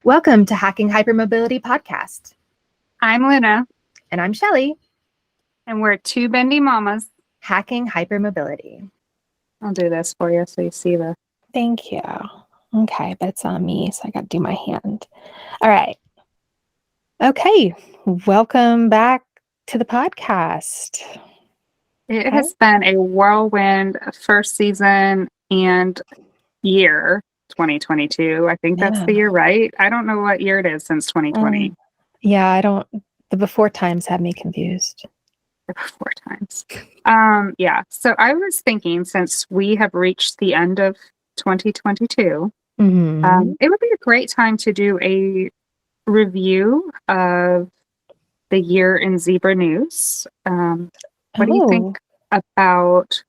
Welcome to Hacking Hypermobility Podcast. I'm Luna. And I'm Shelli. And we're two Bendy Mommas. Hacking Hypermobility. I'll do this for you so you see the... Thank you. Okay, but it's on me, so I got to do my hand. All right. Okay, welcome back to the podcast. It has been a whirlwind first season and year, 2022. I think that's the year, right? I don't know what year it is since 2020. Yeah, the before times have me confused. The before times. Yeah, so I was thinking, since we have reached the end of 2022, it would be a great time to do a review of the year in zebra news. What do you think about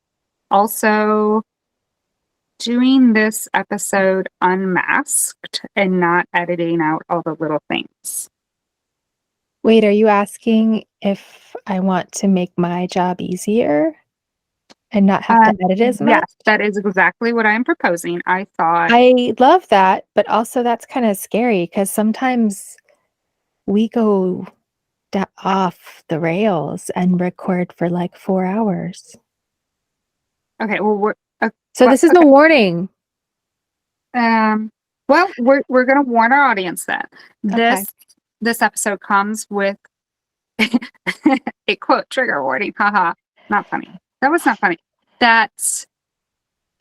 also doing this episode unmasked and not editing out all the little things? Wait, are you asking if I want to make my job easier and not have to edit as much? Yes, that is exactly what I'm proposing. I love that, but also that's kind of scary because sometimes we go off the rails and record for like 4 hours. Okay, well, so this is no warning. Well, we're going to warn our audience then. This episode comes with a quote trigger warning. Haha, not funny. That was not funny. That's...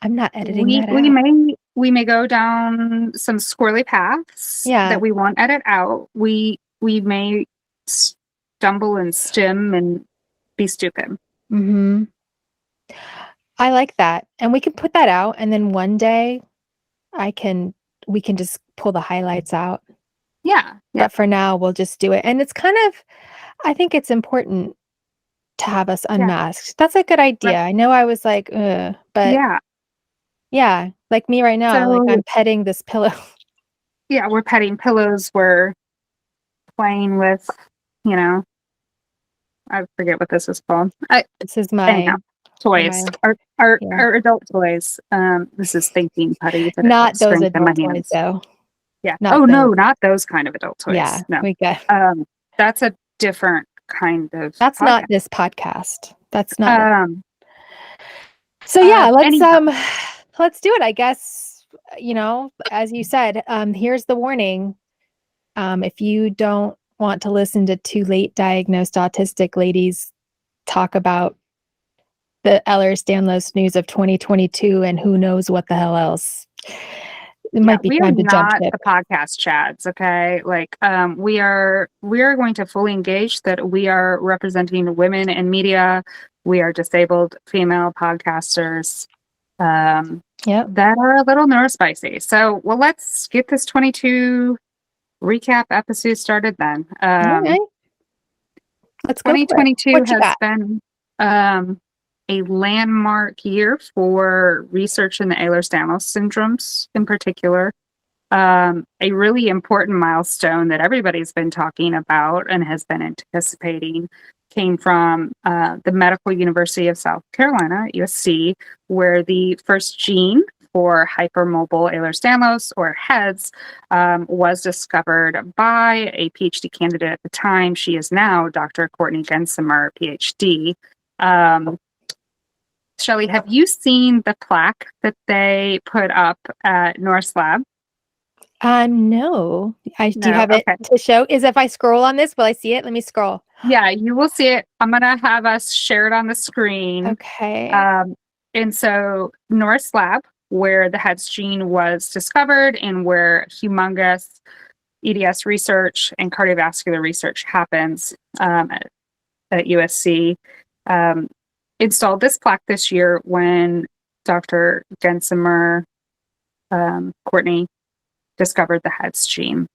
I'm not editing that out. We may go down some squirrely paths that we won't edit out. We may stumble and stim and be stupid. Mm-hmm. I like that. And we can put that out, and then one day we can just pull the highlights out. Yeah. But for now, we'll just do it. And it's kind of, I think it's important to have us unmasked. Yeah. That's a good idea. Right. I know I was like, but yeah, like me right now, like I'm petting this pillow. Yeah, we're petting pillows. We're playing with, I forget what this is called. This is my toys. Our adult toys. This is thinking putty. Not those adult toys, though. Yeah. Not those kind of adult toys. Yeah. No. We got. That's a different kind of. That's podcast. Not this podcast. That's not. So yeah, let's do it. I guess, as you said, here's the warning. If you don't want to listen to two late diagnosed autistic ladies talk about the Ehlers-Danlos news of 2022 and who knows what the hell else, it might be time to jump ship. We are not the podcast chads, okay? Like, we are going to fully engage that we are representing women in media. We are disabled female podcasters that are a little neurospicy. So, well, let's get this 22 recap episode started then. Okay. Let's go. 2022 has been a landmark year for research in the Ehlers-Danlos Syndromes in particular. A really important milestone that everybody's been talking about and has been anticipating came from the Medical University of South Carolina, USC, where the first gene for hypermobile Ehlers-Danlos, or HEDS, was discovered by a PhD candidate at the time. She is now Dr. Courtney Gensimer, PhD. Shelli, have you seen the plaque that they put up at North's lab? No. Do you have it to show? If I scroll on this, will I see it? Let me scroll. Yeah, you will see it. I'm going to have us share it on the screen. Okay. And so North's lab, where the HEDS gene was discovered and where humongous EDS research and cardiovascular research happens at USC, installed this plaque this year when Dr. Gensimer, Courtney, discovered the HEDS gene,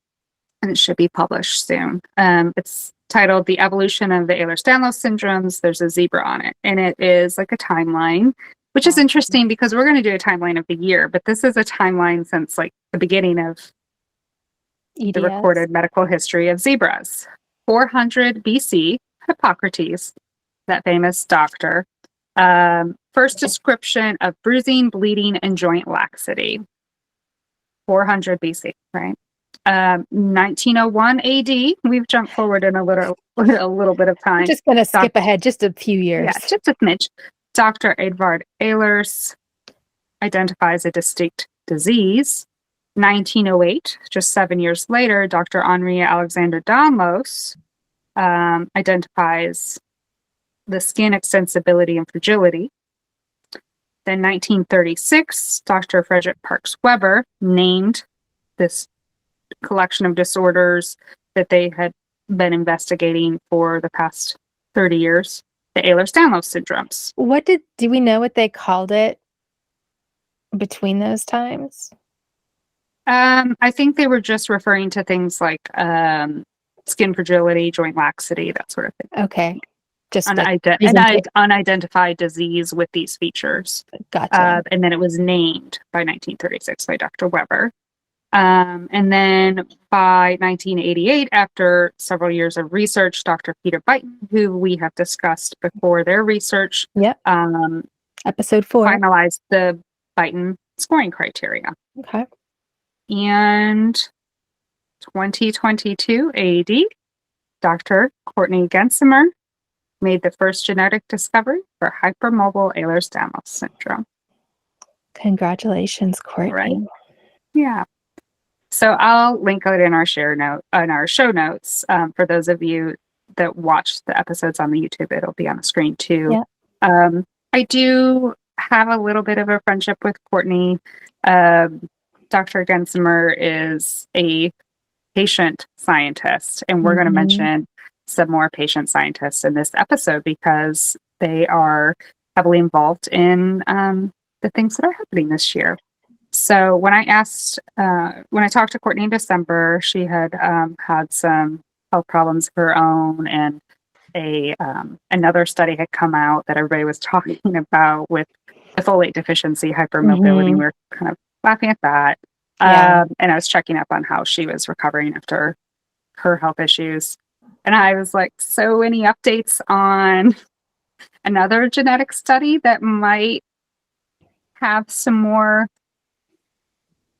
and it should be published soon. It's titled The Evolution of the Ehlers-Danlos Syndromes. There's a zebra on it, and it is like a timeline, which is interesting because we're going to do a timeline of the year, but this is a timeline since like the beginning of the recorded medical history of zebras. 400 BC, Hippocrates, that famous doctor, first description of bruising, bleeding, and joint laxity. 400 BC, right? 1901 AD. We've jumped forward in a little bit of time. I'm just going to skip ahead just a few years. Yeah, just a smidge. Dr. Edvard Ehlers identifies a distinct disease. 1908, just 7 years later, Dr. Henri Alexander Danlos identifies the skin extensibility and fragility. Then 1936, Dr. Frederick Parks Weber named this collection of disorders that they had been investigating for the past 30 years, the Ehlers-Danlos Syndromes. Do we know what they called it between those times? I think they were just referring to things like skin fragility, joint laxity, that sort of thing. Okay. Just an unidentified disease with these features. Gotcha. And then it was named by 1936 by Dr. Weber. And then by 1988, after several years of research, Dr. Peter Beighton, who we have discussed before their research, episode 4, finalized the Beighton scoring criteria. Okay. And 2022 AD, Dr. Courtney Gensimer made the first genetic discovery for hypermobile Ehlers-Danlos Syndrome. Congratulations, Courtney. Right? Yeah. So I'll link it in our show notes. For those of you that watch the episodes on the YouTube, it'll be on the screen too. Yeah. I do have a little bit of a friendship with Courtney. Dr. Gensimer is a patient scientist, and we're going to mention some more patient scientists in this episode because they are heavily involved in the things that are happening this year. So when I talked to Courtney in December, she had had some health problems of her own, and another study had come out that everybody was talking about with the folate deficiency hypermobility. We were kind of laughing at that. Yeah. And I was checking up on how she was recovering after her health issues. And I was like, so any updates on another genetic study that might have some more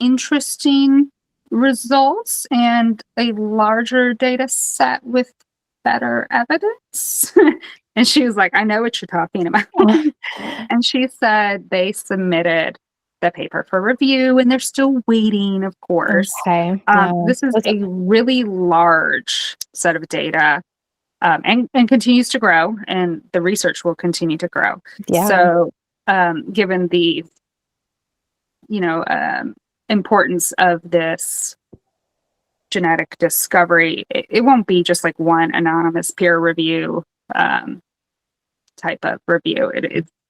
interesting results and a larger data set with better evidence? And she was like, I know what you're talking about. And she said they submitted the paper for review and they're still waiting, of course. Okay. This is a really large set of data and continues to grow, and the research will continue to grow. Yeah. So given the importance of this genetic discovery, it won't be just like one anonymous peer review type of review.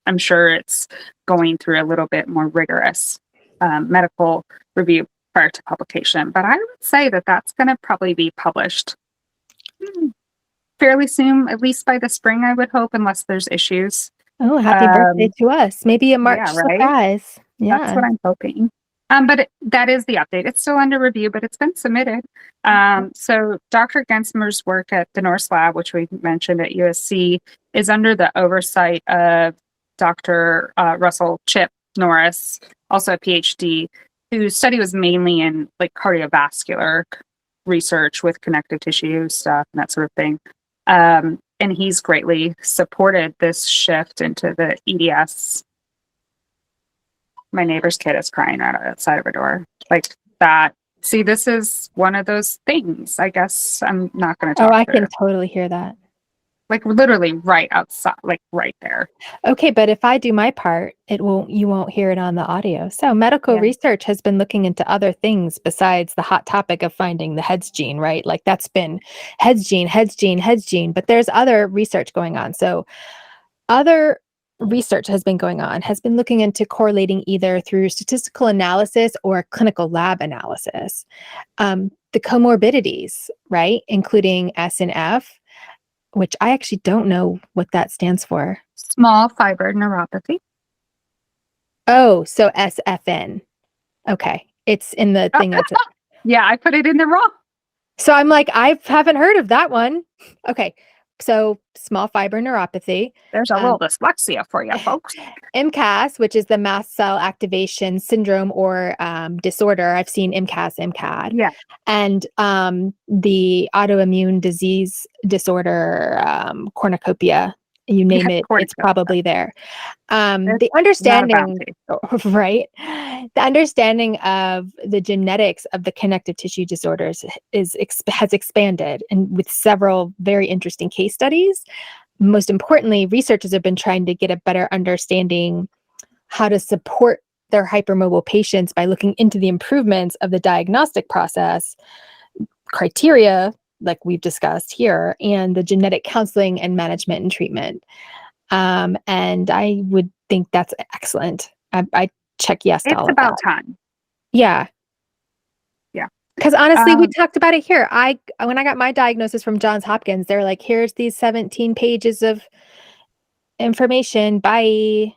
I'm sure it's going through a little bit more rigorous medical review prior to publication. But I would say that that's going to probably be published fairly soon, at least by the spring, I would hope, unless there's issues. Oh, happy birthday to us. Maybe a March surprise. Yeah. That's what I'm hoping. But that is the update. It's still under review, but it's been submitted. So Dr. Gensimer's work at the Norse Lab, which we mentioned at USC, is under the oversight of Dr. Russell Chip Norris, also a PhD, whose study was mainly in like cardiovascular research with connective tissue stuff and that sort of thing. And he's greatly supported this shift into the EDS. My neighbor's kid is crying right outside of her door. Like that. See, this is one of those things. I guess I'm not going to talk. Oh, I can totally hear that. Like literally right outside, like right there. Okay, but if I do my part, you won't hear it on the audio. So medical research has been looking into other things besides the hot topic of finding the HEDS gene, right? Like that's been HEDS gene, but there's other research going on. So other research has been looking into correlating either through statistical analysis or clinical lab analysis. The comorbidities, right? Including S and F, which I actually don't know what that stands for. Small fiber neuropathy. Oh, so SFN. Okay. It's in the thing that's... Yeah, I put it in the wrong. So I'm like, I haven't heard of that one. Okay. So small fiber neuropathy. There's a little dyslexia for you, folks. MCAS, which is the mast cell activation syndrome or disorder. I've seen MCAS, MCAD. Yeah. And the autoimmune disease disorder, cornucopia, you name it, it's probably there. The understanding, right? The understanding of the genetics of the connective tissue disorders has expanded, and with several very interesting case studies. Most importantly, researchers have been trying to get a better understanding how to support their hypermobile patients by looking into the improvements of the diagnostic process, criteria like we've discussed here, and the genetic counseling and management and treatment. And I would think that's excellent. I check yes to all of that. It's about time. Yeah. Yeah. Because honestly, we talked about it here. When I got my diagnosis from Johns Hopkins, they're like, here's these 17 pages of information. Bye.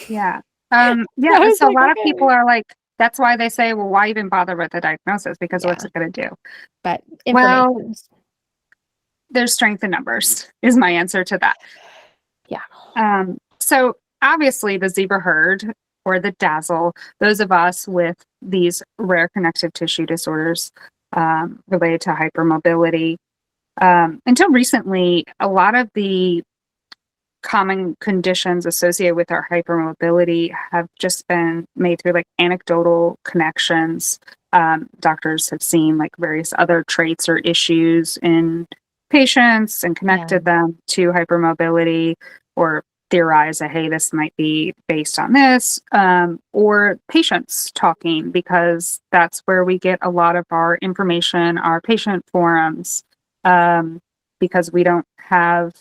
Yeah. Yeah. So a lot of people are like, that's why they say, well, why even bother with the diagnosis? Because what's it going to do? But there's strength in numbers is my answer to that. Yeah. So obviously the zebra herd or the dazzle, those of us with these rare connective tissue disorders related to hypermobility, until recently, a lot of the common conditions associated with our hypermobility have just been made through like anecdotal connections. Doctors have seen like various other traits or issues in patients and connected them to hypermobility, or theorize that, hey, this might be based on this, or patients talking, because that's where we get a lot of our information, our patient forums, because we don't have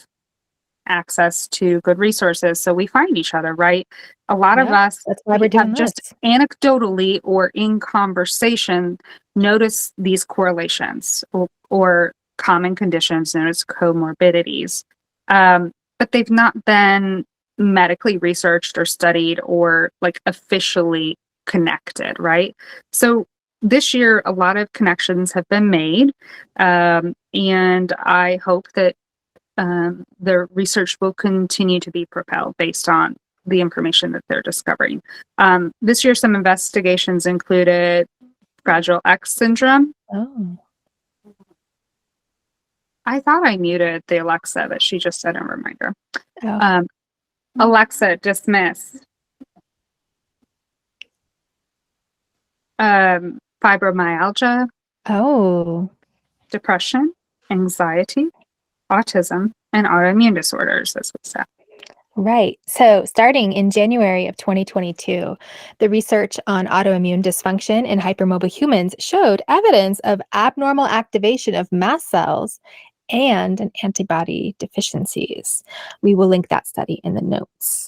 access to good resources. So we find each other, right? A lot of us have just anecdotally or in conversation notice these correlations or common conditions known as comorbidities. But they've not been medically researched or studied or like officially connected, right? So this year, a lot of connections have been made. And I hope that the research will continue to be propelled based on the information that they're discovering. This year, some investigations included Fragile X syndrome. Oh. I thought I muted the Alexa, but she just said a reminder. Oh. Alexa, dismiss. Fibromyalgia. Oh. Depression, anxiety, autism, and autoimmune disorders, as we said. Right. So starting in January of 2022, the research on autoimmune dysfunction in hypermobile humans showed evidence of abnormal activation of mast cells and an antibody deficiencies. We will link that study in the notes.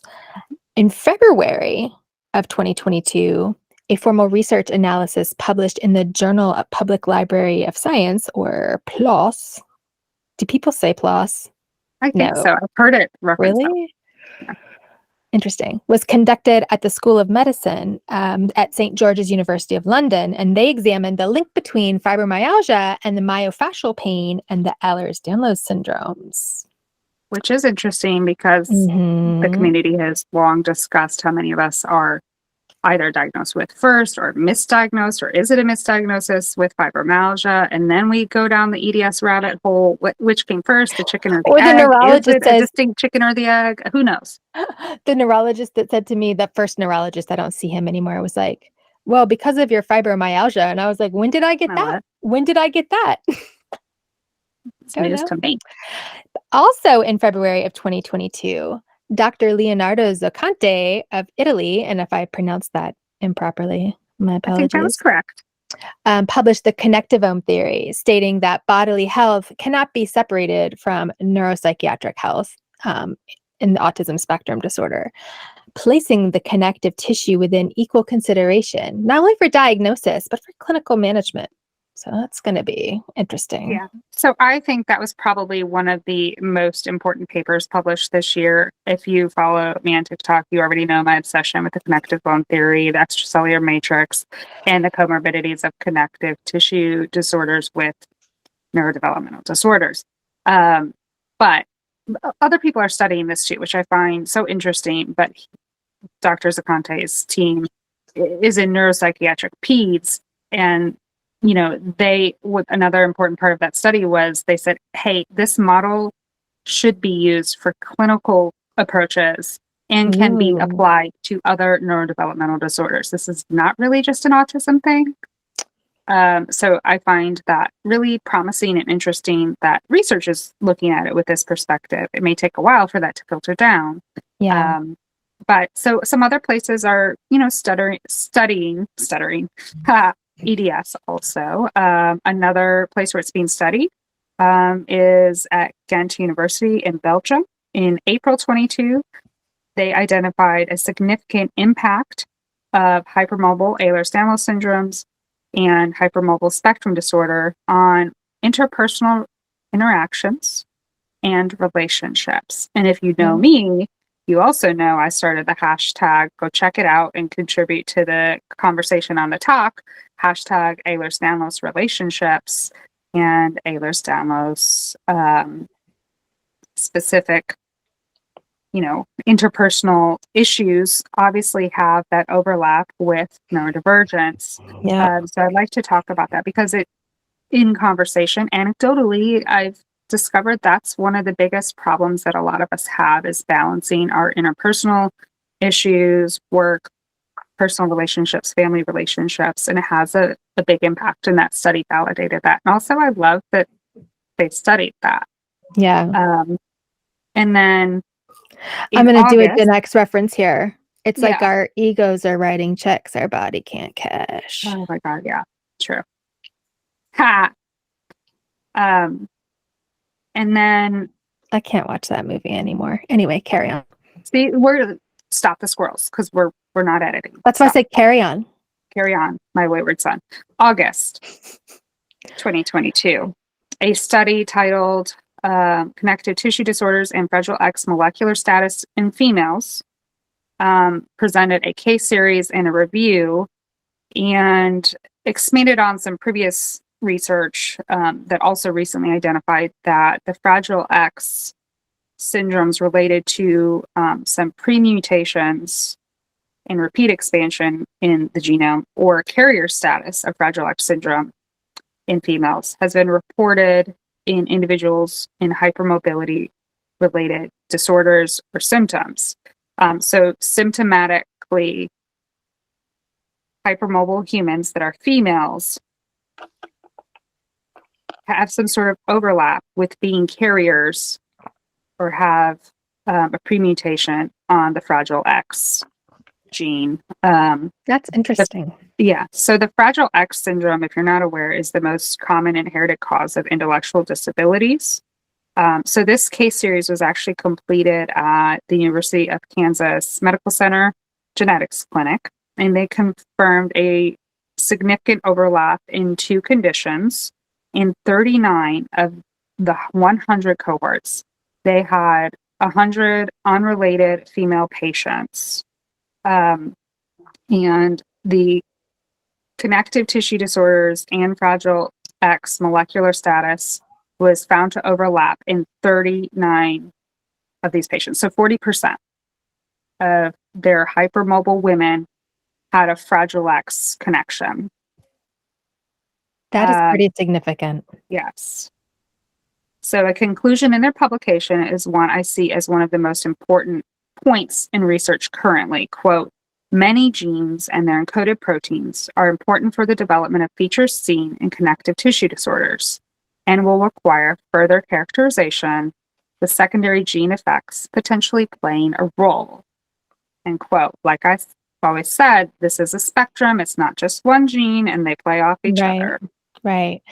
In February of 2022, a formal research analysis published in the Journal of Public Library of Science, or PLOS. Do people say PLOS? I think so. I've heard it referenced. Really? Yeah. Interesting. Was conducted at the School of Medicine at St. George's University of London, and they examined the link between fibromyalgia and the myofascial pain and the Ehlers-Danlos Syndromes. Which is interesting because the community has long discussed how many of us are either diagnosed with first or misdiagnosed, or is it a misdiagnosis with fibromyalgia? And then we go down the EDS rabbit hole. Which came first, the chicken or the egg? The neurologist says, a distinct chicken or the egg? Who knows? The neurologist that said to me, the first neurologist, I don't see him anymore, was like, well, because of your fibromyalgia. And I was like, when did I get that? When did I get that? It's news to me. Also in February of 2022, Dr. Leonardo Zoccante of Italy, and if I pronounced that improperly, my apologies. I think that was correct. Published the connectivome theory, stating that bodily health cannot be separated from neuropsychiatric health in the autism spectrum disorder, placing the connective tissue within equal consideration, not only for diagnosis, but for clinical management. So that's going to be interesting. Yeah. So I think that was probably one of the most important papers published this year. If you follow me on TikTok, you already know my obsession with the connective bone theory, the extracellular matrix, and the comorbidities of connective tissue disorders with neurodevelopmental disorders. But other people are studying this too, which I find so interesting, but Dr. Zaconte's team is in neuropsychiatric peds, and another important part of that study was they said, hey, this model should be used for clinical approaches and can be applied to other neurodevelopmental disorders. This is not really just an autism thing. So I find that really promising and interesting that research is looking at it with this perspective. It may take a while for that to filter down. Yeah. But so some other places are, studying EDS also. Another place where it's being studied is at Ghent University in Belgium. In April 22, they identified a significant impact of hypermobile Ehlers-Danlos syndromes and hypermobile spectrum disorder on interpersonal interactions and relationships. And if you know me, you also know I started the hashtag, go check it out and contribute to the conversation on the talk, hashtag Ehlers-Danlos relationships and Ehlers-Danlos specific, interpersonal issues obviously have that overlap with neurodivergence. Yeah. So I'd like to talk about that because in conversation, anecdotally, I've discovered that's one of the biggest problems that a lot of us have is balancing our interpersonal issues, work, personal relationships, family relationships, and it has a big impact, and that study validated that. And also I love that they studied that. Yeah. And then I'm going to do a Gen X reference here. It's like our egos are writing checks our body can't cash. Oh my God, yeah, true. Ha! And then I can't watch that movie anymore. Anyway, carry on. See, stop the squirrels because we're not editing. That's why I said carry on. Carry on, my wayward son. August 2022, a study titled Connective Tissue Disorders and Fragile X Molecular Status in Females presented a case series and a review and expanded on some previous research that also recently identified that the Fragile X syndromes related to some pre-mutations and repeat expansion in the genome or carrier status of Fragile X syndrome in females has been reported in individuals in hypermobility related disorders or symptoms. So symptomatically, hypermobile humans that are females have some sort of overlap with being carriers or have a pre-mutation on the Fragile X gene. That's interesting. So the Fragile X syndrome, if you're not aware, is the most common inherited cause of intellectual disabilities. So this case series was actually completed at the University of Kansas Medical Center Genetics Clinic, and they confirmed a significant overlap in two conditions. In 39 of the 100 cohorts, they had 100 unrelated female patients. And the connective tissue disorders and Fragile X molecular status was found to overlap in 39 of these patients. So 40% of their hypermobile women had a Fragile X connection. That is pretty significant. Yes. So a conclusion in their publication is one I see as one of the most important points in research currently. Quote, many genes and their encoded proteins are important for the development of features seen in connective tissue disorders and will require further characterization, with secondary gene effects potentially playing a role. End quote. Like I've always said, this is a spectrum. It's not just one gene and they play off each other. Right.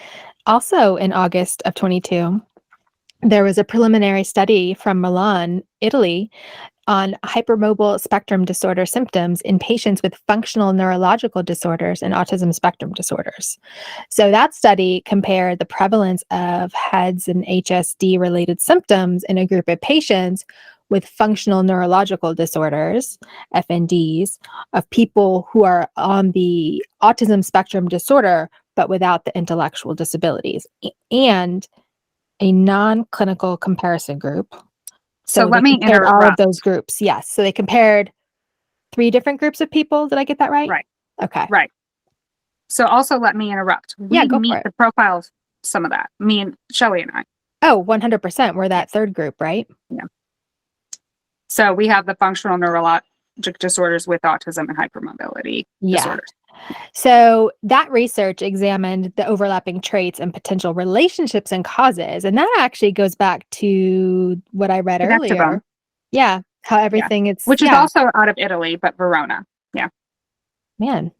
Also in August of 22, there was a preliminary study from Milan, Italy, on hypermobile spectrum disorder symptoms in patients with functional neurological disorders and autism spectrum disorders. So that study compared the prevalence of HEDS and HSD related symptoms in a group of patients with functional neurological disorders, FNDs, of people who are on the autism spectrum disorder, but without the intellectual disabilities, and a non-clinical comparison group So they let me compared all of interrupt. those groups. Yes. So they compared 3 different groups of people. Did I get that right? Right. Okay. Right. So also let me interrupt. Yeah, We go for meet it. the profile of some of that. Me and Shelli and I. Oh, 100%. We're that third group, right? Yeah. So we have the functional neurologic disorders with autism and hypermobility disorders. So that research examined the overlapping traits and potential relationships and causes. And that actually goes back to what I read Connective. earlier. Yeah. How everything Which is also out of Italy, but Verona. Yeah. Man.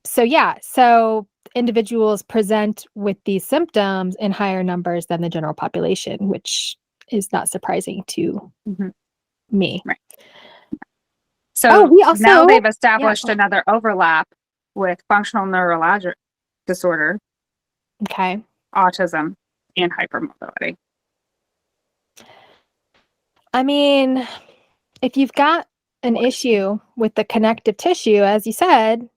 So individuals present with these symptoms in higher numbers than the general population, which is not surprising to me. Right. So we also now they've established another overlap with functional neurologic disorder, autism, and hypermobility. I mean, if you've got an issue with the connective tissue, as you said,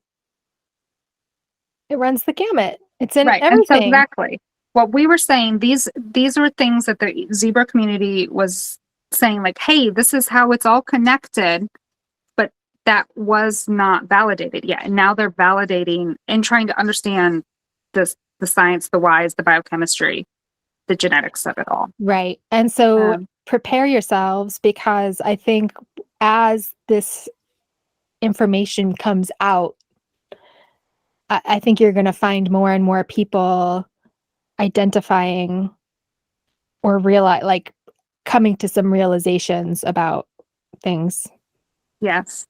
it runs the gamut. It's in everything. And so exactly what we were saying, these are things that the zebra community was saying, like, hey, this is how it's all connected, but that was not validated yet. And now they're validating and trying to understand the science, the whys, the biochemistry, the genetics of it all. Right. And so prepare yourselves, because I think as this information comes out, I think you're going to find more and more people identifying or coming to some realizations about things. Yes.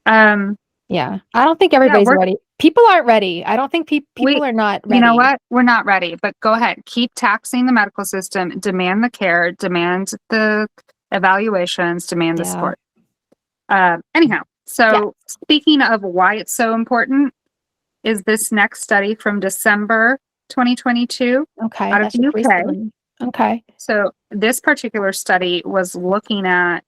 Yeah. I don't think everybody's ready. People aren't ready. I don't think people are not ready. You know what? We're not ready, but go ahead. Keep taxing the medical system, demand the care, demand the evaluations, demand the support. Anyhow, so speaking of why it's so important, is this next study from December 2022 out of the UK. Okay. So this particular study was looking at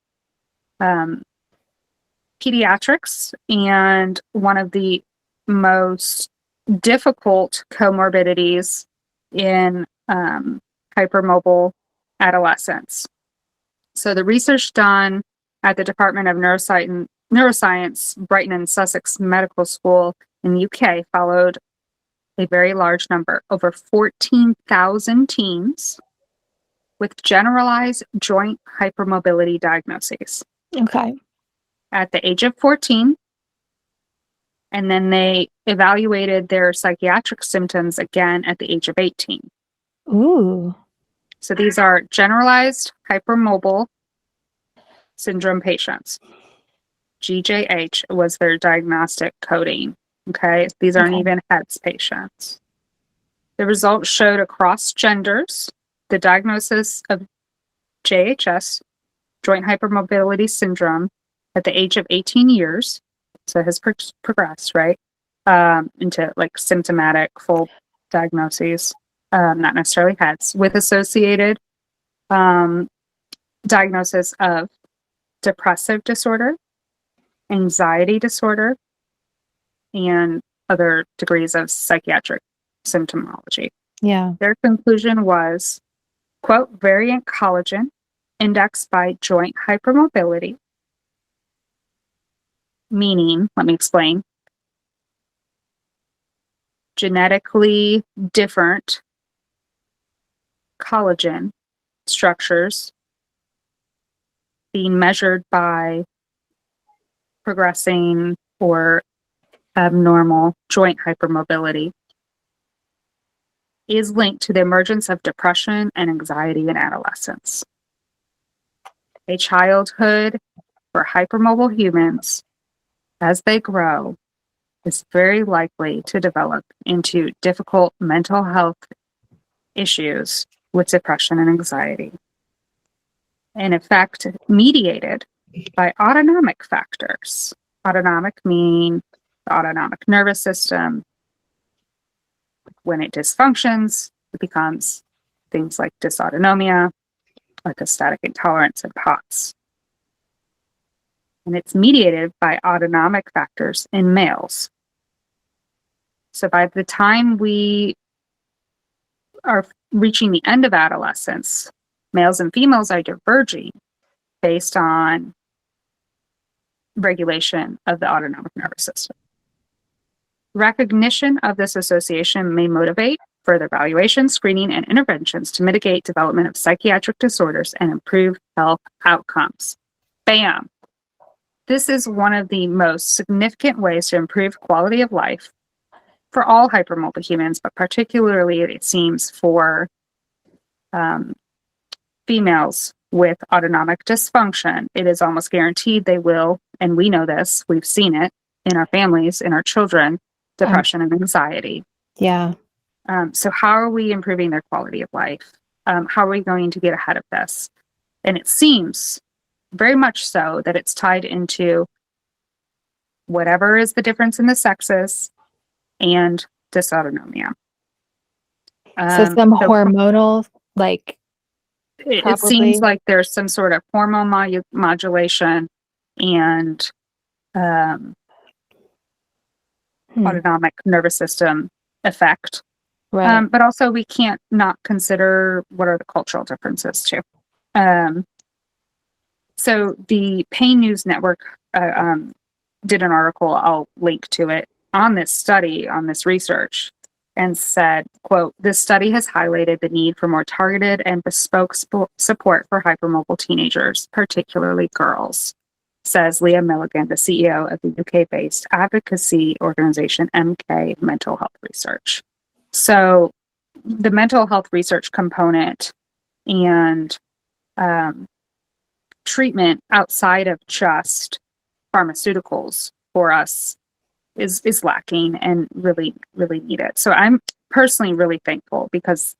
pediatrics, and one of the most difficult comorbidities in hypermobile adolescents. So the research done at the Department of Neuroscience, Brighton and Sussex Medical School in the UK followed a very large number, over 14,000 teens with generalized joint hypermobility diagnoses. Okay. At the age of 14, and then they evaluated their psychiatric symptoms again at the age of 18. Ooh. So these are generalized hypermobile syndrome patients. GJH was their diagnostic coding. Okay, these aren't even HEDS patients. The results showed across genders the diagnosis of JHS, joint hypermobility syndrome, at the age of 18 years. So it has progressed, right, into like symptomatic full diagnoses, not necessarily HEDS, with associated diagnosis of depressive disorder, anxiety disorder, and other degrees of psychiatric symptomology. Yeah. Their conclusion was, quote, variant collagen indexed by joint hypermobility, meaning, let me explain, genetically different collagen structures being measured by progressing or abnormal joint hypermobility is linked to the emergence of depression and anxiety in adolescence. A childhood for hypermobile humans, as they grow, is very likely to develop into difficult mental health issues with depression and anxiety. In effect, mediated by autonomic factors. Autonomic meaning the autonomic nervous system. When it dysfunctions, it becomes things like dysautonomia, orthostatic intolerance, and POTS. And it's mediated by autonomic factors in males. So by the time we are reaching the end of adolescence, Males and females are diverging based on regulation of the autonomic nervous system. Recognition of this association may motivate further evaluation, screening, and interventions to mitigate development of psychiatric disorders and improve health outcomes. Bam! This is one of the most significant ways to improve quality of life for all hypermobile humans, but particularly, it seems, for females with autonomic dysfunction. It is almost guaranteed they will, and we know this, we've seen it in our families, in our children, depression and anxiety. Yeah. So how are we improving their quality of life? How are we going to get ahead of this? And it seems very much so that it's tied into whatever is the difference in the sexes and dysautonomia. So some hormonal, like, it seems like there's some sort of hormone modulation and autonomic nervous system effect. Right. But also we can't not consider what are the cultural differences too. So the Pain News Network did an article, I'll link to it, on this study, on this research, and said, quote, "This study has highlighted the need for more targeted and bespoke support for hypermobile teenagers, particularly girls," says Leah Milligan, the CEO of the UK-based advocacy organization MK Mental Health Research. So the mental health research component and treatment outside of just pharmaceuticals for us is lacking and really, really needed. So I'm personally really thankful because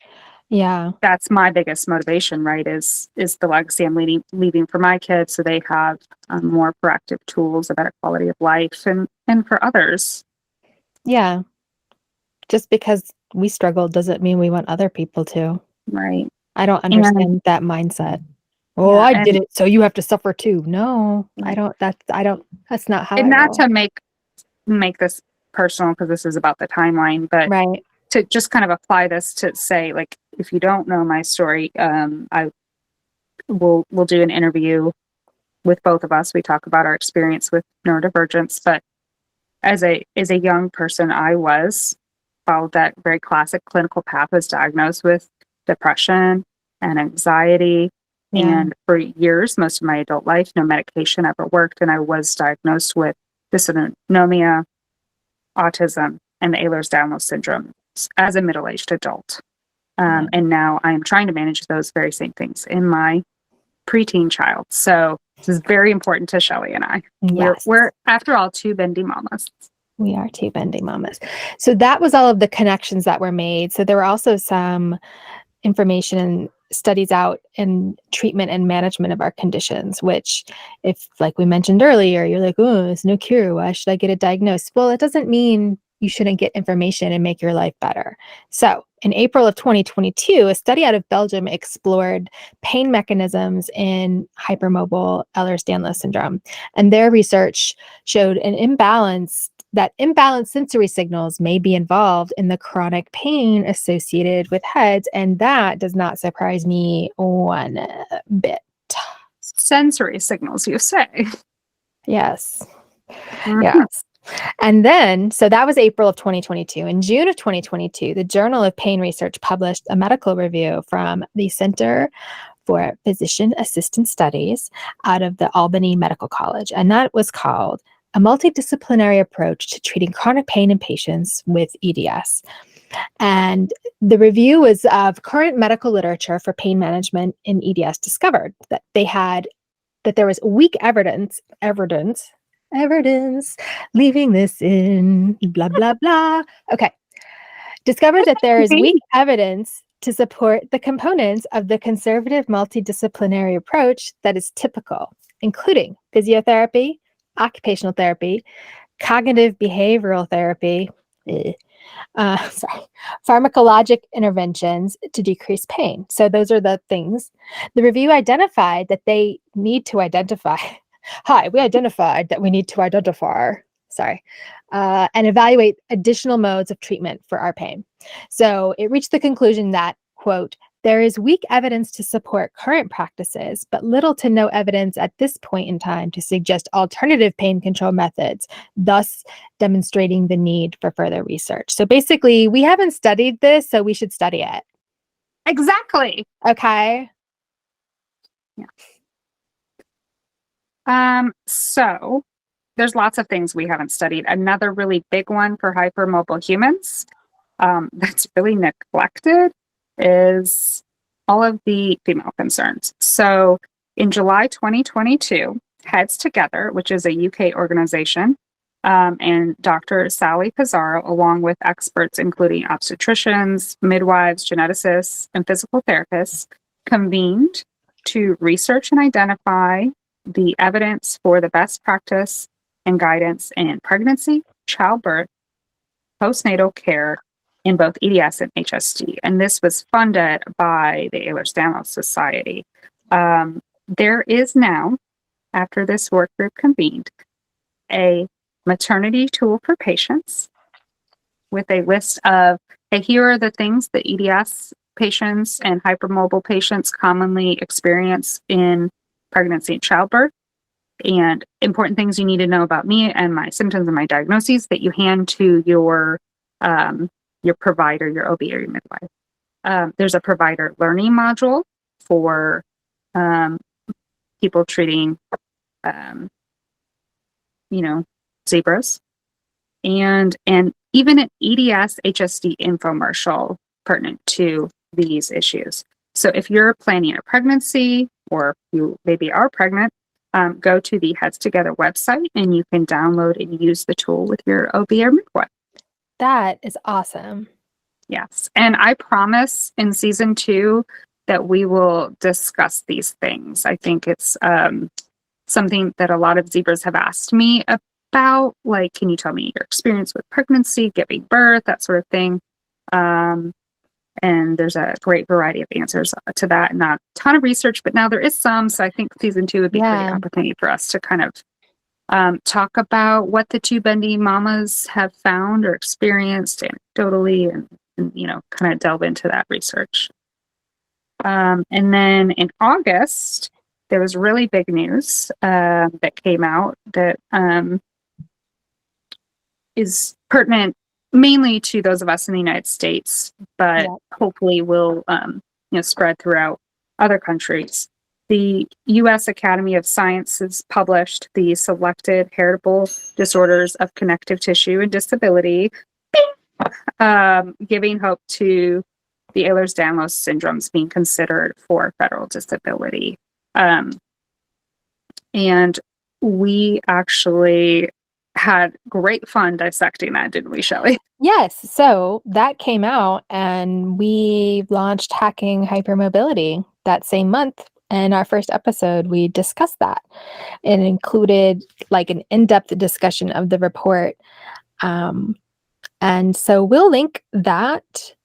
that's my biggest motivation, right? Is the legacy I'm leaving for my kids, so they have more proactive tools, a better quality of life, and for others. Yeah. Just because we struggle doesn't mean we want other people to. Right. I don't understand that mindset. Oh, I did it, so you have to suffer too. No, I don't. That's not how. And not to make this personal, because this is about the timeline, but to just kind of apply this to say, like, if you don't know my story, we'll do an interview with both of us. We talk about our experience with neurodivergence, but as a young person, I followed that very classic clinical path, was diagnosed with depression and anxiety. And for years, most of my adult life, no medication ever worked. And I was diagnosed with dysautonomia, autism, and the Ehlers-Danlos Syndrome as a middle-aged adult. And now I'm trying to manage those very same things in my preteen child. So this is very important to Shelli and I. Yes. We're, after all, two Bendy Mommas. We are two Bendy Mommas. So that was all of the connections that were made. So there were also some information and studies out in treatment and management of our conditions, which, if, like we mentioned earlier, you're like, oh, there's no cure, why should I get it diagnosed? Well, it doesn't mean you shouldn't get information and make your life better. So in April of 2022, a study out of Belgium explored pain mechanisms in hypermobile Ehlers-Danlos syndrome. And their research showed that imbalanced sensory signals may be involved in the chronic pain associated with heads. And that does not surprise me one bit. Sensory signals, you say? Yes. Mm-hmm. Yes. And then, so that was April of 2022. In June of 2022, the Journal of Pain Research published a medical review from the Center for Physician Assistant Studies out of the Albany Medical College. And that was called A Multidisciplinary Approach to Treating Chronic Pain in Patients with EDS. And the review was of current medical literature for pain management in EDS discovered that there was weak evidence, leaving this in, blah, blah, blah. Okay. Discovered that there is weak evidence to support the components of the conservative multidisciplinary approach that is typical, including physiotherapy, occupational therapy, cognitive behavioral therapy, pharmacologic interventions to decrease pain. So those are the things. The review identified that they need to identify. We identified that we need to identify, and evaluate additional modes of treatment for our pain. So it reached the conclusion that, quote, There is weak evidence to support current practices, but little to no evidence at this point in time to suggest alternative pain control methods, thus demonstrating the need for further research. So basically, we haven't studied this, so we should study it. Exactly. Okay. Yeah. So there's lots of things we haven't studied. Another really big one for hypermobile humans that's really neglected is all of the female concerns. So in July 2022, Heads Together, which is a UK organization, and Dr. Sally Pizarro, along with experts including obstetricians, midwives, geneticists, and physical therapists, convened to research and identify the evidence for the best practice and guidance in pregnancy, childbirth, postnatal care in both EDS and HSD. And this was funded by the Ehlers-Danlos Society. There is now, after this work group convened, a maternity tool for patients with a list of, hey, here are the things that EDS patients and hypermobile patients commonly experience in pregnancy and childbirth, and important things you need to know about me and my symptoms and my diagnoses that you hand to your provider, your OB or your midwife. There's a provider learning module for people treating, zebras, and even an EDS HSD infomercial pertinent to these issues. So if you're planning a pregnancy or you maybe are pregnant, go to the Heads Together website and you can download and use the tool with your OB or midwife. That is awesome. Yes. And I promise in season 2 that we will discuss these things. I think it's something that a lot of zebras have asked me about, like, can you tell me your experience with pregnancy, giving birth, that sort of thing. And there's a great variety of answers to that. Not a ton of research, but now there is some. So I think season 2 would be a great opportunity for us to kind of talk about what the 2 Bendy Mommas have found or experienced anecdotally and kind of delve into that research. And then in August, there was really big news that came out that is pertinent mainly to those of us in the United States, but hopefully will spread throughout other countries. The U.S. Academy of Sciences published the Selected Heritable Disorders of Connective Tissue and Disability, giving hope to the Ehlers-Danlos Syndromes being considered for federal disability. And we actually had great fun dissecting that, didn't we, Shelli? Yes. So that came out and we launched Hacking Hypermobility that same month. In our first episode, we discussed that. It included like an in-depth discussion of the report. And so we'll link that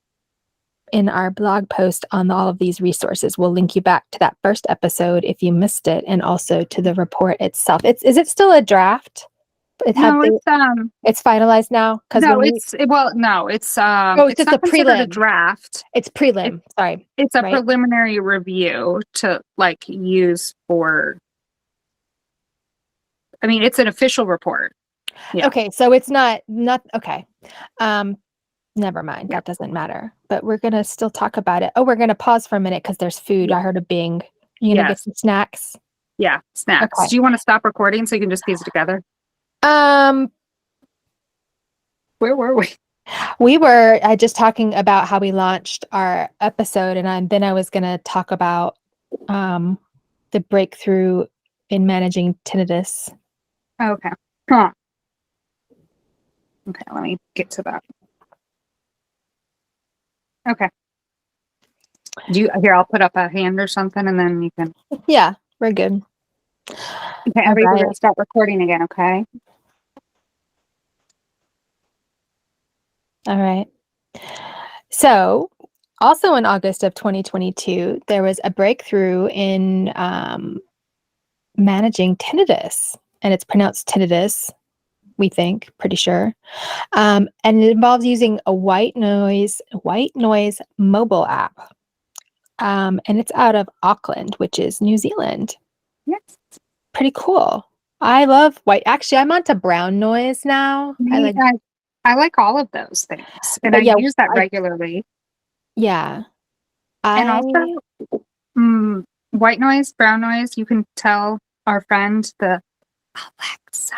in our blog post on all of these resources. We'll link you back to that first episode if you missed it, and also to the report itself. Is it still a draft? It's finalized now. It's just a prelim. A draft. It's prelim. Sorry, it's a preliminary review to use for. I mean, it's an official report. Yeah. Okay, so it's not okay. Never mind. That doesn't matter. But we're gonna still talk about it. Oh, we're gonna pause for a minute because there's food. I heard a bing. You gonna get some snacks? Yeah, snacks. Okay. Do you want to stop recording so you can just piece it together? Where were we? We were just talking about how we launched our episode, and then I was going to talk about the breakthrough in managing tinnitus. Okay. Huh. Okay, let me get to that. Okay. I'll put up a hand or something, and then you can. Yeah, we're good. Okay, we're going to start recording again, okay? All right. So, also in August of 2022, there was a breakthrough in managing tinnitus, and it's pronounced tinnitus, we think, pretty sure. And it involves using a white noise mobile app. And it's out of Auckland, which is New Zealand. Yes. Pretty cool. I love white. Actually, I'm onto brown noise now. I like all of those things, and I use that regularly. Yeah. And also, white noise, brown noise, you can tell our friend, the Alexa,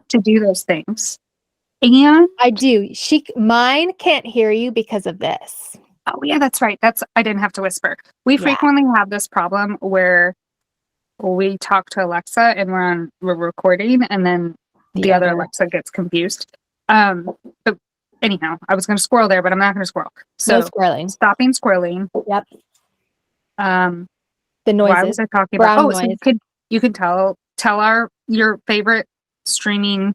to do those things. And I do. Mine can't hear you because of this. Oh yeah, that's right. I didn't have to whisper. We frequently have this problem where we talk to Alexa and we're recording, and then the other Alexa gets confused. But anyhow, I was going to squirrel there, but I'm not going to squirrel. So no squirreling. Stopping squirreling. Yep. The noises. Why was I talking about? Noise. So you can tell your favorite streaming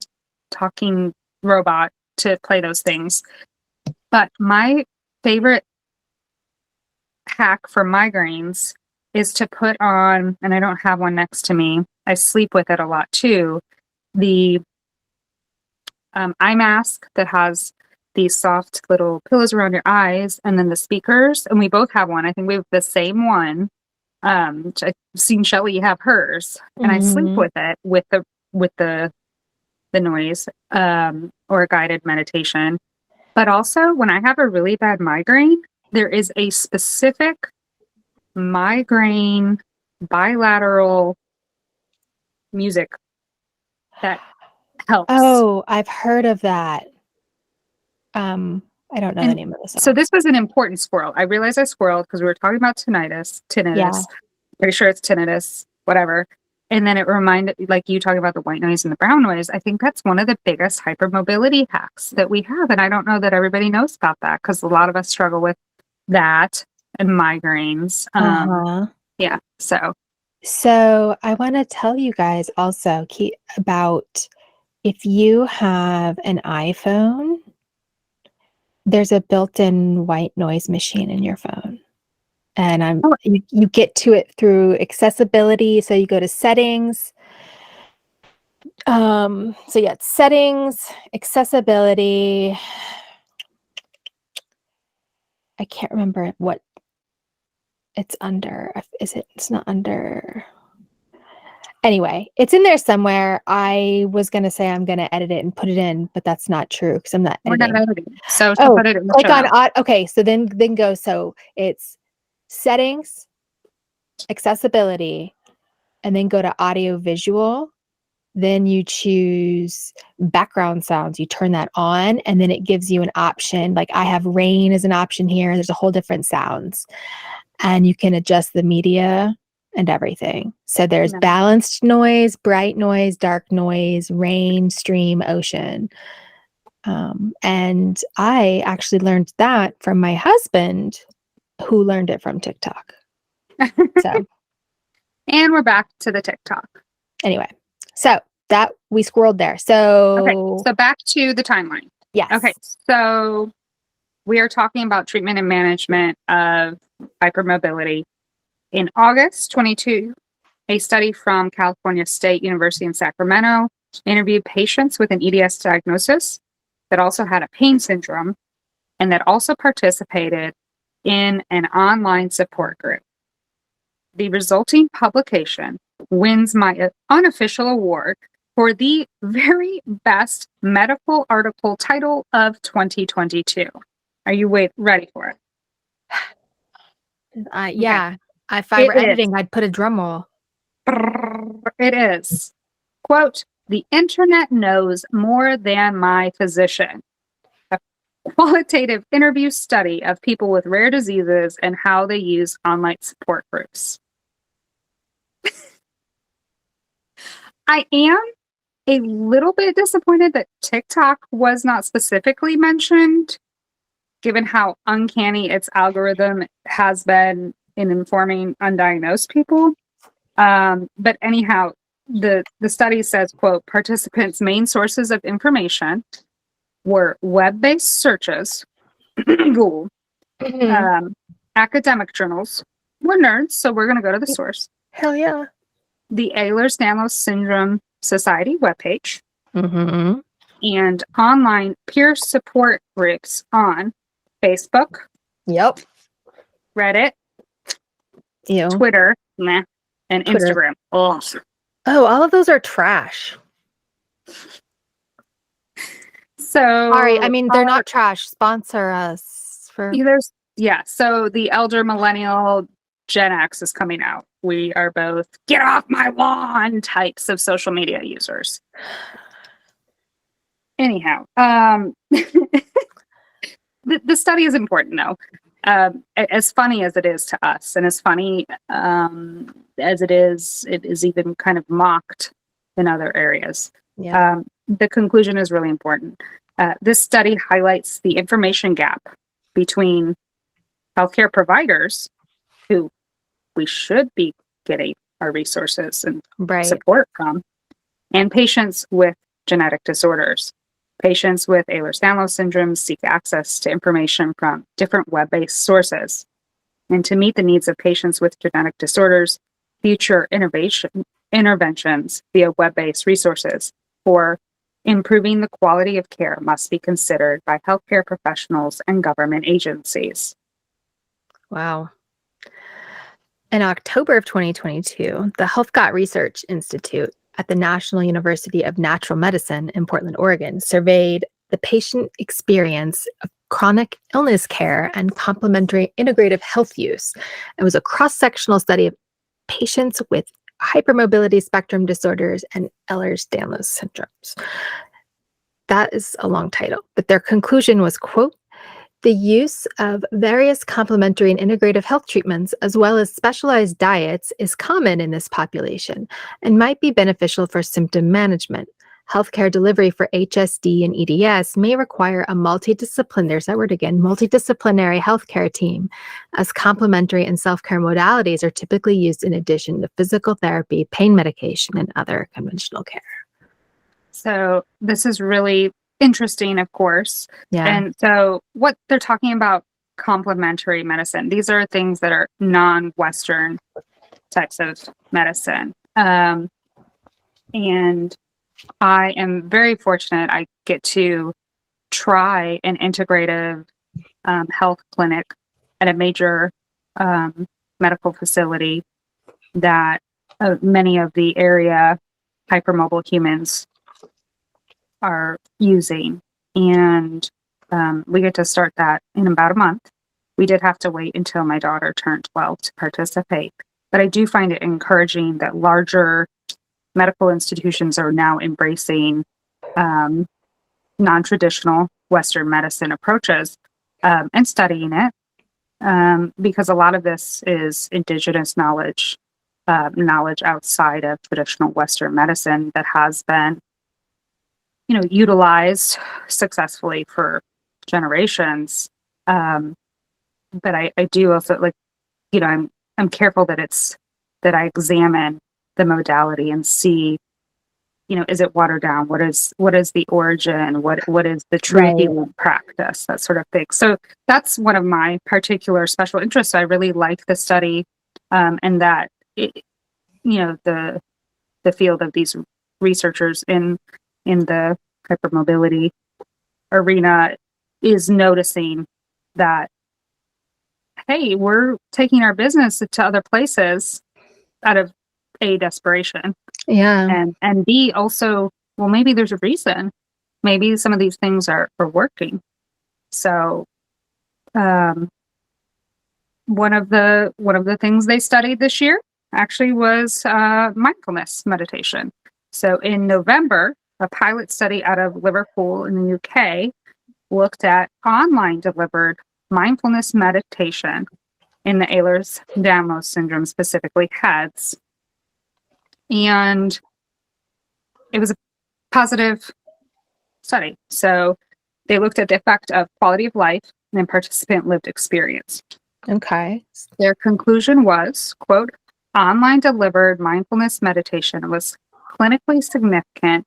talking robot to play those things. But my favorite hack for migraines is to put on, and I don't have one next to me, I sleep with it a lot too, the eye mask that has these soft little pillows around your eyes, and then the speakers, and we both have one. I think we have the same one. I've seen Shelli have hers, and I sleep with it with the noise or a guided meditation. But also, when I have a really bad migraine, there is a specific migraine bilateral music that helps. Oh, I've heard of that. I don't know the name of the song. So this was an important squirrel. I realized I squirreled because we were talking about tinnitus. Yeah. Pretty sure it's tinnitus, whatever. And then it reminded, like you talking about the white noise and the brown noise, I think that's one of the biggest hypermobility hacks that we have. And I don't know that everybody knows about that because a lot of us struggle with that and migraines. Yeah. So I want to tell you guys also about if you have an iPhone, there's a built-in white noise machine in your phone. And you get to it through accessibility. So you go to settings. It's settings, accessibility. I can't remember what it's under. It's not under. Anyway, it's in there somewhere. I was going to say I'm going to edit it and put it in, but that's not true because I'm not editing. We're not editing. So put it in the click on okay, so then go. So it's settings, accessibility, and then go to audio visual. Then you choose background sounds. You turn that on, and then it gives you an option. Like I have rain as an option here. There's a whole different sounds, and you can adjust the media and everything. So there's balanced noise, bright noise, dark noise, rain, stream, ocean. And I actually learned that from my husband, who learned it from TikTok. So, and we're back to the TikTok. Anyway, so that we squirreled there. So back to the timeline. Yes. Okay. So we are talking about treatment and management of hypermobility. In August 22, a study from California State University in Sacramento interviewed patients with an EDS diagnosis that also had a pain syndrome and that also participated in an online support group. The resulting publication wins my unofficial award for the very best medical article title of 2022. Are you ready for it? Yeah. If I were editing, I'd put a drum roll. It is. Quote, "The internet knows more than my physician. A qualitative interview study of people with rare diseases and how they use online support groups." I am a little bit disappointed that TikTok was not specifically mentioned, given how uncanny its algorithm has been in informing undiagnosed people. But anyhow, the study says, quote, "Participants' main sources of information were web-based searches, Google, academic journals. We're nerds, so we're going to go to the source. Hell yeah. The Ehlers-Danlos Syndrome Society webpage, and online peer support groups on Facebook, Reddit, Ew. Twitter, meh, and Twitter. Instagram. Ugh. Oh, all of those are trash. So Sorry, I mean, they're not trash. Sponsor us for. So the elder millennial Gen X is coming out. We are both get off my lawn types of social media users. Anyhow, the study is important though. As funny as it is to us, and as funny as it is even kind of mocked in other areas. Yeah. The conclusion is really important. This study highlights the information gap between healthcare providers, who we should be getting our resources and support from, and patients with genetic disorders. Patients with Ehlers-Danlos Syndromes seek access to information from different web-based sources. And to meet the needs of patients with genetic disorders, future interventions via web-based resources for improving the quality of care must be considered by healthcare professionals and government agencies. Wow. In October of 2022, the HealthGot Research Institute at the National University of Natural Medicine in Portland, Oregon, surveyed the patient experience of chronic illness care and complementary integrative health use. It was a cross-sectional study of patients with hypermobility spectrum disorders and Ehlers-Danlos syndromes. That is a long title, but their conclusion was, quote, the use of various complementary and integrative health treatments, as well as specialized diets, is common in this population and might be beneficial for symptom management. Healthcare delivery for HSD and EDS may require a multidisciplinary healthcare team, as complementary and self-care modalities are typically used in addition to physical therapy, pain medication, and other conventional care. So this is really interesting, of course. Yeah. And so what they're talking about, complementary medicine, these are things that are non-Western types of medicine. And I am very fortunate I get to try an integrative health clinic at a major medical facility that many of the area hypermobile humans are using. And we get to start that in about a month. We did have to wait until my daughter turned 12 to participate. But I do find it encouraging that larger medical institutions are now embracing non-traditional Western medicine approaches and studying it, because a lot of this is indigenous knowledge, knowledge outside of traditional Western medicine that has been, utilized successfully for generations. But I do also I'm careful that I examine the modality and see, is it watered down? What is the origin? What is the true healing practice? That sort of thing. So that's one of my particular special interests. I really like the study, and that the field of these researchers in the hypermobility arena is noticing that, hey, we're taking our business to other places out of A, desperation. Yeah. And B, also, well, maybe there's a reason. Maybe some of these things are working. So one of the things they studied this year actually was mindfulness meditation. So in November, a pilot study out of Liverpool in the UK looked at online delivered mindfulness meditation in the Ehlers-Danlos Syndrome, specifically heads. And it was a positive study. So they looked at the effect of quality of life and participant lived experience. Okay. Their conclusion was, quote, online delivered mindfulness meditation was clinically significant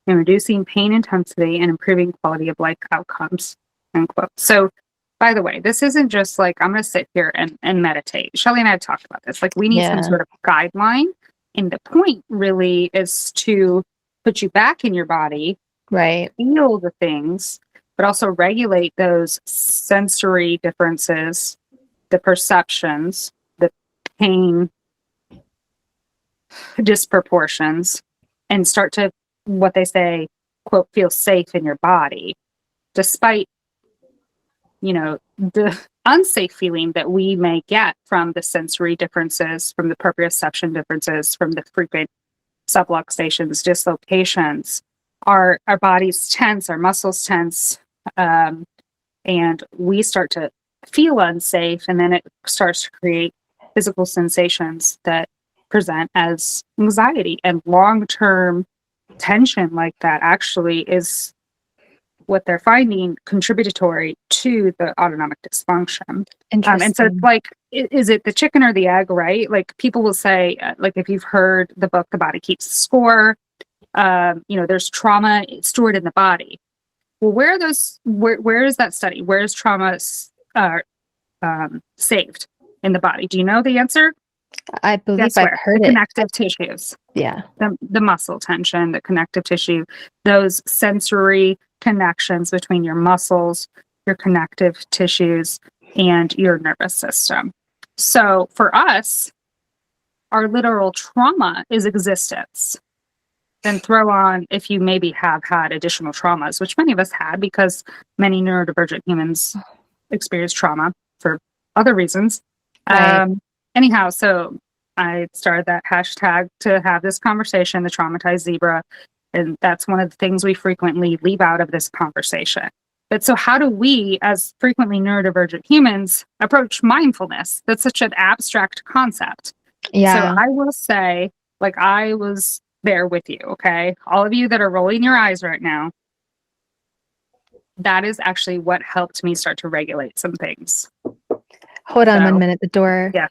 in reducing pain intensity and improving quality of life outcomes, end quote. So, by the way, this isn't just like, I'm going to sit here and meditate. Shelli and I have talked about this. Like, we need some sort of guideline. And the point really is to put you back in your body, feel the things, but also regulate those sensory differences, the perceptions, the pain disproportions and start to, what they say, quote, feel safe in your body, despite, the unsafe feeling that we may get from the sensory differences, from the proprioception differences, from the frequent subluxations, dislocations. Our bodies tense, our muscles tense, and we start to feel unsafe, and then it starts to create physical sensations that present as anxiety. And long-term tension like that actually is what they're finding contributory to the autonomic dysfunction. And so it's like, is it the chicken or the egg, right? Like people will say, like if you've heard the book, The Body Keeps Score, there's trauma stored in the body. Well, where is that study? Where is trauma saved in the body? Do you know the answer? I believe I've heard the connective tissues. Yeah. The muscle tension, the connective tissue, those sensory connections between your muscles, your connective tissues, and your nervous system. So for us, our literal trauma is existence. Then throw on if you maybe have had additional traumas, which many of us had because many neurodivergent humans experience trauma for other reasons. Right. Anyhow, so I started that hashtag to have this conversation, the traumatized zebra. And that's one of the things we frequently leave out of this conversation. But so how do we, as frequently neurodivergent humans, approach mindfulness? That's such an abstract concept. Yeah. So I will say, like, I was there with you, okay? All of you that are rolling your eyes right now, that is actually what helped me start to regulate some things. Hold on 1 minute. The door. Yeah.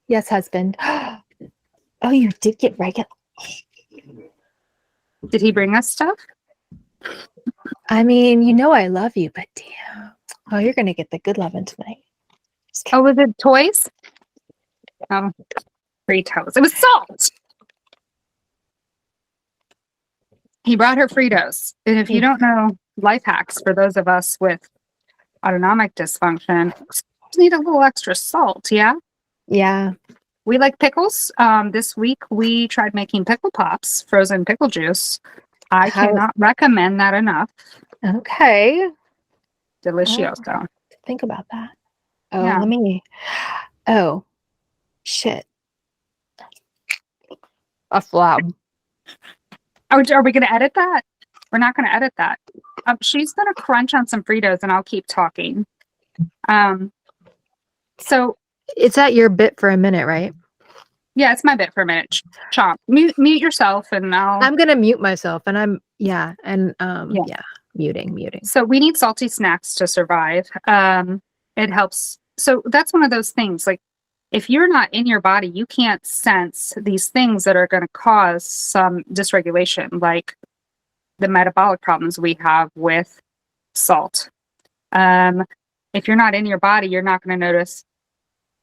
Yes, husband. Oh, you did get regular. Did he bring us stuff? I mean, I love you, but damn. Oh, you're going to get the good loving tonight. Oh, was it toys? Fritos. It was salt. He brought her Fritos. And if you don't know life hacks for those of us with autonomic dysfunction, just need a little extra salt, yeah? Yeah. We like pickles. This week we tried making pickle pops, frozen pickle juice. I cannot recommend that enough. Okay. Delicioso. Think about that. Oh, yeah. Oh, shit. That's loud. Oh, are we going to edit that? We're not going to edit that. She's going to crunch on some Fritos and I'll keep talking. So it's at your bit for a minute, right? Yeah, it's my bit for a minute. Chomp. Mute yourself and I'm going to mute myself and muting. So we need salty snacks to survive. It helps. So that's one of those things, like if you're not in your body, you can't sense these things that are going to cause some dysregulation, like the metabolic problems we have with salt. If you're not in your body, you're not going to notice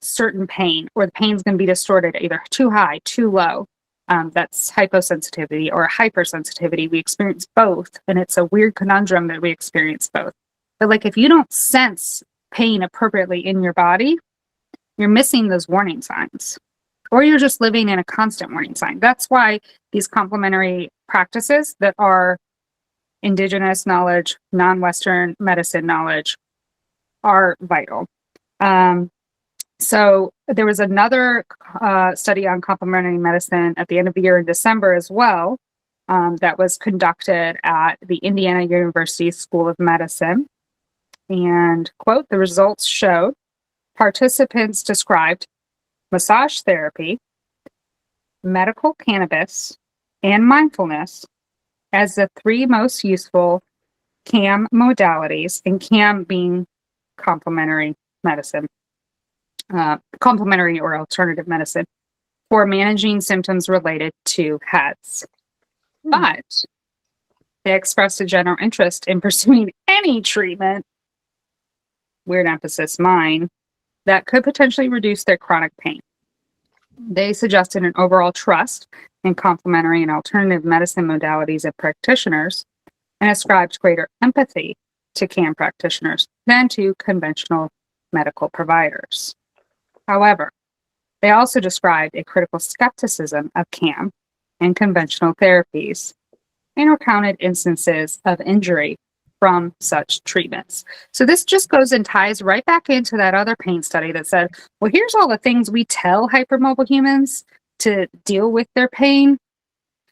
certain pain, or the pain's going to be distorted, either too high, too low. That's hyposensitivity or hypersensitivity. We experience both, and it's a weird conundrum that we experience both. But like if you don't sense pain appropriately in your body, you're missing those warning signs, or you're just living in a constant warning sign. That's why these complementary practices that are indigenous knowledge, non-Western medicine knowledge are vital. So there was another study on complementary medicine at the end of the year in December as well, that was conducted at the Indiana University School of Medicine. And, quote, the results showed participants described massage therapy, medical cannabis, and mindfulness as the three most useful CAM modalities, and CAM being complementary medicine. Complementary or alternative medicine for managing symptoms related to HADS. But they expressed a general interest in pursuing any treatment, weird emphasis mine, that could potentially reduce their chronic pain. They suggested an overall trust in complementary and alternative medicine modalities of practitioners and ascribed greater empathy to CAM practitioners than to conventional medical providers. However, They also described a critical skepticism of CAM and conventional therapies and recounted instances of injury from such treatments. So this just goes and ties right back into that other pain study that said, well, here's all the things we tell hypermobile humans to deal with their pain,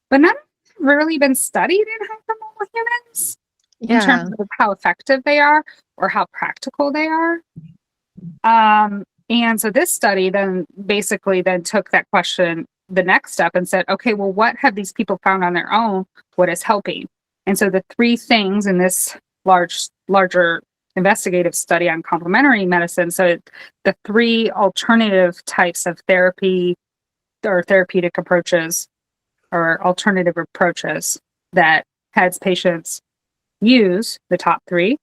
but none have really been studied in hypermobile humans in terms of how effective they are or how practical they are. And so this study then basically then took that question the next step and said, okay, well, what have these people found on their own? What is helping? And so the three things in this larger investigative study on complementary medicine, so the three alternative types of therapy or therapeutic approaches or alternative approaches that HEADS patients use, the top three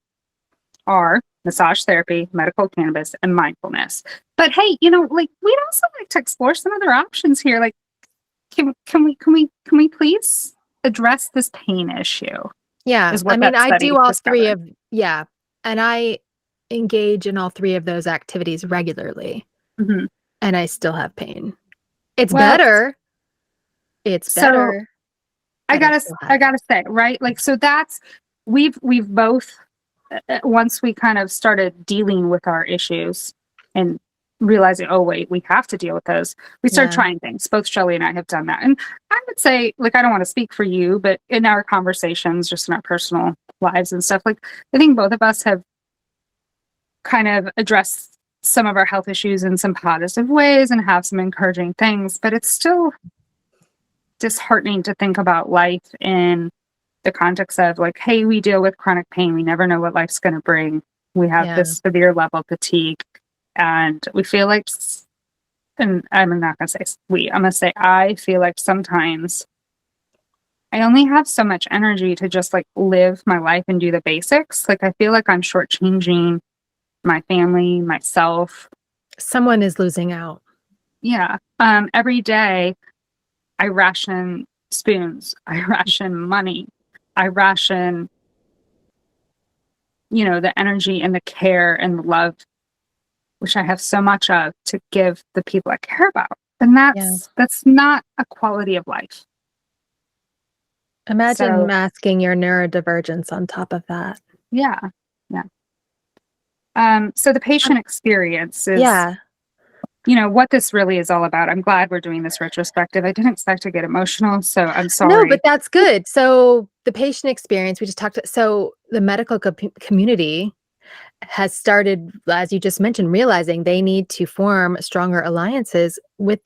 are massage therapy, medical cannabis, and mindfulness. But hey, we'd also like to explore some other options here. Like, can we please address this pain issue? Yeah, I mean, I do all three of, and I engage in all three of those activities regularly, and I still have pain. It's better. It's better. I gotta say, right? Like, so that's we've both once we kind of started dealing with our issues and realizing, oh wait, we have to deal with those. We started trying things. Both Shelli and I have done that, and I would say, like, I don't want to speak for you, but in our conversations, just in our personal lives and stuff, like, I think both of us have kind of addressed some of our health issues in some positive ways and have some encouraging things, but it's still disheartening to think about life in the context of, like, hey, we deal with chronic pain. We never know what life's going to bring. We have this severe level of fatigue, and we feel like, and I'm not going to say we, I'm going to say I feel like sometimes I only have so much energy to just like live my life and do the basics. Like, I feel like I'm shortchanging my family, myself. Someone is losing out. Yeah. Every day I ration spoons, I ration money, I ration, the energy and the care and the love, which I have so much of, to give the people I care about. And that's not a quality of life. Imagine masking your neurodivergence on top of that. Yeah. So the patient experience is, what this really is all about. I'm glad we're doing this retrospective. I didn't expect to get emotional, so I'm sorry. No, but that's good. So the patient experience, we just talked, so the medical community has started, as you just mentioned, realizing they need to form stronger alliances with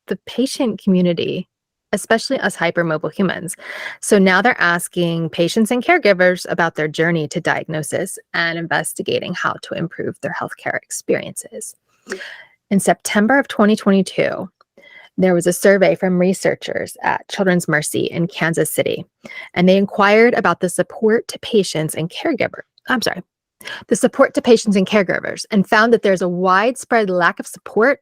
the patient community, especially us hypermobile humans. So now they're asking patients and caregivers about their journey to diagnosis and investigating how to improve their healthcare experiences. In September of 2022, there was a survey from researchers at Children's Mercy in Kansas City, and they inquired about the support to patients and caregivers. The support to patients and caregivers, and found that there's a widespread lack of support,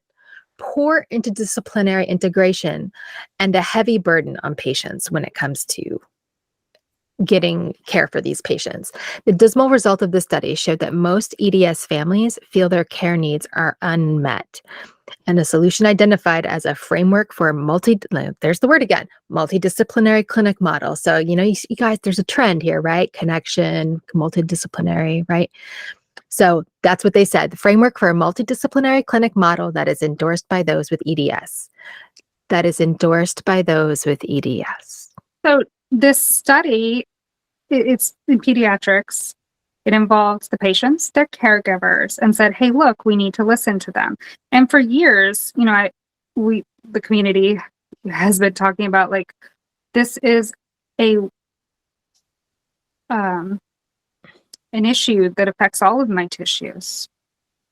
poor interdisciplinary integration, and a heavy burden on patients when it comes to getting care for these patients. The dismal result of the study showed that most EDS families feel their care needs are unmet, and a solution identified as a framework for there's the word again, multidisciplinary clinic model. So, you guys, there's a trend here, right? Connection, multidisciplinary, right? So that's what they said, the framework for a multidisciplinary clinic model that is endorsed by those with EDS. So this study, it's in pediatrics. It involved the patients, their caregivers, and said, hey, look, we need to listen to them. And for years, the community has been talking about, like, this is an issue that affects all of my tissues.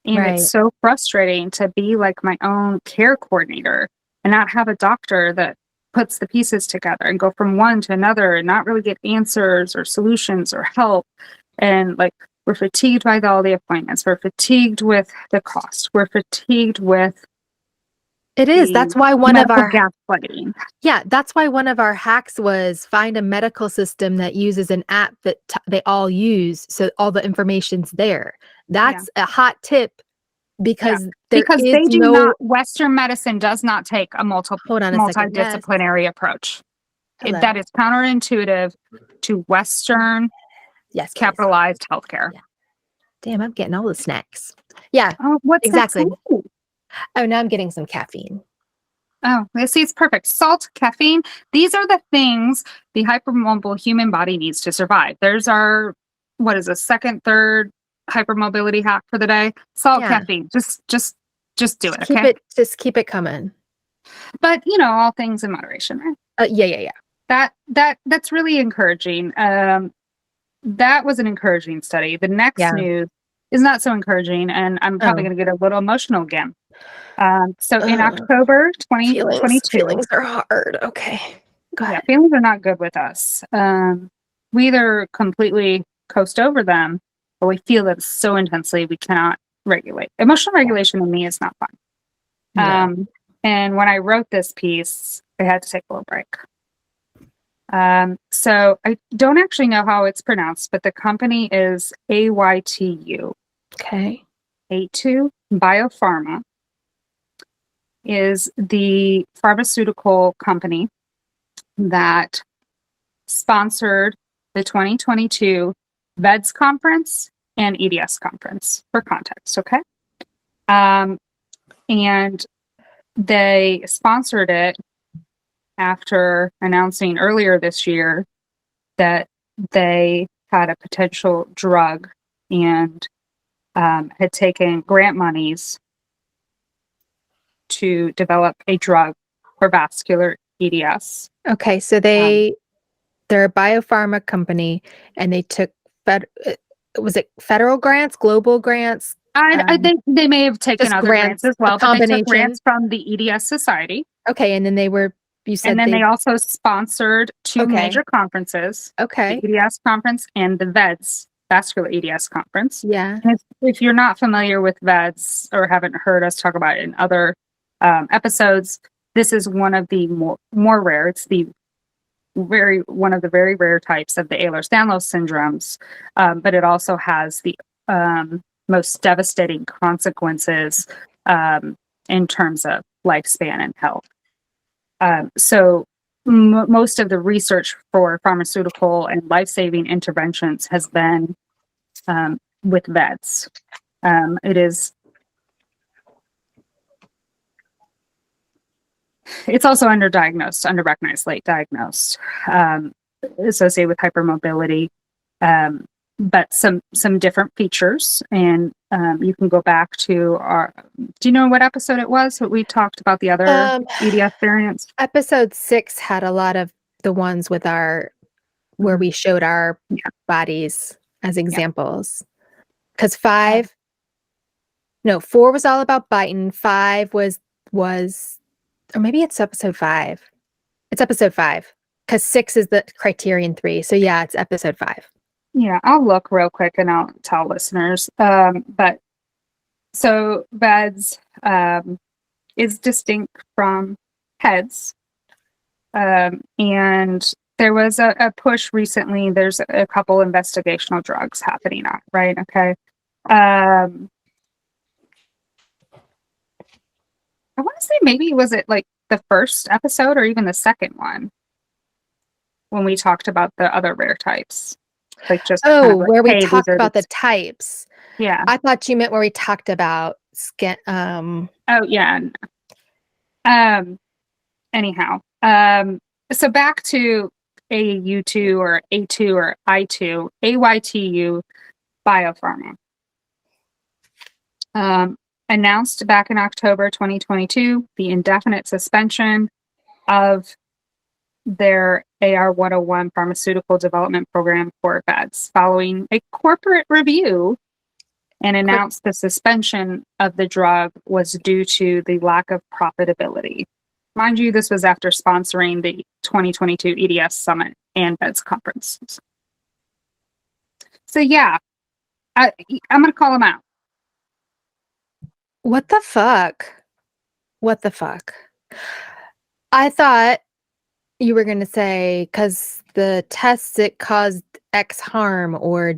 And it's so frustrating to be like my own care coordinator and not have a doctor that puts the pieces together and go from one to another and not really get answers or solutions or help. And, like, we're fatigued by all the appointments. We're fatigued with the cost. We're fatigued with that's why one of our gaslighting. That's why one of our hacks was find a medical system that uses an app that they all use, so all the information's there. That's a hot tip because because they do not, Western medicine does not take a hold on a second. multidisciplinary approach. Hello. That is counterintuitive to Western capitalized healthcare. Yeah. Damn, I'm getting all the snacks. Yeah. Oh, what's exactly? That? Oh, now I'm getting some caffeine. Oh, see, it's perfect. Salt, caffeine, these are the things the hypermobile human body needs to survive. There's our, what is a second, third hypermobility hack for the day? Salt, caffeine. Just do it, okay? Just keep it coming. But, you know, all things in moderation, right? Yeah. That's really encouraging. That was an encouraging study. The next news is not so encouraging, and I'm probably going to get a little emotional again. So in October 2022, feelings are hard. Okay, go ahead. Feelings are not good with us. We either completely coast over them, or we feel it so intensely we cannot regulate. Emotional regulation in me is not fun. And when I wrote this piece, I had to take a little break. So I don't actually know how it's pronounced, but the company is AYTU. Okay. A2 Biopharma is the pharmaceutical company that sponsored the 2022 VEDS conference and EDS conference, for context, okay? And they sponsored it after announcing earlier this year that they had a potential drug and had taken grant monies to develop a drug for vascular EDS. Okay, so they're a biopharma company, and they took was it federal grants, global grants? I think they may have taken other grants as well, but they took grants from the EDS Society. Okay, and then they also sponsored two major conferences. Okay. The EDS conference and the VEDS, Vascular EDS conference. Yeah. And if you're not familiar with VEDS or haven't heard us talk about it in other episodes, this is one of the more rare. It's the one of the very rare types of the Ehlers-Danlos Syndromes, but it also has the most devastating consequences in terms of lifespan and health. So most of the research for pharmaceutical and life-saving interventions has been with VEDS. It's also underdiagnosed, underrecognized, late diagnosed, associated with hypermobility, but some different features. And you can go back to do you know what episode it was that we talked about the other EDS variants? Episode 6 had a lot of the ones with where we showed our bodies as examples. Because 4 was all about biting. 5 was, or maybe it's episode 5. It's episode 5 because 6 is the criterion 3. So yeah, it's episode 5. Yeah, I'll look real quick and I'll tell listeners. But so VEDS is distinct from HEDS. And there was a push recently. There's a couple investigational drugs happening on, right? Okay. I want to say maybe was it like the first episode or even the second one when we talked about the other rare types, like just where we talked about the types. Yeah, I thought you meant where we talked about skin. Oh yeah. Anyhow, so back to AU2 or A2 or I2, AYTU Biopharma. Announced back in October 2022 the indefinite suspension of their AR101 pharmaceutical development program for VEDS following a corporate review, and announced the suspension of the drug was due to the lack of profitability. Mind you, this was after sponsoring the 2022 EDS Summit and VEDS conference. So yeah, I'm going to call them out. What the fuck? I thought You were going to say, because the tests, it caused X harm or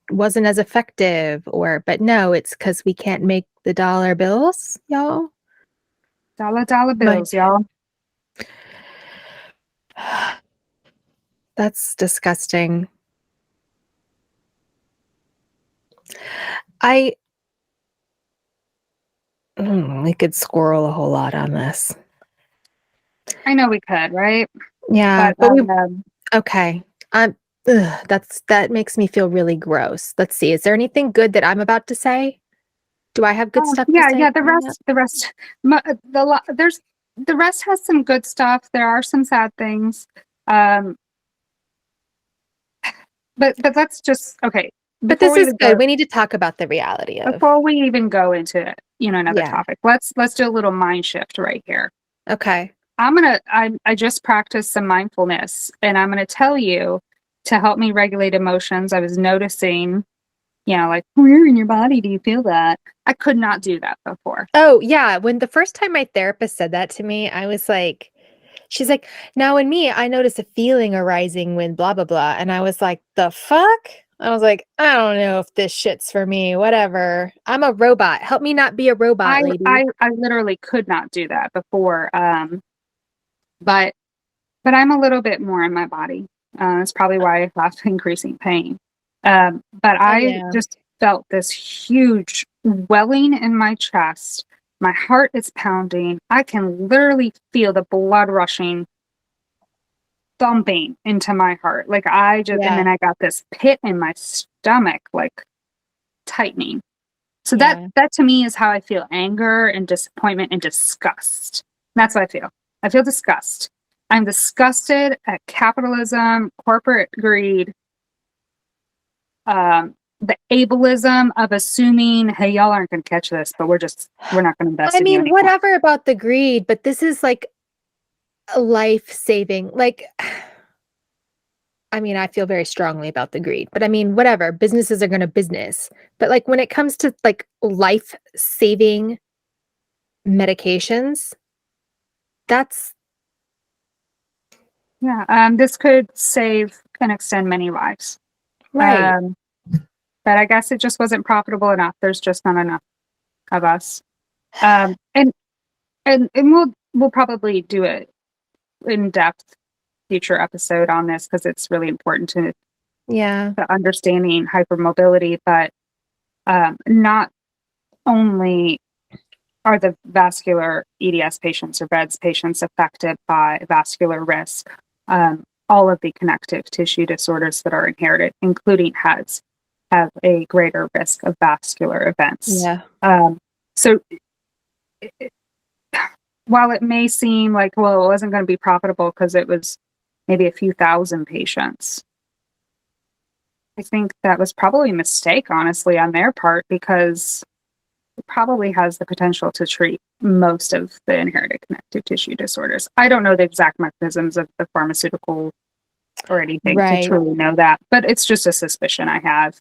wasn't as effective, but no, it's because we can't make the dollar bills, y'all. Dollar bills, y'all. That's disgusting. We could squirrel a whole lot on this. I know we could, right? Yeah, but okay. That makes me feel really gross. Let's see. Is there anything good that I'm about to say? Do I have good stuff to say? Yeah. The rest has some good stuff. There are some sad things. But that's just okay. But this is good. We need to talk about the reality of before we even go into another topic. Let's do a little mind shift right here. Okay. I just practiced some mindfulness, and I'm gonna tell you to help me regulate emotions. I was noticing, like, where in your body do you feel that? I could not do that before. Oh yeah. When the first time my therapist said that to me, I was like, she's like, now in me, I notice a feeling arising when blah, blah, blah. And I was like, the fuck? I was like, I don't know if this shit's for me, whatever. I'm a robot. Help me not be a robot, lady. I literally could not do that before. But I'm a little bit more in my body. That's probably why I have increasing pain. But I just felt this huge welling in my chest. My heart is pounding. I can literally feel the blood rushing, thumping into my heart. Like and then I got this pit in my stomach, like tightening. So that to me is how I feel: anger and disappointment and disgust. That's what I feel. I feel disgust. I'm disgusted at capitalism, corporate greed, the ableism of assuming, hey, y'all aren't going to catch this, but we're not going to invest in you anymore. Whatever about the greed, but this is like a life-saving, like, I feel very strongly about the greed, but whatever, businesses are going to business. But like when it comes to like life-saving medications, that's. Yeah, this could save and extend many lives. Right. But I guess it just wasn't profitable enough. There's just not enough of us. And we'll probably do an in-depth future episode on this because it's really important to understanding hypermobility. But not only are the vascular EDS patients or VEDS patients affected by vascular risk, all of the connective tissue disorders that are inherited, including HEDS, have a greater risk of vascular events. Yeah. So while it may seem like, well, it wasn't going to be profitable because it was maybe a few thousand patients, I think that was probably a mistake, honestly, on their part, because it probably has the potential to treat most of the inherited connective tissue disorders. I don't know the exact mechanisms of the pharmaceutical or anything to truly know that, but it's just a suspicion I have.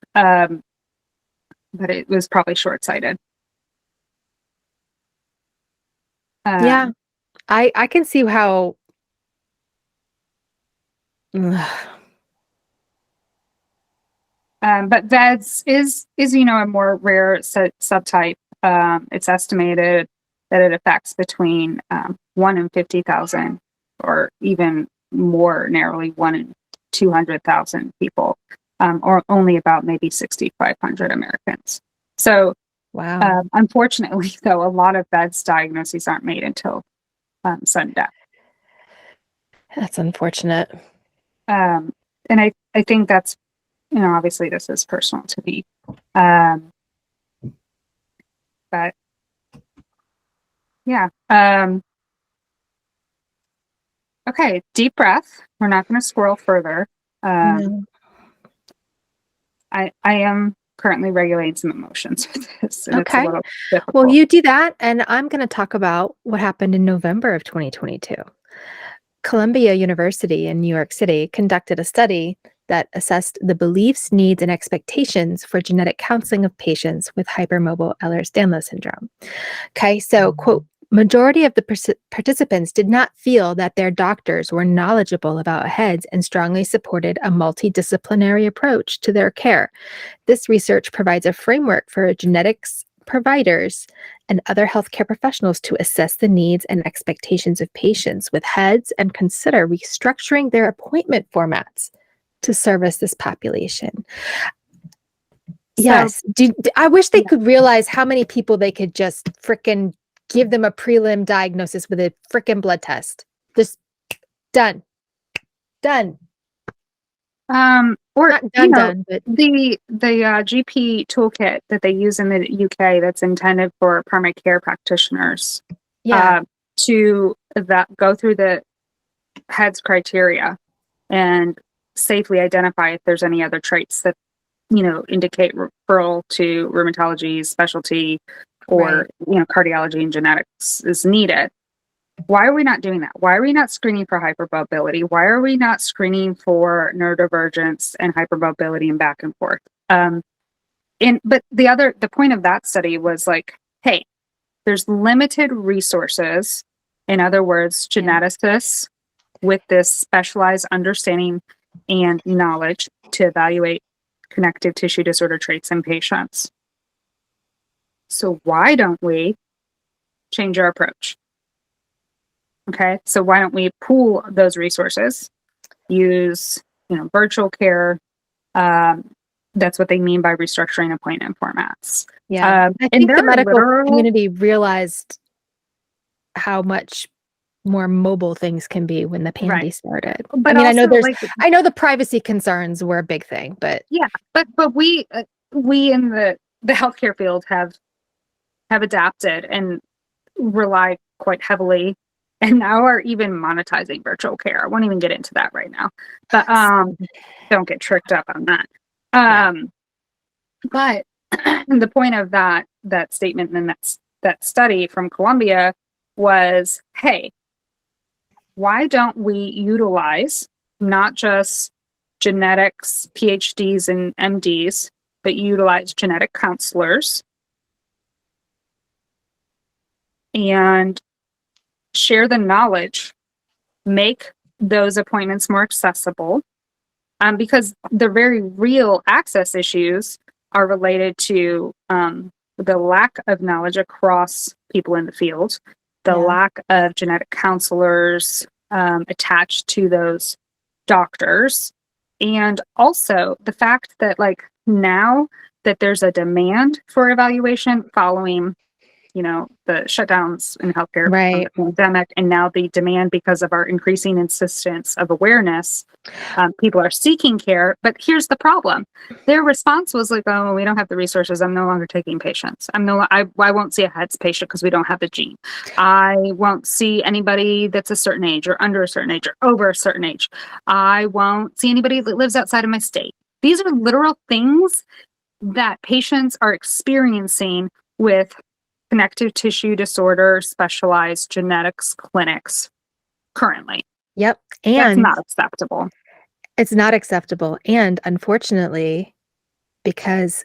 But it was probably short-sighted. Yeah, I can see how. But VEDS is a more rare subtype. It's estimated that it affects between 1 in 50,000, or even more narrowly 1 in 200,000 people, or only about maybe 6,500 Americans. So, wow. Unfortunately, though, a lot of VEDS diagnoses aren't made until sudden death. That's unfortunate. And I think that's, obviously this is personal to me. But yeah. Okay, deep breath. We're not going to squirrel further. No. I am currently regulating some emotions with this, and it's a little difficult. Well, you do that, and I'm going to talk about what happened in November of 2022. Columbia University in New York City conducted a study that assessed the beliefs, needs, and expectations for genetic counseling of patients with hypermobile Ehlers-Danlos syndrome. Okay, so, quote, Majority of the participants did not feel that their doctors were knowledgeable about heads and strongly supported a multidisciplinary approach to their care. This research provides a framework for genetics providers and other healthcare professionals to assess the needs and expectations of patients with heads and consider restructuring their appointment formats to service this population. Yes. I wish they could realize how many people they could just frickin' give them a prelim diagnosis with a frickin' blood test. Just done. Or not done, but the GP toolkit that they use in the UK that's intended for primary care practitioners, to go through the HEDS criteria and safely identify if there's any other traits that indicate referral to rheumatology specialty or cardiology and genetics is needed. Why are we not doing that? Why are we not screening for hypermobility? Why are we not screening for neurodivergence and hypermobility and back and forth? But the point of that study was like, hey, there's limited resources. In other words, geneticists with this specialized understanding and knowledge to evaluate connective tissue disorder traits in patients. So why don't we change our approach? Okay, so why don't we pool those resources, use virtual care? That's what they mean by restructuring appointment formats. Yeah, I think the medical community realized how much more mobile things can be when the pandy started. But I mean, I know the privacy concerns were a big thing, but but we in the healthcare field have adapted and rely quite heavily. And now are even monetizing virtual care. I won't even get into that right now, but don't get tricked up on that. But the point of that statement and that study from Columbia was, hey, why don't we utilize not just genetics PhDs and MDs, but utilize genetic counselors and share the knowledge, make those appointments more accessible, because the very real access issues are related to the lack of knowledge across people in the field, the lack of genetic counselors attached to those doctors, and also the fact that now that there's a demand for evaluation following the shutdowns in healthcare from the pandemic, and now the demand because of our increasing insistence of awareness, people are seeking care. But here's the problem. Their response was like, oh, we don't have the resources. I'm no longer taking patients. I won't see a HEDS patient because we don't have the gene. I won't see anybody that's a certain age or under a certain age or over a certain age. I won't see anybody that lives outside of my state. These are literal things that patients are experiencing with connective tissue disorder specialized genetics clinics currently. Yep. And that's not acceptable. It's not acceptable. And unfortunately, because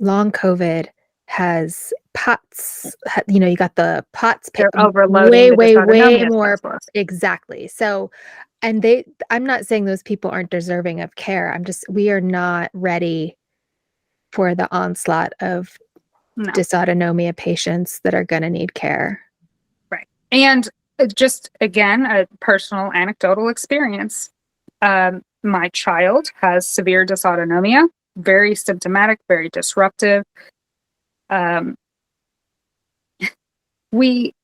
long COVID has POTS, you got the POTS overloading way more. Exactly. So, and I'm not saying those people aren't deserving of care. We are not ready for the onslaught of dysautonomia patients that are going to need care. Right. And just, again, a personal anecdotal experience. My child has severe dysautonomia, very symptomatic, very disruptive. We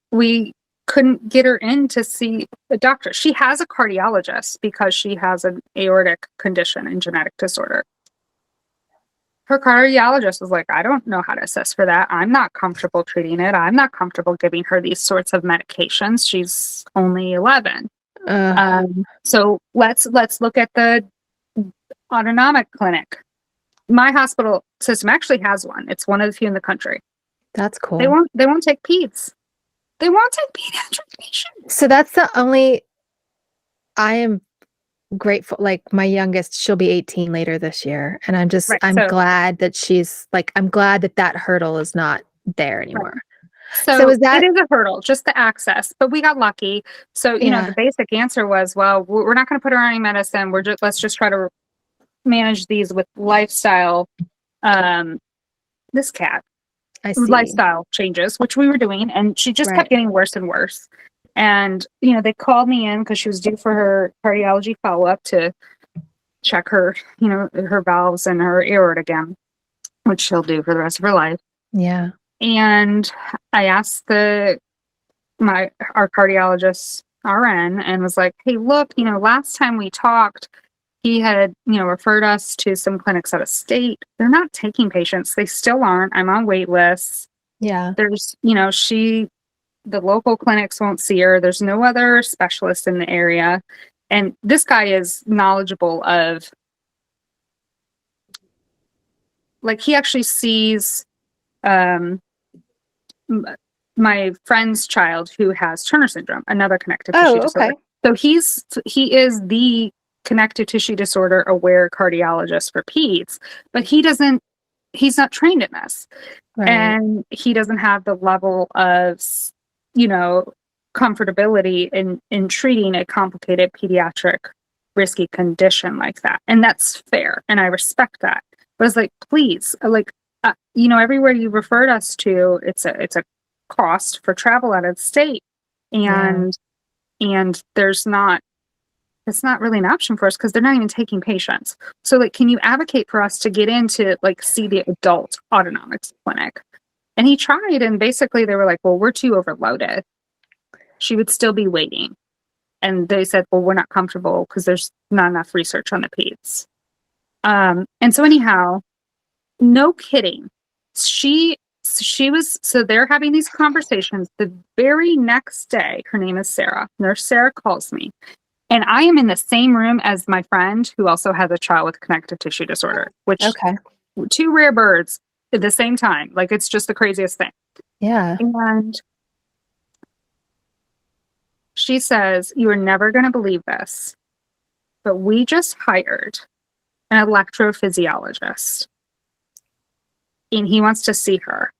couldn't get her in to see a doctor. She has a cardiologist because she has an aortic condition and genetic disorder. Her cardiologist was like, I don't know how to assess for that. I'm not comfortable treating it. I'm not comfortable giving her these sorts of medications. She's only 11. So let's look at the autonomic clinic. My hospital system actually has one. It's one of the few in the country. That's cool. They won't take peds. They won't take pediatric patients. So that's the only. I am grateful. Like my youngest, she'll be 18 later this year, and I'm glad that I'm glad that hurdle is not there anymore. So is that, it is a hurdle, just the access, but we got lucky. So, the basic answer was, well, we're not going to put her on any medicine. Let's just try to manage these with lifestyle, this cat, I see. lifestyle changes, which we were doing. And she just kept getting worse and worse. And, they called me in because she was due for her cardiology follow-up to check her, her valves and her aorta again, which she'll do for the rest of her life. Yeah. And I asked our cardiologist RN and was like, hey, look, last time we talked, he had, referred us to some clinics out of state. They're not taking patients. They still aren't. I'm on wait lists. Yeah. There's, the local clinics won't see her. There's no other specialist in the area. And this guy is knowledgeable of, like, he actually sees my friend's child who has Turner syndrome, another connective tissue disorder. So he is the connective tissue disorder aware cardiologist for peds, but he's not trained in this. Right. And he doesn't have the level of, comfortability in treating a complicated pediatric risky condition like that. And that's fair. And I respect that. But it's like, please, everywhere you referred us to, it's a cost for travel out of the state. And it's not really an option for us because they're not even taking patients. So, like, can you advocate for us to get into, like, see the adult autonomics clinic? And he tried, and basically they were like, well, we're too overloaded. She would still be waiting. And they said, well, we're not comfortable because there's not enough research on the peds. And so anyhow, no kidding. She was, so they're having these conversations. The very next day, her name is Sarah. Nurse Sarah calls me. And I am in the same room as my friend who also has a child with connective tissue disorder, which two rare birds at the same time. Like, it's just the craziest thing. Yeah. And she says, you are never going to believe this, but we just hired an electrophysiologist and he wants to see her.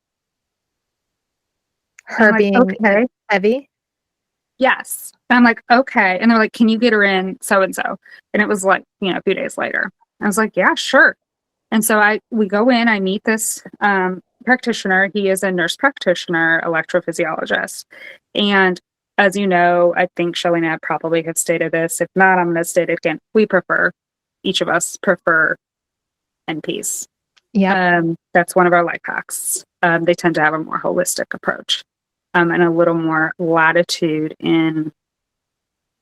Her being okay. Heavy? Yes. And I'm like, okay. And they're like, can you get her in so-and-so? And it was like, a few days later. I was like, yeah, sure. And so we go in, I meet this practitioner. He is a nurse practitioner, electrophysiologist. And as you know, I think Shelli and I probably have stated this. If not, I'm going to state it again. Each of us prefer NPs. Yeah. That's one of our life hacks. They tend to have a more holistic approach and a little more latitude in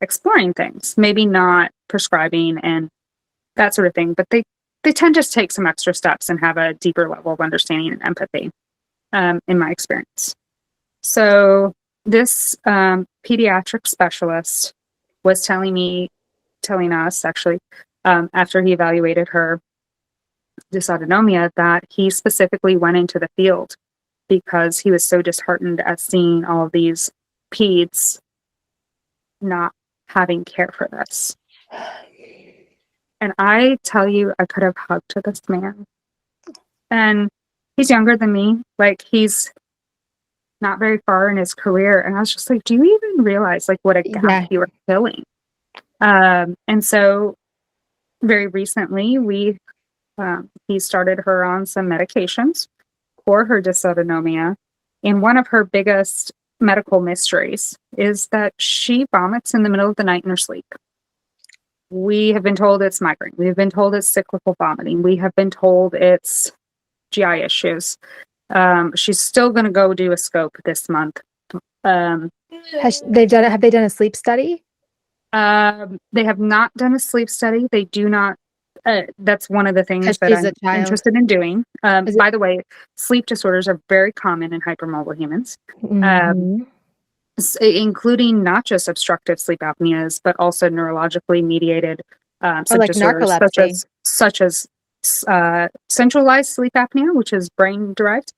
exploring things. Maybe not prescribing and that sort of thing, but they tend to take some extra steps and have a deeper level of understanding and empathy, in my experience. So this pediatric specialist was telling us actually, after he evaluated her dysautonomia, that he specifically went into the field because he was so disheartened at seeing all of these peds not having care for this. And I tell you, I could have hugged this man. And he's younger than me. Like, he's not very far in his career. And I was just like, do you even realize, like, what a gap you are filling? And so very recently, he started her on some medications for her dysautonomia. And one of her biggest medical mysteries is that she vomits in the middle of the night in her sleep. We have been told it's migraine. We've been told it's cyclical vomiting. We have been told it's GI issues. She's still going to go do a scope this month. Have they done a sleep study? They have not done a sleep study. They do not. That's one of the things that I'm interested in doing. By the way, sleep disorders are very common in hypermobile humans. Mm-hmm. Including not just obstructive sleep apneas, but also neurologically mediated sleep disorders, such as centralized sleep apnea, which is brain derived,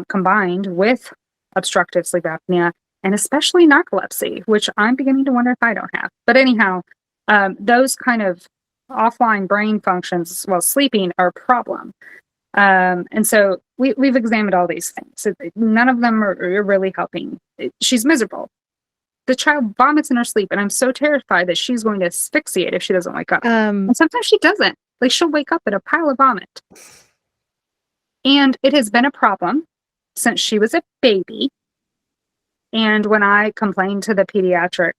combined with obstructive sleep apnea, and especially narcolepsy, which I'm beginning to wonder if I don't have. But anyhow, those kind of offline brain functions while sleeping are a problem. And so we've examined all these things. None of them are really helping. She's miserable. The child vomits in her sleep, and I'm so terrified that she's going to asphyxiate if she doesn't wake up. And sometimes she doesn't. Like, she'll wake up in a pile of vomit. And it has been a problem since she was a baby. And when I complained to the pediatric,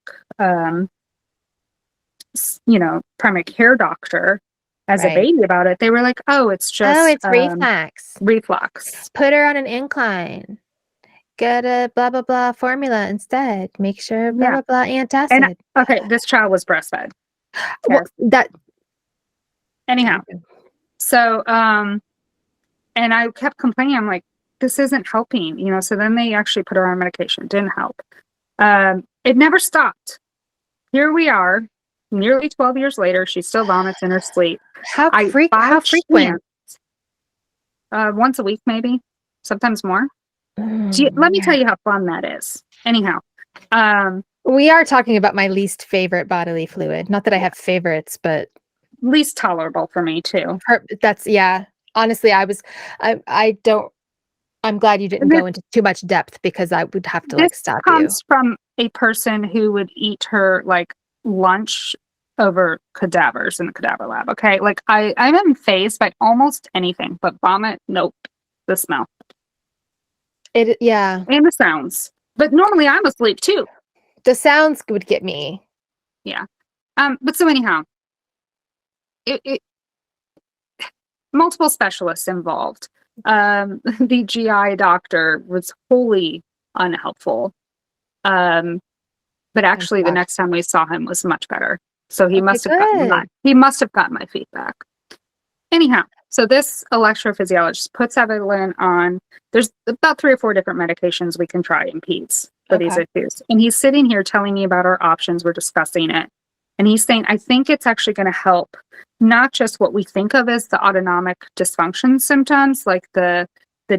primary care doctor as a baby about it, they were like, "Oh, it's just it's reflux. Reflux. Put her on an incline. Get a blah blah blah formula instead. Make sure blah blah blah antacid." And okay, this child was breastfed. Well, anyhow. So and I kept complaining. I'm like, this isn't helping, So then they actually put her on medication. Didn't help. It never stopped. Here we are, nearly 12 years later. She still vomits in her sleep. How frequent? Once a week, maybe. Sometimes more. Let me tell you how fun that is. Anyhow. We are talking about my least favorite bodily fluid. Not that I have favorites, but least tolerable for me too. Honestly, I'm glad you didn't go into too much depth, because I would have to stop you. This comes from a person who would eat her lunch over cadavers in the cadaver lab. Okay. I'm fazed by almost anything, but vomit. Nope. The smell. And the sounds. But normally I'm asleep too. The sounds would get me. Yeah. But so anyhow, it multiple specialists involved. The GI doctor was wholly unhelpful. But actually the next time we saw him was much better. So he must have gotten my feedback. Anyhow, so this electrophysiologist puts Evelyn on, there's about 3 or 4 different medications we can try in peds for these issues. And he's sitting here telling me about our options. We're discussing it. And he's saying, I think it's actually going to help not just what we think of as the autonomic dysfunction symptoms, like the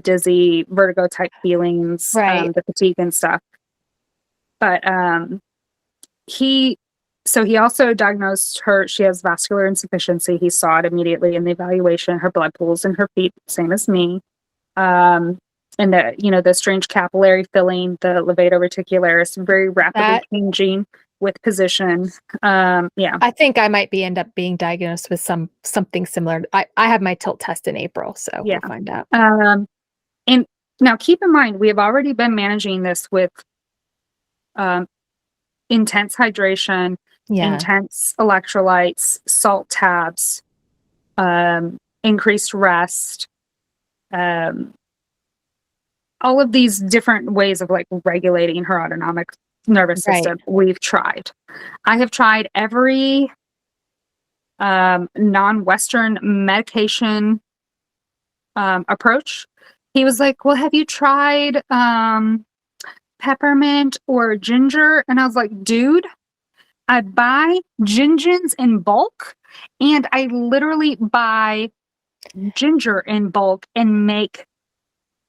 dizzy, vertigo type feelings, the fatigue and stuff. But he also diagnosed her, she has vascular insufficiency. He saw it immediately in the evaluation, her blood pools in her feet, same as me. And the strange capillary filling, the levator reticularis, very rapidly changing with position. I think I might end up being diagnosed with something similar. I have my tilt test in April, so we'll find out. And now keep in mind, we have already been managing this with intense hydration, intense electrolytes, salt tabs, increased rest, all of these different ways of regulating her autonomic nervous system. We've tried. I have tried every non-Western medication approach. He was like, well, have you tried peppermint or ginger? And I was like, dude, I buy gingins in bulk, and I literally buy ginger in bulk and make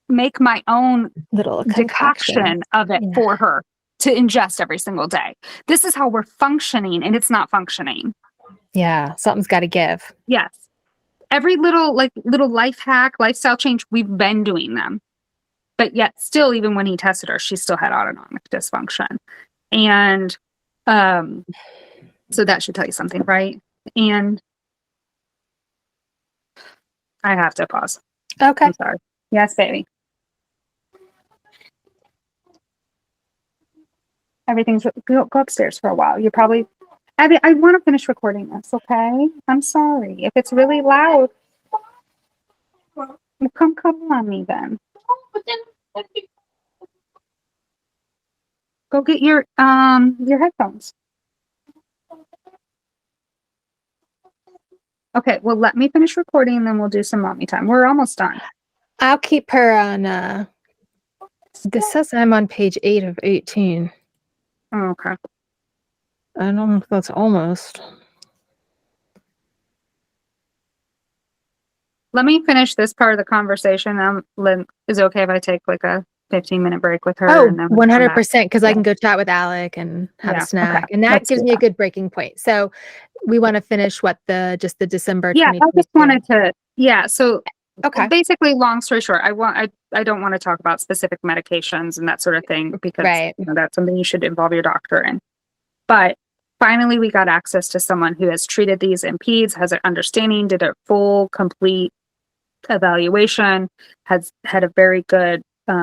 my own little decoction of it for her to ingest every single day. This is how we're functioning, and it's not functioning. Yeah, something's got to give. Yes. Every little life hack, lifestyle change, we've been doing them. But yet still, even when he tested her, she still had autonomic dysfunction. And so that should tell you something, right? And I have to pause. Okay. I'm sorry. Yes, baby. Everything's go upstairs for a while. You probably, Abby, I want to finish recording this, okay? I'm sorry. If it's really loud, well, come on me then. Go get your headphones. Okay, well, let me finish recording and then we'll do some mommy time. We're almost done. I'll keep her on, this says I'm on page 8 of 18. Oh, okay. I don't know if that's almost. Let me finish this part of the conversation. Is it okay if I take a 15-minute break with her? Oh, 100%, because I can go chat with Alec and have a snack. Okay. And that gives me a good breaking point. So we want to finish just the December 2022. I just wanted to, so Okay. Basically, long story short, I don't want to talk about specific medications and that sort of thing because that's something you should involve your doctor in. But finally, we got access to someone who has treated these in peds, has an understanding, did a full, complete evaluation, has had a very good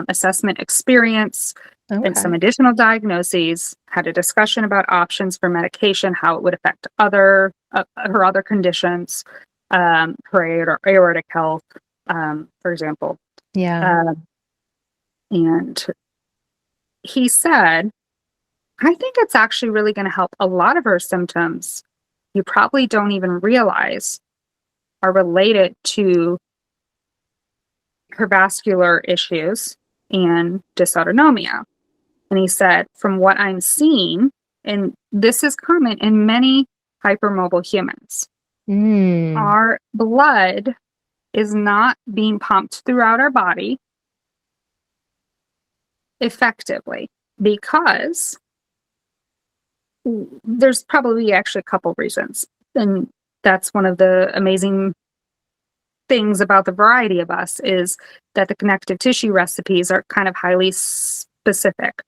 assessment experience, and some additional diagnoses, had a discussion about options for medication, how it would affect her other conditions, her aortic health, for example. Yeah. And he said, I think it's actually really going to help a lot of her symptoms you probably don't even realize are related to her vascular issues and dysautonomia. And he said, from what I'm seeing, and this is common in many hypermobile humans, our blood is not being pumped throughout our body effectively because there's probably actually a couple reasons. And that's one of the amazing things about the variety of us is that the connective tissue recipes are kind of highly specific.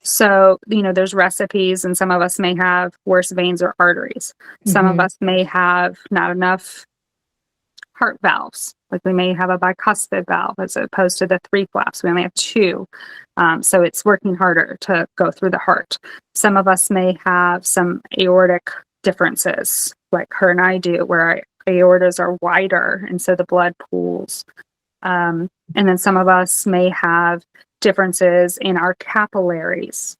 So, there's recipes, and some of us may have worse veins or arteries. Some of us may have not enough heart valves. Like we may have a bicuspid valve as opposed to the 3 flaps. We only have 2. So it's working harder to go through the heart. Some of us may have some aortic differences, like her and I do, where our aortas are wider, and so the blood pools. And then some of us may have differences in our capillaries,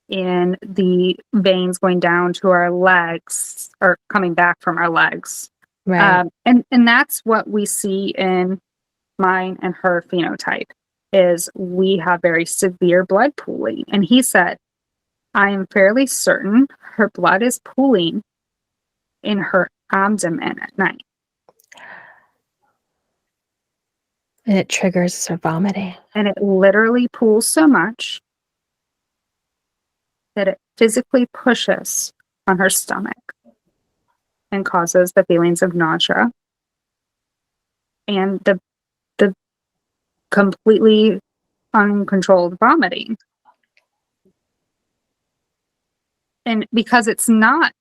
in the veins going down to our legs or coming back from our legs. Right. And that's what we see in mine and her phenotype is we have very severe blood pooling. And he said, I am fairly certain her blood is pooling in her abdomen at night. And it triggers her vomiting. And it literally pools so much that it physically pushes on her stomach and causes the feelings of nausea and the completely uncontrolled vomiting. And because it's not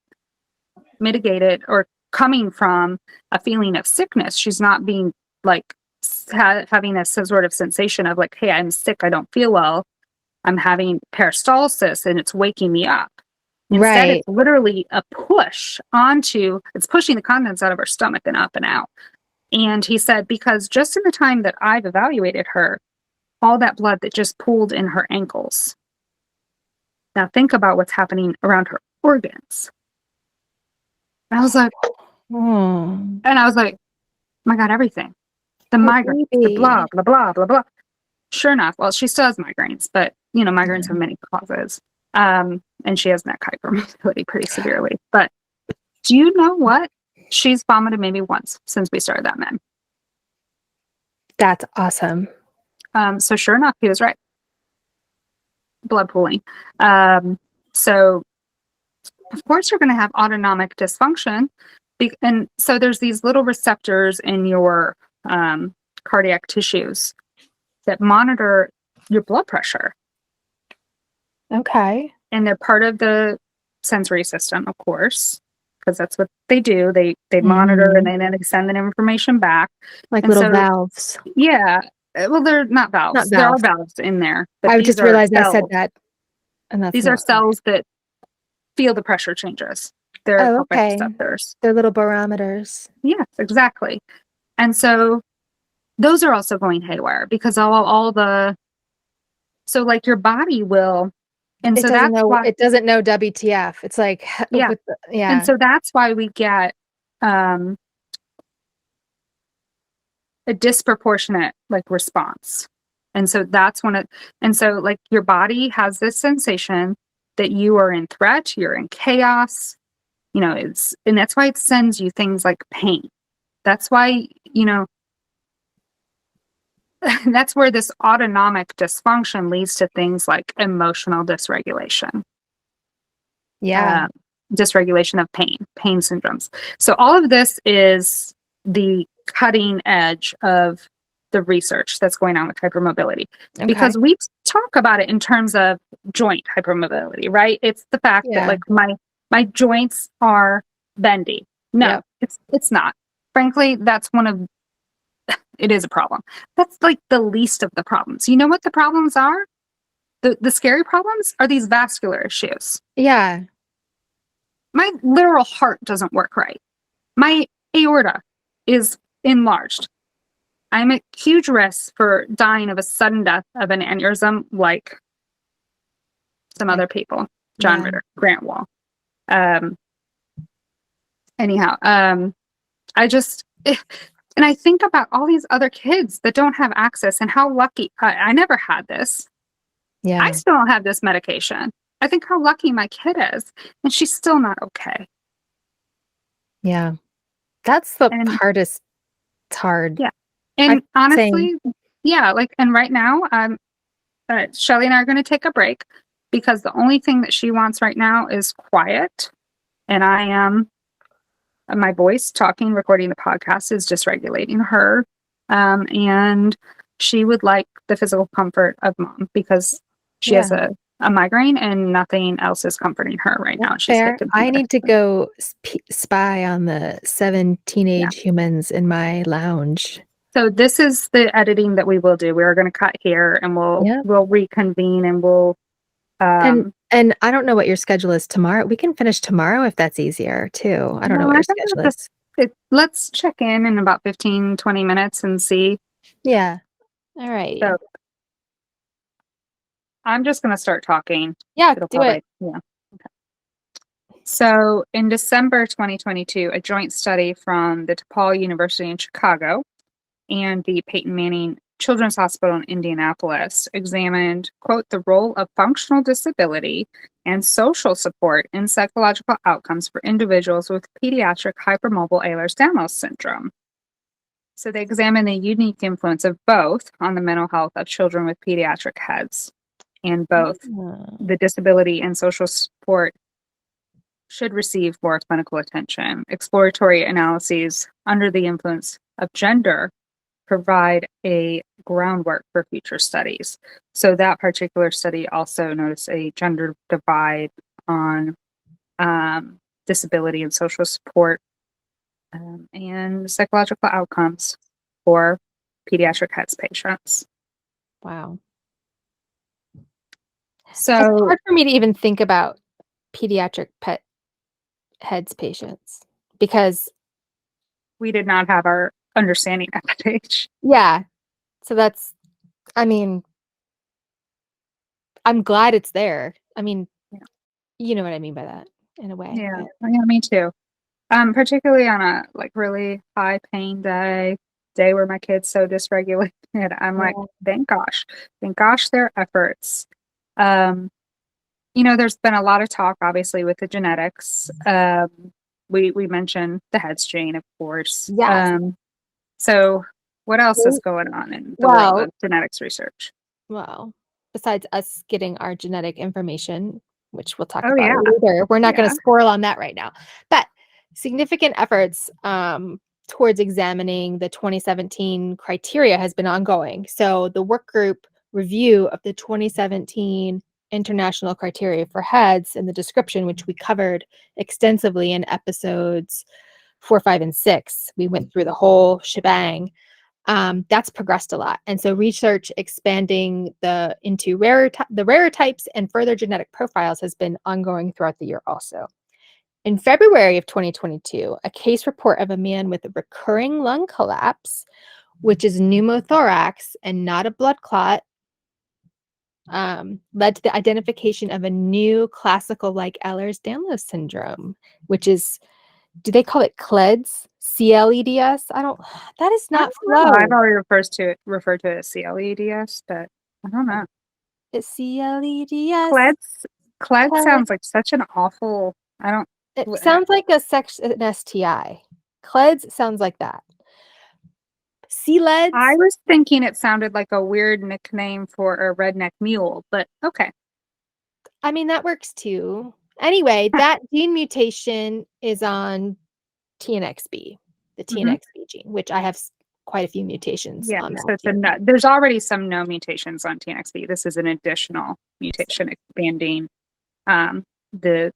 mitigated or coming from a feeling of sickness, she's not being like having a sort of sensation of like, hey, I'm sick, I don't feel well, I'm having peristalsis and it's waking me up. Instead, it's literally a push it's pushing the contents out of her stomach and up and out. And he said, because just in the time that I've evaluated her, all that blood that just pooled in her ankles. Now think about what's happening around her organs. And I was like, and I was like, my God, everything. The migraines, the blah, blah, blah, blah, blah. Sure enough, well, she still has migraines, but, migraines have many causes. And she has neck hypermobility pretty severely. But do you know what? She's vomited maybe once since we started that med. That's awesome. So sure enough, he was right. Blood pooling. So of course you're going to have autonomic dysfunction. And so there's these little receptors in your cardiac tissues that monitor your blood pressure. Okay. And they're part of the sensory system, of course, because that's what they do. They monitor and then they send that information back. Like little valves. Yeah. Well, they're not valves. Not valves. There are valves in there. But I just realized I said that. And these are cells that feel the pressure changes. They're receptors. They're little barometers. Yes, exactly. And so those are also going haywire because so like your body will, and so that's why it doesn't know WTF. It's like, yeah. And so that's why we get a disproportionate like response. And so that's and so like your body has this sensation that you are in threat, you're in chaos, and that's why it sends you things like pain. That's why, that's where this autonomic dysfunction leads to things like emotional dysregulation. Yeah. Dysregulation of pain syndromes. So all of this is the cutting edge of the research that's going on with hypermobility. Okay. Because we talk about it in terms of joint hypermobility, right? It's the fact that like my joints are bendy. No, it's not. Frankly, that's it is a problem. That's like the least of the problems. You know what the problems are? The scary problems are these vascular issues. Yeah. My literal heart doesn't work right. My aorta is enlarged. I'm at huge risk for dying of a sudden death of an aneurysm like some other people. John Ritter, Grant Wall. And I think about all these other kids that don't have access and how lucky I never had this. Yeah. I still don't have this medication. I think how lucky my kid is, and she's still not okay. Yeah. That's the hardest. It's hard. Yeah. And honestly, and right now, Shelli and I are going to take a break because the only thing that she wants right now is quiet. And I am, my voice talking, recording the podcast is dysregulating her. And she would like the physical comfort of mom because she has a migraine and nothing else is comforting her right now. She's I need to go spy on the 7 teenage humans in my lounge. So this is the editing that we will do. We're going to cut here and we'll reconvene and we'll and I don't know what your schedule is tomorrow. We can finish tomorrow if that's easier too. I don't know what your schedule is. Let's check in about 15, 20 minutes and see. Yeah. All right. So I'm just going to start talking. Yeah, do it. Yeah. Okay. So in December 2022, a joint study from the DePaul University in Chicago and the Peyton Manning Children's Hospital in Indianapolis examined, quote, the role of functional disability and social support in psychological outcomes for individuals with pediatric hypermobile Ehlers-Danlos Syndrome. So they examined the unique influence of both on the mental health of children with pediatric heads, and both the disability and social support should receive more clinical attention. Exploratory analyses under the influence of gender provide a groundwork for future studies. So that particular study also noticed a gender divide on disability and social support and psychological outcomes for pediatric HEDS patients. Wow. So it's hard for me to even think about pediatric HEDS patients because we did not have our understanding at that age. Yeah. So that's, I mean, I'm glad it's there. I mean, you know what I mean by that in a way. Yeah, me too. Particularly on a like really high pain day where my kid's so dysregulated. I'm like, thank gosh their efforts. There's been a lot of talk obviously with the genetics. We mentioned the HEDS gene, of course. Yeah. So what else is going on in the world of genetics research? Well, besides us getting our genetic information, which we'll talk about later, we're not going to squirrel on that right now. But significant efforts towards examining the 2017 criteria has been ongoing. So the work group review of the 2017 international criteria for HEDS and the description, which we covered extensively in episodes 4, 5, and 6. We went through the whole shebang. That's progressed a lot. And so research expanding into the rarer types and further genetic profiles has been ongoing throughout the year also. In February of 2022, a case report of a man with a recurring lung collapse, which is pneumothorax and not a blood clot, led to the identification of a new classical like Ehlers-Danlos Syndrome, which is, do they call it CLEDS? CLEDS? That is not flow. I've already referred to it as CLEDS, but I don't know. It's CLEDS. CLEDS sounds like such an awful, it sounds like an STI. CLEDS sounds like that. CLEDS? I was thinking it sounded like a weird nickname for a redneck mule, but okay. I mean, that works too. Anyway, that gene mutation is on TNXB. the TNXB gene, which I have quite a few mutations on so that. there's already some known mutations on TNXB. This is an additional mutation expanding the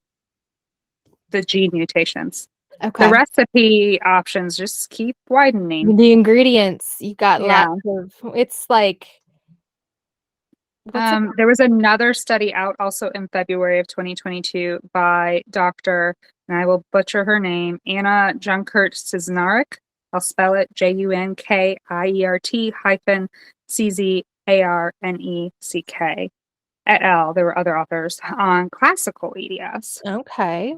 gene mutations. Okay. The recipe options just keep widening. The ingredients, you got lots of, it's like, there was another study out also in February of 2022 by Dr., and I will butcher her name, Anna Junkert-Czarnek. I'll spell it Junkiert-Czarneck et al. There were other authors on classical EDS. Okay.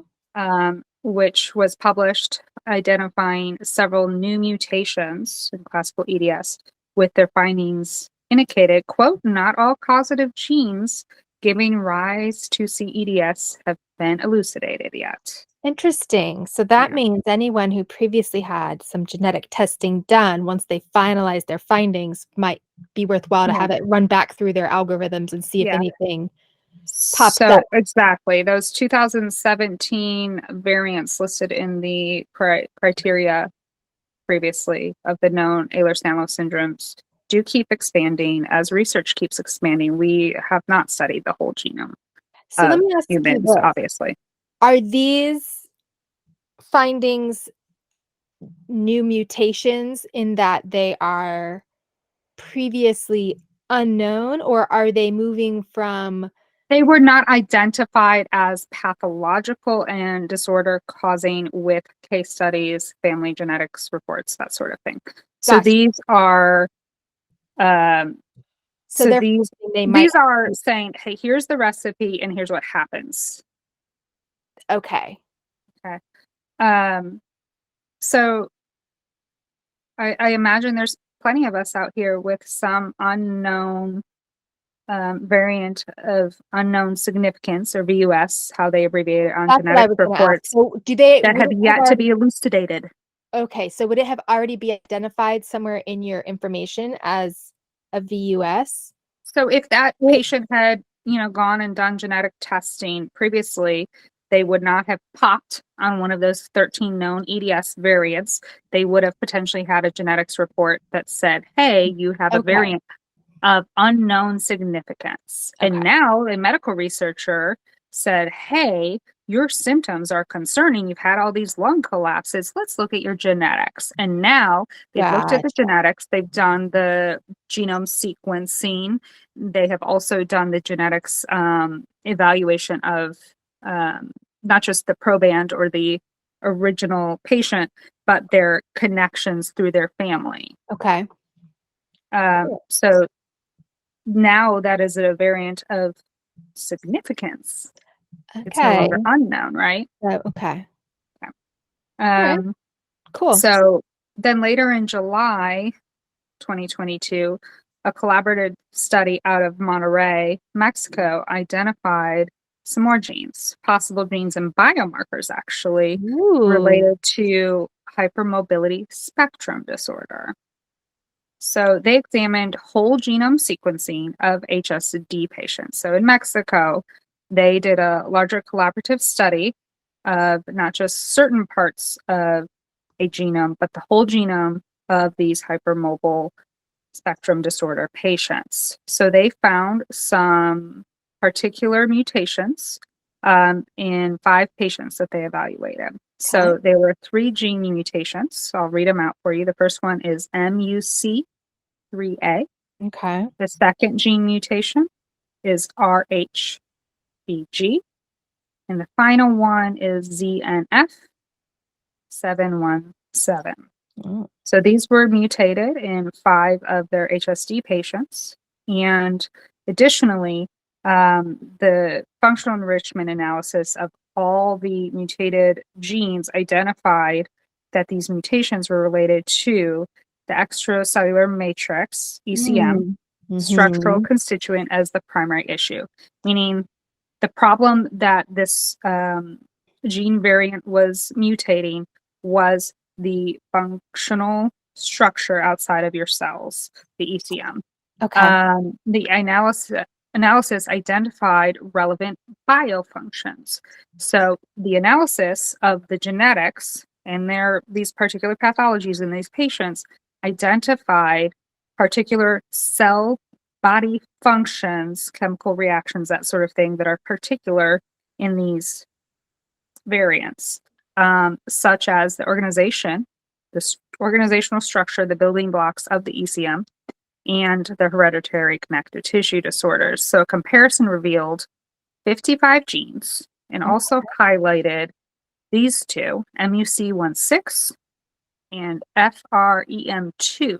Which was published identifying several new mutations in classical EDS, with their findings indicated, quote, not all causative genes giving rise to CEDS have been elucidated yet. Interesting. So that means anyone who previously had some genetic testing done, once they finalize their findings, might be worthwhile to have it run back through their algorithms and see if anything pops up. Exactly. Those 2017 variants listed in the criteria previously of the known Ehlers-Danlos syndromes do keep expanding as research keeps expanding. We have not studied the whole genome. So let me ask you this. Obviously. Are these findings new mutations in that they are previously unknown, or are they moving from... They were not identified as pathological and disorder causing with case studies, family genetics reports, that sort of thing. So these are these are saying, hey, here's the recipe and here's what happens. Okay. So I imagine there's plenty of us out here with some unknown variant of unknown significance, or VUS, how they abbreviate it on genetic reports, so that have yet to be elucidated. Okay, so would it have already been identified somewhere in your information as a VUS? So if that patient had, gone and done genetic testing previously, they would not have popped on one of those 13 known EDS variants. They would have potentially had a genetics report that said, hey, you have a variant of unknown significance. And now a medical researcher said, hey, your symptoms are concerning. You've had all these lung collapses. Let's look at your genetics. And now they've looked at the genetics. They've done the genome sequencing. They have also done the genetics evaluation of not just the proband or the original patient, but their connections through their family. Okay. So now that is a variant of significance. It's no longer unknown, right? Okay. Cool. So then later in July 2022, a collaborative study out of Monterrey, Mexico, identified some more genes, possible genes and biomarkers actually, related to hypermobility spectrum disorder. So they examined whole genome sequencing of HSD patients. So in Mexico, they did a larger collaborative study of not just certain parts of a genome, but the whole genome of these hypermobile spectrum disorder patients. So they found some particular mutations in 5 patients that they evaluated. So there were 3 gene mutations. So I'll read them out for you. The first one is MUC3A. Okay. The second gene mutation is RHBG. And the final one is ZNF717. So these were mutated in 5 of their HSD patients. And additionally, the functional enrichment analysis of all the mutated genes identified that these mutations were related to the extracellular matrix, ECM, structural constituent as the primary issue, meaning the problem that this gene variant was mutating was the functional structure outside of your cells, the ECM. The analysis identified relevant biofunctions. So the analysis of the genetics and these particular pathologies in these patients identified particular cell body functions, chemical reactions, that sort of thing, that are particular in these variants, such as the organizational structure, the building blocks of the ECM, and the hereditary connective tissue disorders. So a comparison revealed 55 genes and also highlighted these two, MUC16 and FREM2.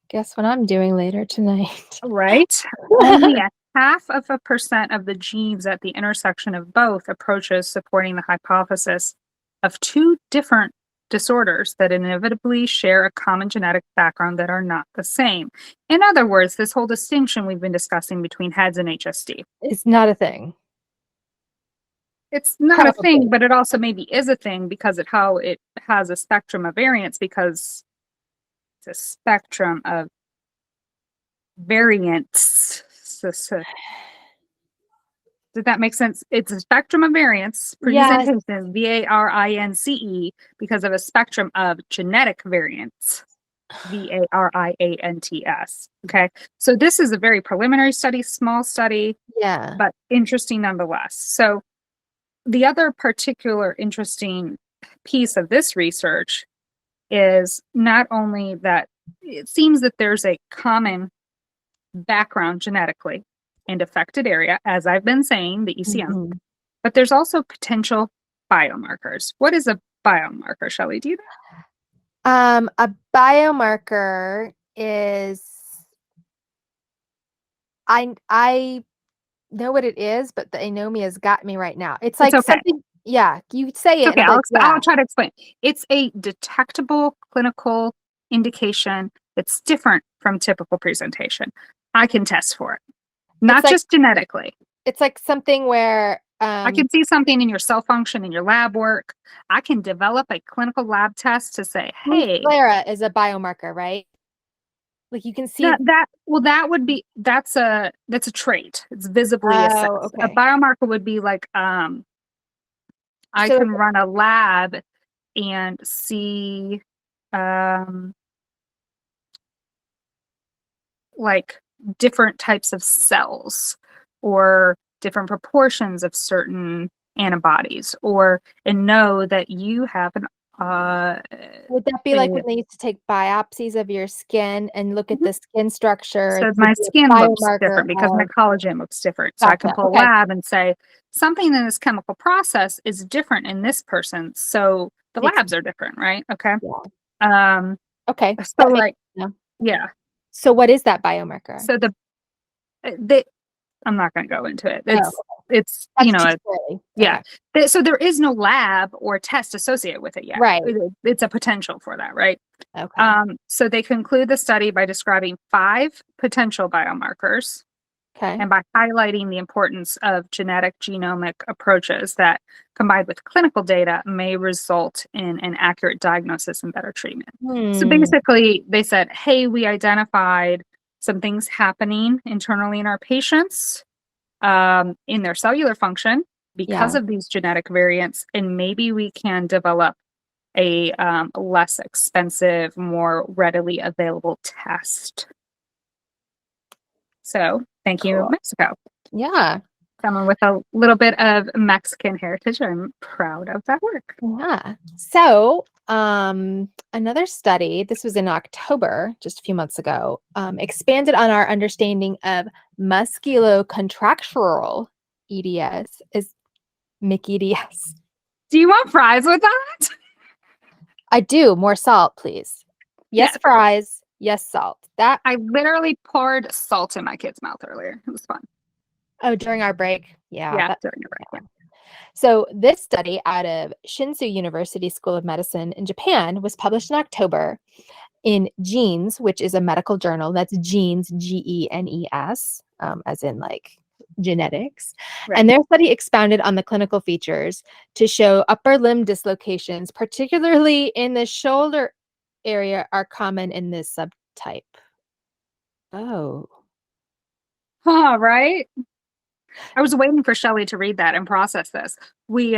Guess what I'm doing later tonight? Right? Only a 0.5% of the genes at the intersection of both approaches supporting the hypothesis of two different disorders that inevitably share a common genetic background that are not the same. In other words, this whole distinction we've been discussing between HEDS and HSD. It's not a thing. It's not a thing, but it also maybe is a thing because how it has a spectrum of variants, because it's a spectrum of variants. Did that make sense? It's a spectrum of variants, presentation, VARINCE, because of a spectrum of genetic variants, VARIANTS. Okay, so this is a very preliminary study, small study, but interesting nonetheless. So the other particular interesting piece of this research is not only that it seems that there's a common background genetically and affected area, as I've been saying, the ECM, but there's also potential biomarkers. What is a biomarker, Shelli? Do you know? A biomarker is, I know what it is, but the anomia has got me right now. It's like something, you say it. Okay, I'll try to explain. It's a detectable clinical indication that's different from typical presentation. I can test for it. Not just genetically. It's like something where I can see something in your cell function, in your lab work. I can develop a clinical lab test to say, hey, sclera is a biomarker, right? Like you can see that's a trait. It's visibly assessed. Okay. A biomarker would be like I can run a lab and see like different types of cells or different proportions of certain antibodies, and know that you have an would that be like when they used to take biopsies of your skin and look at the skin structure? So my skin looks different because my collagen looks different. So I can pull a lab and say something in this chemical process is different in this person. So the labs are different, right? Okay. Okay. So So what is that biomarker? So I'm not going to go into it. It's so there is no lab or test associated with it yet. Right. It's a potential for that, right? Okay. So they conclude the study by describing 5 potential biomarkers. Okay. And by highlighting the importance of genetic genomic approaches that, combined with clinical data, may result in an accurate diagnosis and better treatment. So basically, they said, hey, we identified some things happening internally in our patients in their cellular function because of these genetic variants, and maybe we can develop a less expensive, more readily available test. So thank you, Mexico. Yeah. Someone with a little bit of Mexican heritage. I'm proud of that work. Yeah. So another study, this was in October, just a few months ago, expanded on our understanding of musculocontractural EDS is MCEDS. Do you want fries with that? I do. More salt, please. Yes, fries. Yes, salt. That I literally poured salt in my kid's mouth earlier. It was fun. Oh, during our break? Yeah, during your break. Yeah. So this study out of Shinshu University School of Medicine in Japan was published in October in Genes, which is a medical journal. That's Genes, GENES, as in like genetics. Right. And their study expounded on the clinical features to show upper limb dislocations, particularly in the shoulder area, are common in this subtype. Oh. Huh, right? I was waiting for Shelli to read that and process this. We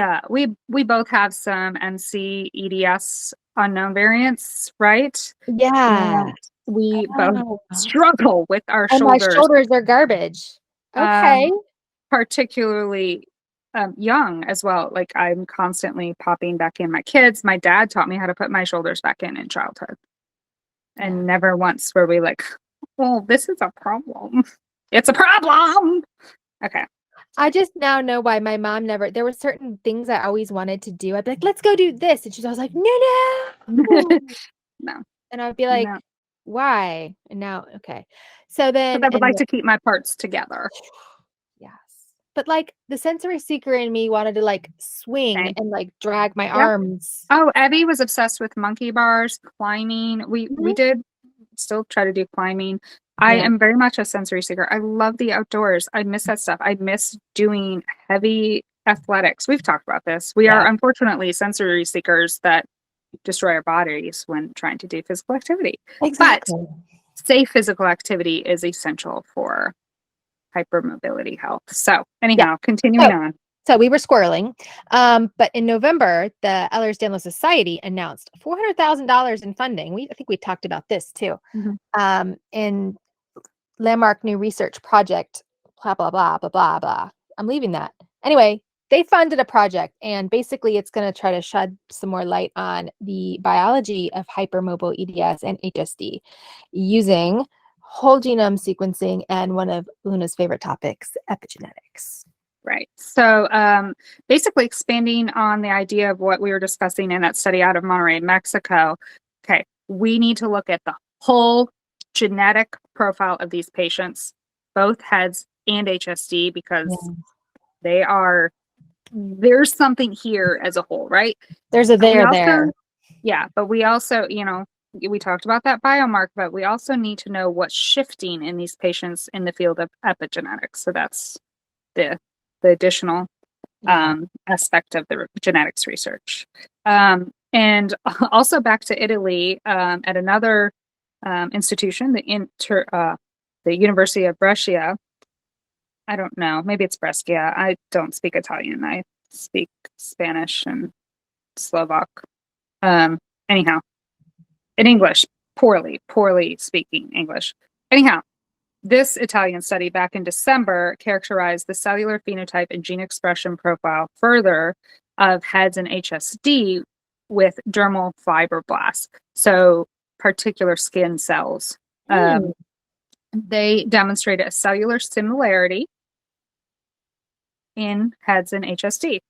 both have some MC EDS unknown variants, right? Yeah. And we both Oh. struggle with our And my shoulders, shoulders are garbage. Okay. particularly young as well. Like I'm constantly popping back in my kids. My dad taught me how to put my shoulders back in childhood. And Yeah. never once were we like, well, this is a problem. It's a problem. Okay. I just now know why my mom never, there were certain things I always wanted to do. I'd be like, let's go do this. And she's always like, no. No, And I'd be like, no. why? And now, okay. So Because then, I would like to keep my parts together. yes. But like the sensory seeker in me wanted to like swing Okay. and like drag my Yep. arms. Oh, Evie was obsessed with monkey bars, climbing. We Mhm. did still try to do climbing. I Yeah. am very much a sensory seeker. I love the outdoors. I miss that stuff. I miss doing heavy athletics. We've talked about this. We are Yeah. unfortunately sensory seekers that destroy our bodies when trying to do physical activity. But Exactly. safe physical activity is essential for hypermobility health. So, Yeah. anyhow, continuing on. So we were squirreling. But in November, the Ehlers-Danlos Society announced $400,000 in funding. I think we talked about this too. Mhm. In landmark new research project, blah, blah, blah, blah, blah, blah. I'm leaving that. Anyway, they funded a project and basically it's going to try to shed some more light on the biology of hypermobile EDS and HSD using whole genome sequencing and one of Luna's favorite topics, epigenetics. Right. So basically expanding on the idea of what we were discussing in that study out of Monterrey, Mexico. Okay, we need to look at the whole genetic profile of these patients, both heads and HSD, because there's something here as a whole, right? There's a We there also, there. yeah, but we also, we talked about that biomarker, but we also need to know what's shifting in these patients in the field of epigenetics. So that's the additional aspect of the genetics research. And also back to Italy at another institution, the University of Brescia. I don't know, maybe it's Brescia. I don't speak Italian. I speak Spanish and Slovak. Anyhow, in English, poorly speaking English. Anyhow, this Italian study back in December characterized the cellular phenotype and gene expression profile further of heads and HSD with dermal fibroblasts, so particular skin cells. They demonstrated a cellular similarity in heads and HSD.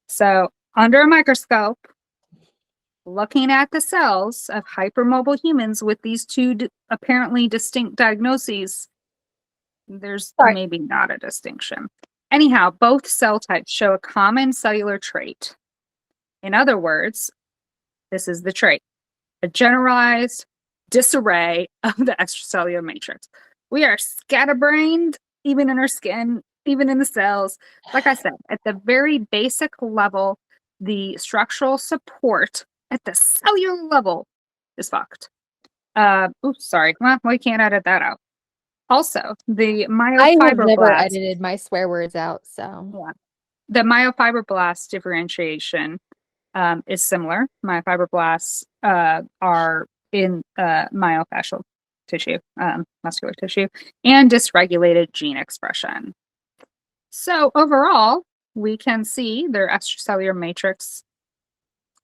So under a microscope, looking at the cells of hypermobile humans with these two apparently distinct diagnoses, there's maybe not a distinction. Anyhow, both cell types show a common cellular trait. In other words, this is the trait, a generalized disarray of the extracellular matrix. We are scatterbrained, even in our skin, even in the cells. Like I said, at the very basic level, the structural support at the cellular level is fucked. Sorry. Well, we can't edit that out. Also, the I have never myofibroblast. edited my swear words out, so. Yeah. The myofibroblast differentiation is similar. Myofibroblasts are in myofascial tissue, muscular tissue, and dysregulated gene expression. So overall, we can see their extracellular matrix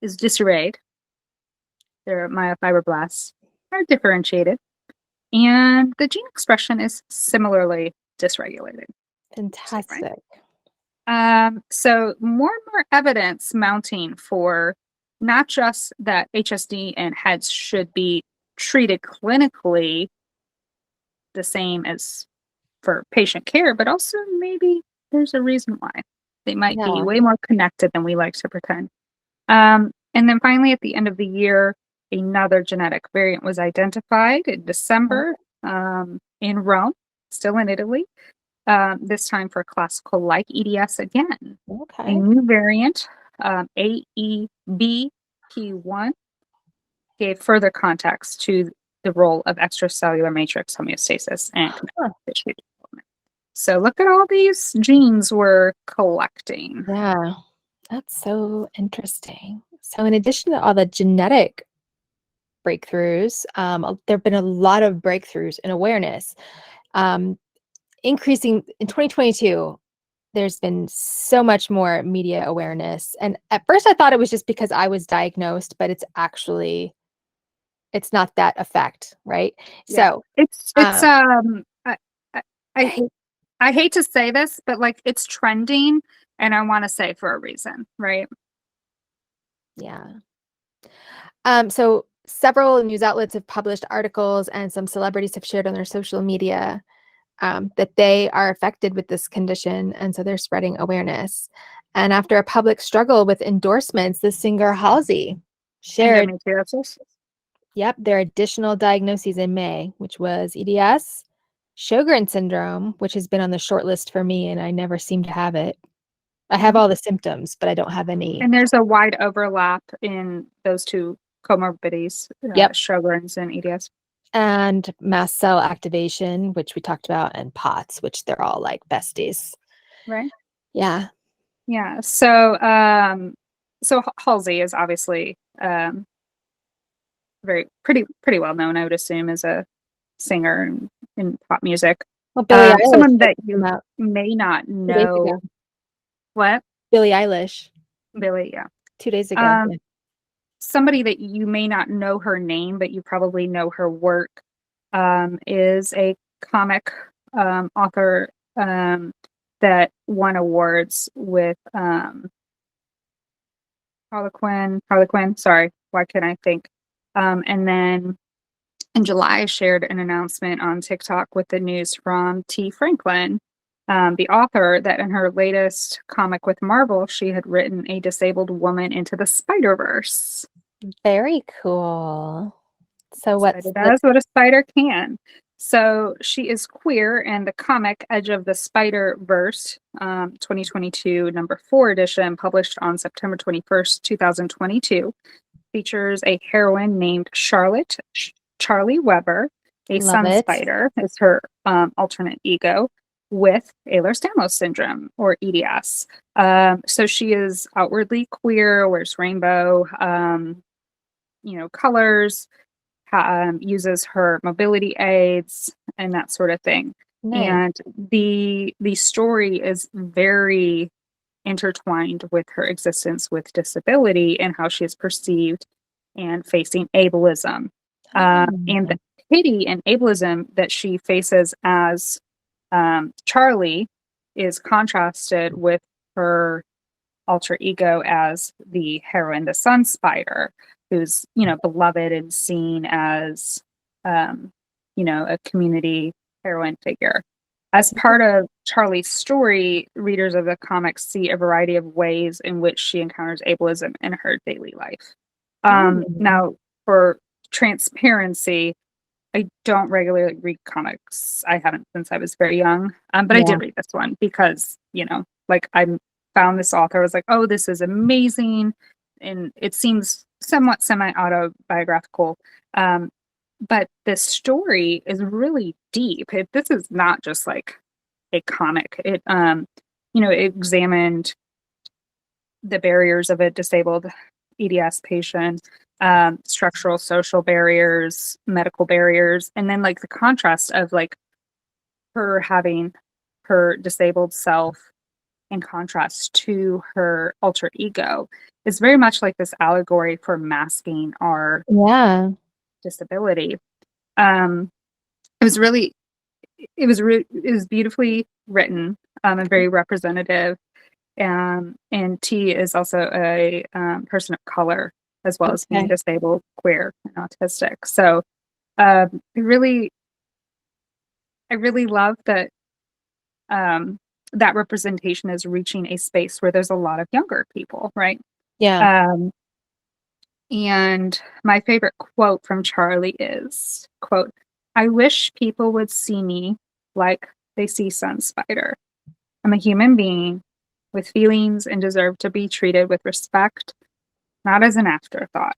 is disarrayed. Their myofibroblasts are differentiated, and the gene expression is similarly dysregulated. Fantastic. So more and more evidence mounting for not just that HSD and heads should be treated clinically the same as for patient care, but also maybe there's a reason why they might be way more connected than we like to pretend. And then finally, at the end of the year, another genetic variant was identified in December in Rome, still in Italy. This time for classical-like EDS again. A new variant, AEBP1, gave further context to the role of extracellular matrix homeostasis and connective tissue development. So look at all these genes we're collecting. Yeah, that's so interesting. So in addition to all the genetic breakthroughs, there have been a lot of breakthroughs in awareness. Increasing in 2022, there's been so much more media awareness. And at first I thought it was just because I was diagnosed, but it's not that effect, right? Yeah. So It's um, I, I I hate I hate to say this, but like it's trending, and I want to say for a reason, right? yeah. So several news outlets have published articles and some celebrities have shared on their social media that they are affected with this condition. And so they're spreading awareness. And after a public struggle with endorsements, the singer Halsey shared, Endometriosis. yep, their additional diagnoses in May, which was EDS, Sjogren's syndrome, which has been on the short list for me, and I never seem to have it. I have Mhm. all the symptoms, but I don't have any. And there's a wide overlap in those two comorbidities, Yep. Sjogren's and EDS. And mast cell activation, which we talked about, and POTS, which they're all like besties. Right. Yeah. Yeah. So Halsey is obviously very pretty well known, I would assume, as a singer in pop music. Well, Billie Eilish Someone just that came you out may not 2 days ago. know. What? Billie Eilish, Billy, yeah. 2 days ago. Um, Yeah. Somebody that you may not know her name, but you probably know her work, is a comic author that won awards with Harlequin. Sorry, why can't I think? And then in July, shared an announcement on TikTok with the news from T. Franklin, the author, that in her latest comic with Marvel, she had written a disabled woman into the Spider-Verse. Very cool. So Spider does what a spider can. So she is queer, and the comic Edge of the Spider-Verse, 2022, number 4 edition, published on September 21st, 2022, features a heroine named Charlotte Charlie Weber. A love sun it. spider is her alternate ego with Ehlers-Danlos Syndrome, or EDS. So she is outwardly queer, wears rainbow, colors, uses her mobility aids and that sort of thing. Nice. And the story is very intertwined with her existence with disability and how she is perceived and facing ableism. And Oh, the pity and ableism that she faces as Charlie is contrasted with her alter ego as the heroine, the sun spider, who's, beloved and seen as, a community heroine figure. As part of Charlie's story, readers of the comics see a variety of ways in which she encounters ableism in her daily life. Now, for transparency, I don't regularly read comics. I haven't since I was very young. But I yeah. did read this one because, like I found this author, I was like, oh, this is amazing. And it seems somewhat semi-autobiographical. But this story is really deep. This is not just like a comic. It examined the barriers of a disabled EDS patient, structural social barriers, medical barriers, and then like the contrast of like her having her disabled self in contrast to her alter ego is very much like this allegory for masking our Yeah. disability. Um, it was really, it was beautifully written, and very representative. And T is also a person of color, as well as being Okay. disabled, queer, and autistic. So I really love that that representation is reaching a space where there's a lot of younger people, right? Yeah. Um, and my favorite quote from Charlie is, quote, "I wish people would see me like they see Sun Spider. I'm a human being with feelings and deserve to be treated with respect, not as an afterthought."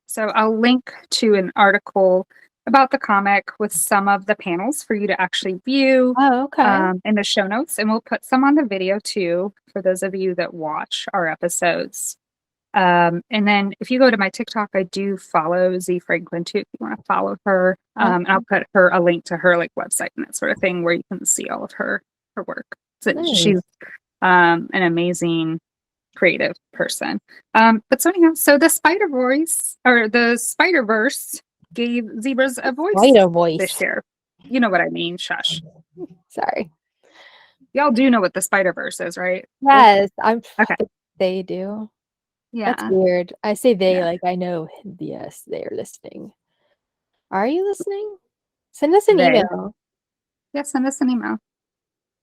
So I'll link to an article about the comic with some of the panels for you to actually view in the show notes. And we'll put some on the video too, for those of you that watch our episodes. And then if you go to my TikTok, I do follow Z Franklin too, if you want to follow her. And I'll put a link to her like website and that sort of thing where you can see all of her work. So Nice. she's an amazing creative person. But so anyhow, so the Spider-Verse gave zebras a voice this year. You know what I mean, shush. Sorry. Y'all do know what the Spider-Verse is, right? Yes, okay. They do. Yeah. That's weird. I say they like I know. Yes, they are listening. Are you listening? Send us an email. Yeah, send us an email.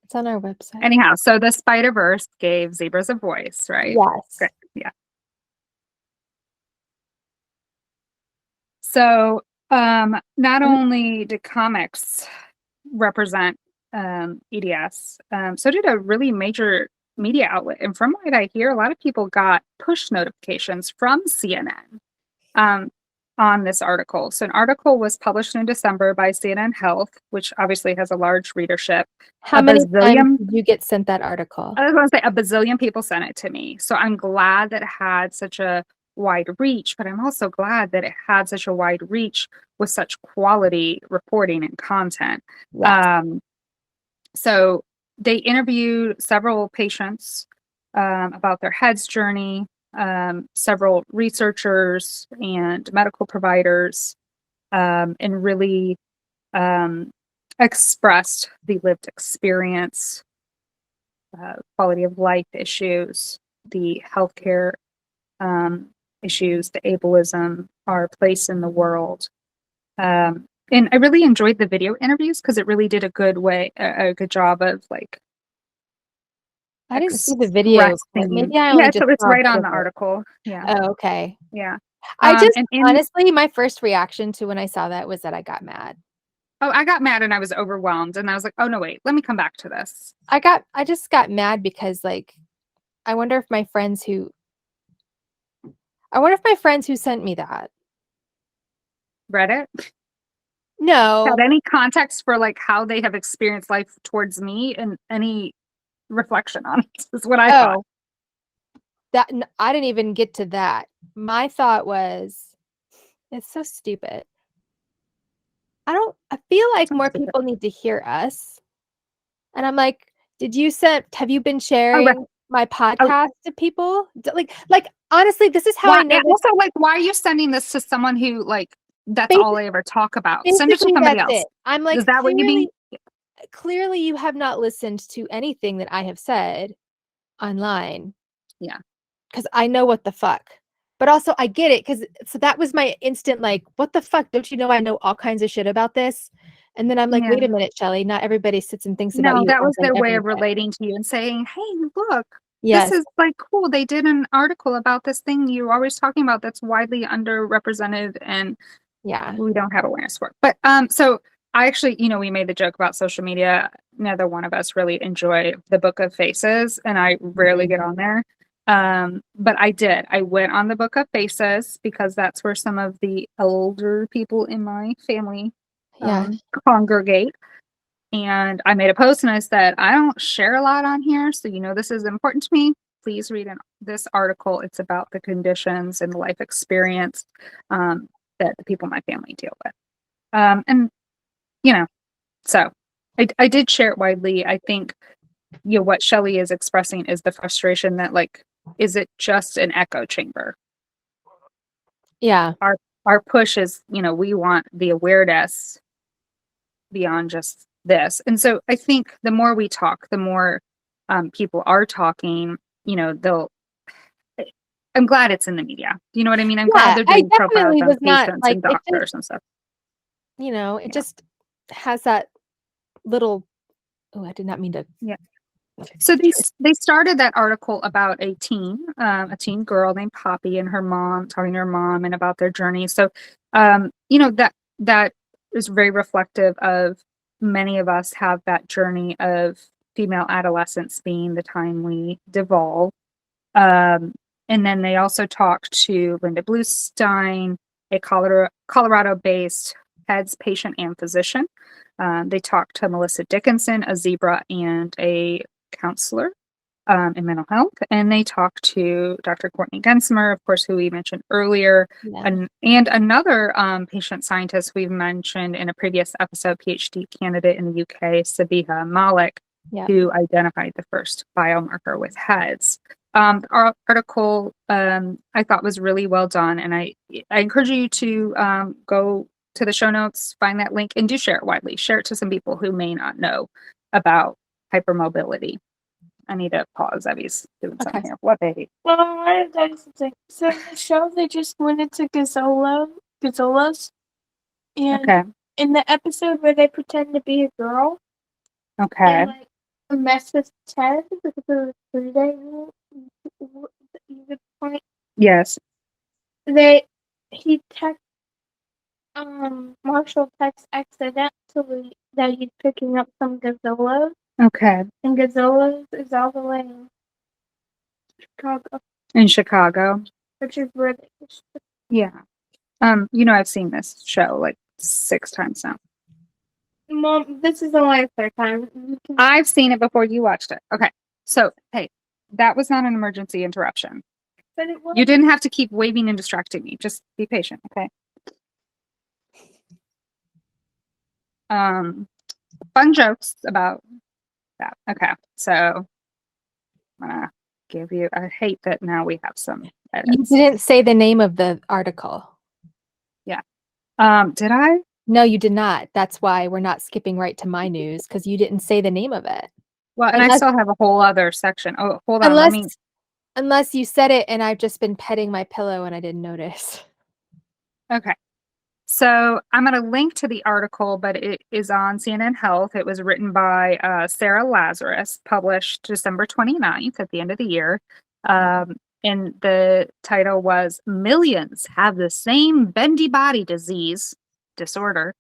It's on our website. Anyhow, so the Spider-Verse gave zebras a voice, right? Yes. Great. Yeah. So not only did comics represent EDS, so did a really major media outlet. And from what I hear, a lot of people got push notifications from CNN on this article. So an article was published in December by CNN Health, which obviously has a large readership. How many times did you get sent that article? I was going to say a bazillion people sent it to me. So I'm glad that it had such a wide reach, but I'm also glad that it had such a wide reach with such quality reporting and content. Yes. So they interviewed several patients about their head's journey, several researchers and medical providers, and really expressed the lived experience, quality of life issues, the healthcare issues, the ableism, our place in the world. And I really enjoyed the video interviews because it really did a good job of like. I didn't see the video. Maybe I only just so it's right on the article. Yeah. Oh, okay. Yeah. I just honestly, my first reaction to when I saw that was that I got mad. Oh, I got mad and I was overwhelmed and I was like, oh no, wait, let me come back to this. I just got mad because like, I wonder if my friends who sent me that read it. No. Had any context for like how they have experienced life towards me and any reflection on it is what I thought. That I didn't even get to that. My thought was, it's so stupid. I feel like more people need to hear us. And I'm like, have you been sharing my podcast to people? Like honestly, this is how I know. Also, like, why are you sending this to someone who like that's all I ever talk about? Send it to somebody else. I'm like, is that what you mean? Clearly you have not listened to anything that I have said online. Yeah. Because I know what the fuck. But also I get it, so that was my instant like, what the fuck? Don't you know I know all kinds of shit about this? And then I'm like, wait a minute, Shelli, not everybody sits and thinks about you. No, that was their way of relating to you and saying, hey, look, this is like cool. They did an article about this thing you're always talking about that's widely underrepresented and we don't have awareness for it. But so I actually, we made the joke about social media. Neither one of us really enjoy the Book of Faces, and I rarely get on there. But I went on the Book of Faces because that's where some of the older people in my family congregate. And I made a post and I said, I don't share a lot on here. So, this is important to me. Please read this article. It's about the conditions and the life experience that the people in my family deal with. And, so I did share it widely. I think, what Shelli is expressing is the frustration that like, is it just an echo chamber? Yeah. Our push is, we want the awareness beyond just this. And so I think the more we talk, the more people are talking, I'm glad it's in the media. You know what I mean? I'm glad they're doing profiles on patients and doctors and stuff. It just has that little, I did not mean to. Yeah. So they started that article about a teen girl named Poppy and her mom, talking to her mom and about their journey. So, that is very reflective of many of us have that journey of female adolescence being the time we devolve. And then they also talked to Linda Bluestein, a Colorado-based heads, patient, and physician. They talked to Melissa Dickinson, a zebra and a counselor in mental health. And they talked to Dr. Courtney Gensimer, of course, who we mentioned earlier, and another patient scientist we've mentioned in a previous episode, PhD candidate in the UK, Sabiha Malik, who identified the first biomarker with heads. Our article I thought was really well done, and I encourage you to go to the show notes, find that link, and do share it widely. Share it to some people who may not know about hypermobility. I need to pause. Abby's doing something here. What, baby? Well, I wanted to tell you something. So in the show, they just went into gazolas, and in the episode where they pretend to be a girl, and like mess with Ted because of the 3-day rule. Point. Yes. Marshall texts accidentally that he's picking up some gazolas. Okay. And gazolas is all the way in Chicago. In Chicago. Which is where they Yeah. I've seen this show like 6 times now. Mom, this is only the 3rd time. I've seen it before you watched it. Okay. So, hey, that was not an emergency interruption. But it was. You didn't have to keep waving and distracting me. Just be patient, okay? Fun jokes about that. Okay. So, I'm going to give you, I hate that now we have some edits. You didn't say the name of the article. Yeah. Did I? No, you did not. That's why we're not skipping right to my news, because you didn't say the name of it. Well, and I still have a whole other section. Oh, hold on. Unless you said it and I've just been petting my pillow and I didn't notice. Okay. So I'm going to link to the article, but it is on CNN Health. It was written by Sarah Lazarus, published December 29th at the end of the year. And the title was "Millions Have the Same Bendy Body Disorder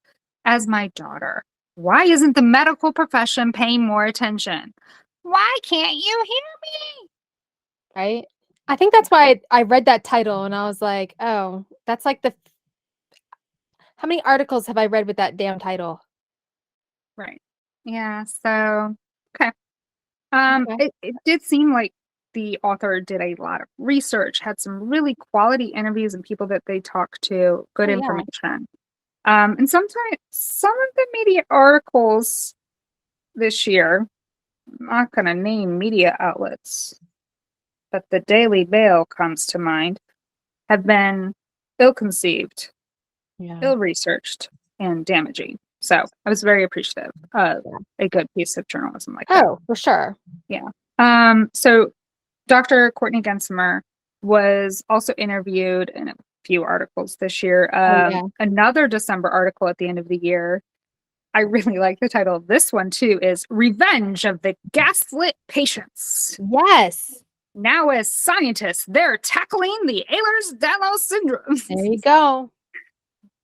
as My Daughter. Why isn't the medical profession paying more attention? Why can't you hear me?" Right? I think that's why I read that title and I was like, oh, that's like how many articles have I read with that damn title? Right. Yeah. So, okay. It did seem like the author did a lot of research, had some really quality interviews and people that they talked to, good information. And sometimes some of the media articles this year, I'm not going to name media outlets, but the Daily Mail comes to mind, have been ill-conceived, ill-researched, and damaging. So I was very appreciative of a good piece of journalism like that. Oh, for sure. Yeah. So Dr. Courtney Gensimer was also interviewed in a few articles this year. Another December article at the end of the year, I really like the title of this one too, is "Revenge of the Gaslit Patients." Yes. Now as scientists, they're tackling the Ehlers-Danlos Syndromes. There you go.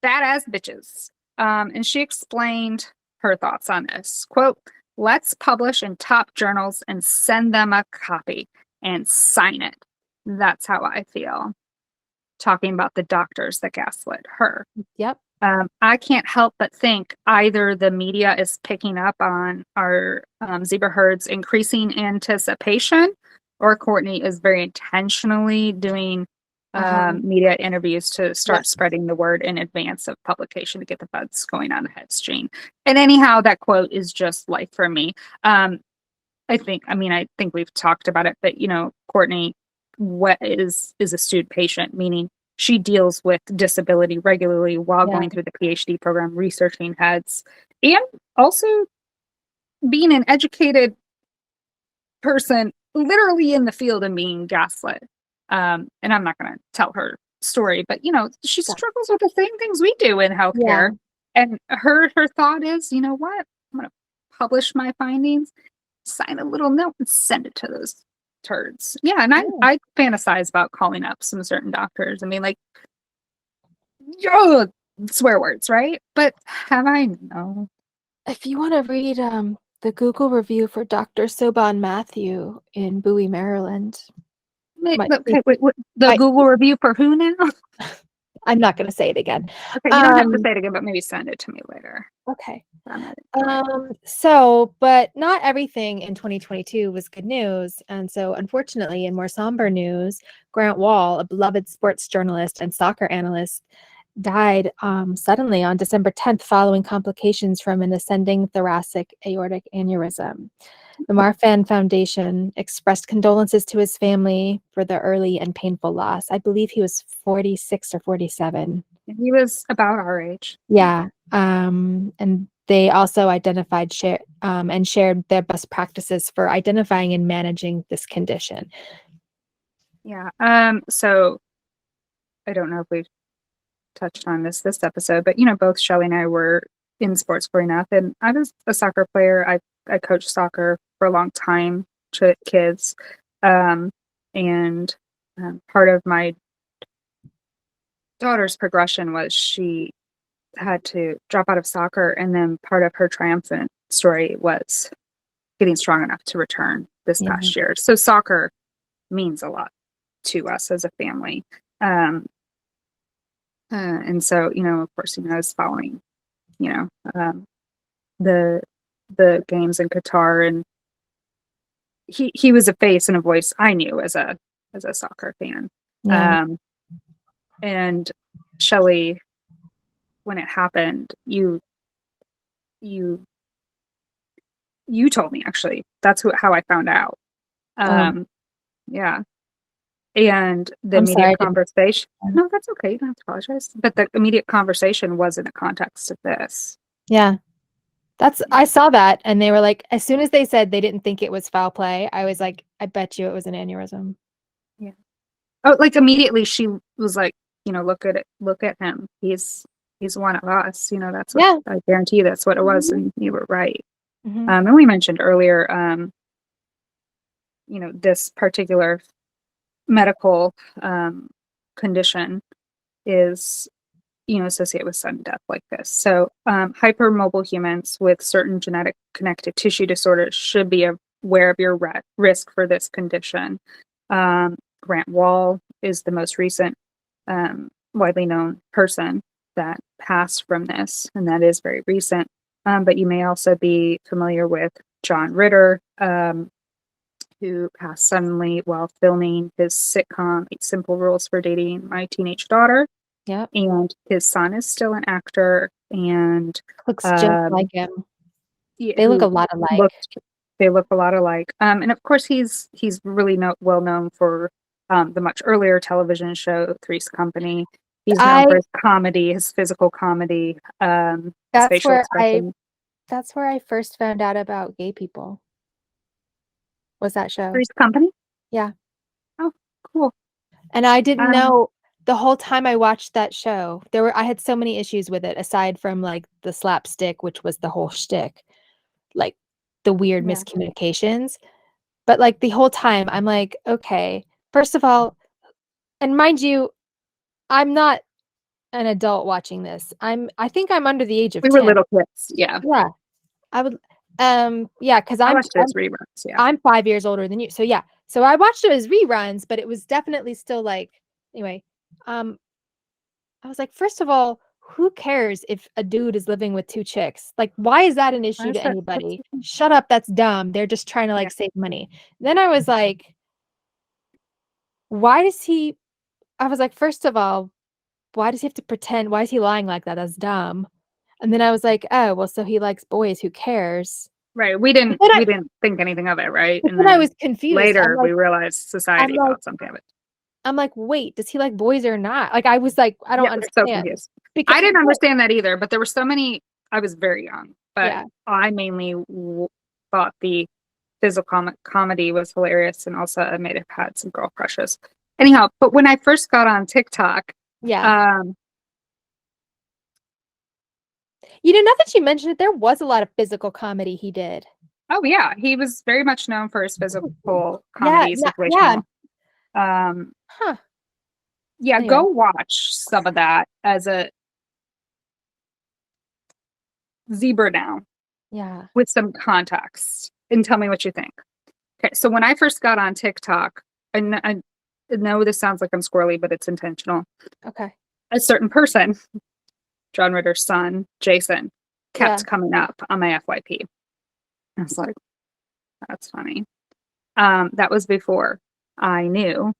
Badass bitches. And she explained her thoughts on this. Quote, "Let's publish in top journals and send them a copy and sign it. That's how I feel." Talking about the doctors that gaslit her. Yep. I can't help but think either the media is picking up on our zebra herd's increasing anticipation, or Courtney is very intentionally doing media interviews to start spreading the word in advance of publication to get the buzz going on the heads gene. And anyhow, that quote is just life for me. I think we've talked about it, but Courtney is a student patient, meaning she deals with disability regularly while going through the PhD program, researching heads, and also being an educated person literally in the field and being gaslit. And I'm not going to tell her story, but she struggles with the same things we do in healthcare. And her thought is, you know what? I'm going to publish my findings, sign a little note, and send it to those turds. Yeah, and I fantasize about calling up some certain doctors and being like, yo, swear words, right? But have I? No. If you want to read the Google review for Dr. Soban Matthew in Bowie, Maryland. Wait, the Google review for who now? I'm not going to say it again. Okay, you don't have to say it again, but maybe send it to me later. Okay. But not everything in 2022 was good news. And so unfortunately, in more somber news, Grant Wall, a beloved sports journalist and soccer analyst, died suddenly on December 10th following complications from an ascending thoracic aortic aneurysm. The Marfan Foundation expressed condolences to his family for the early and painful loss. I believe he was 46 or 47. He was about our age. Yeah. And they also identified and shared their best practices for identifying and managing this condition. Yeah. So I don't know if we've touched on this episode, but both Shelli and I were in sports growing up, and I was a soccer player. I coached soccer for a long time to kids, and part of my daughter's progression was she had to drop out of soccer, and then part of her triumphant story was getting strong enough to return this past year. So soccer means a lot to us as a family. And so, of course, I was following, the games in Qatar, and he was a face and a voice I knew as a soccer fan. Yeah. And Shelli, when it happened, you told me, actually. That's how I found out. Yeah. And the immediate conversation. No, that's okay. You don't have to apologize. But the immediate conversation was in the context of this. Yeah. I saw that, and they were like, as soon as they said they didn't think it was foul play, I was like, I bet you it was an aneurysm. Yeah. Oh, like immediately she was like, look at it, look at him. He's one of us. That's what I guarantee you that's what it was, and you were right. And we mentioned earlier, this particular medical condition is associated with sudden death like this. So hypermobile humans with certain genetic connective tissue disorders should be aware of your risk for this condition. Grant Wall is the most recent widely known person that passed from this, and that is very recent. But you may also be familiar with John Ritter, who passed suddenly while filming his sitcom, 8 Simple Rules for Dating My Teenage Daughter. Yeah. And his son is still an actor, and looks just like him. They look a lot alike. They look a lot alike. And of course, he's really well known for the much earlier television show Three's Company. He's known for his comedy, his physical comedy, his facial expression. That's where I first found out about gay people. Was that show? Three's Company? Yeah. Oh, cool. And I didn't know the whole time I watched that show. I had so many issues with it, aside from like the slapstick, which was the whole shtick, like the weird miscommunications. But like the whole time, I'm like, okay, first of all, and mind you, I'm not an adult watching this. I think I'm under the age of 10. We were little kids. Yeah. Yeah. I would because I watched it as reruns. Yeah. I'm 5 years older than you. So yeah. So I watched it as reruns, but it was definitely still like, anyway. I was like, first of all, who cares if a dude is living with 2 chicks? Like, why is that an issue to anybody? Shut up, that's dumb. They're just trying to save money. Then I was like, I was like, first of all, why does he have to pretend? Why is he lying like that? That's dumb. And then I was like, oh, well, so he likes boys. Who cares? Right. We didn't think anything of it, right? And then I was confused. Later, we realized society thought something of it. I'm like, wait, does he like boys or not? Like, I was like, I don't understand. So confused. I didn't understand that either, but there were so many. I was very young, but I mainly thought the physical comedy was hilarious, and also I may have had some girl crushes. Anyhow, but when I first got on TikTok, now that you mentioned it, there was a lot of physical comedy he did. Oh yeah, he was very much known for his physical comedy situational. Anyway. Go watch some of that as a zebra now. Yeah. With some context, and tell me what you think. Okay, so when I first got on TikTok, and I know this sounds like I'm squirrely, but it's intentional. Okay. a certain person, John Ritter's son, Jason, kept coming up on my FYP. I was like, that's funny. That was before I knew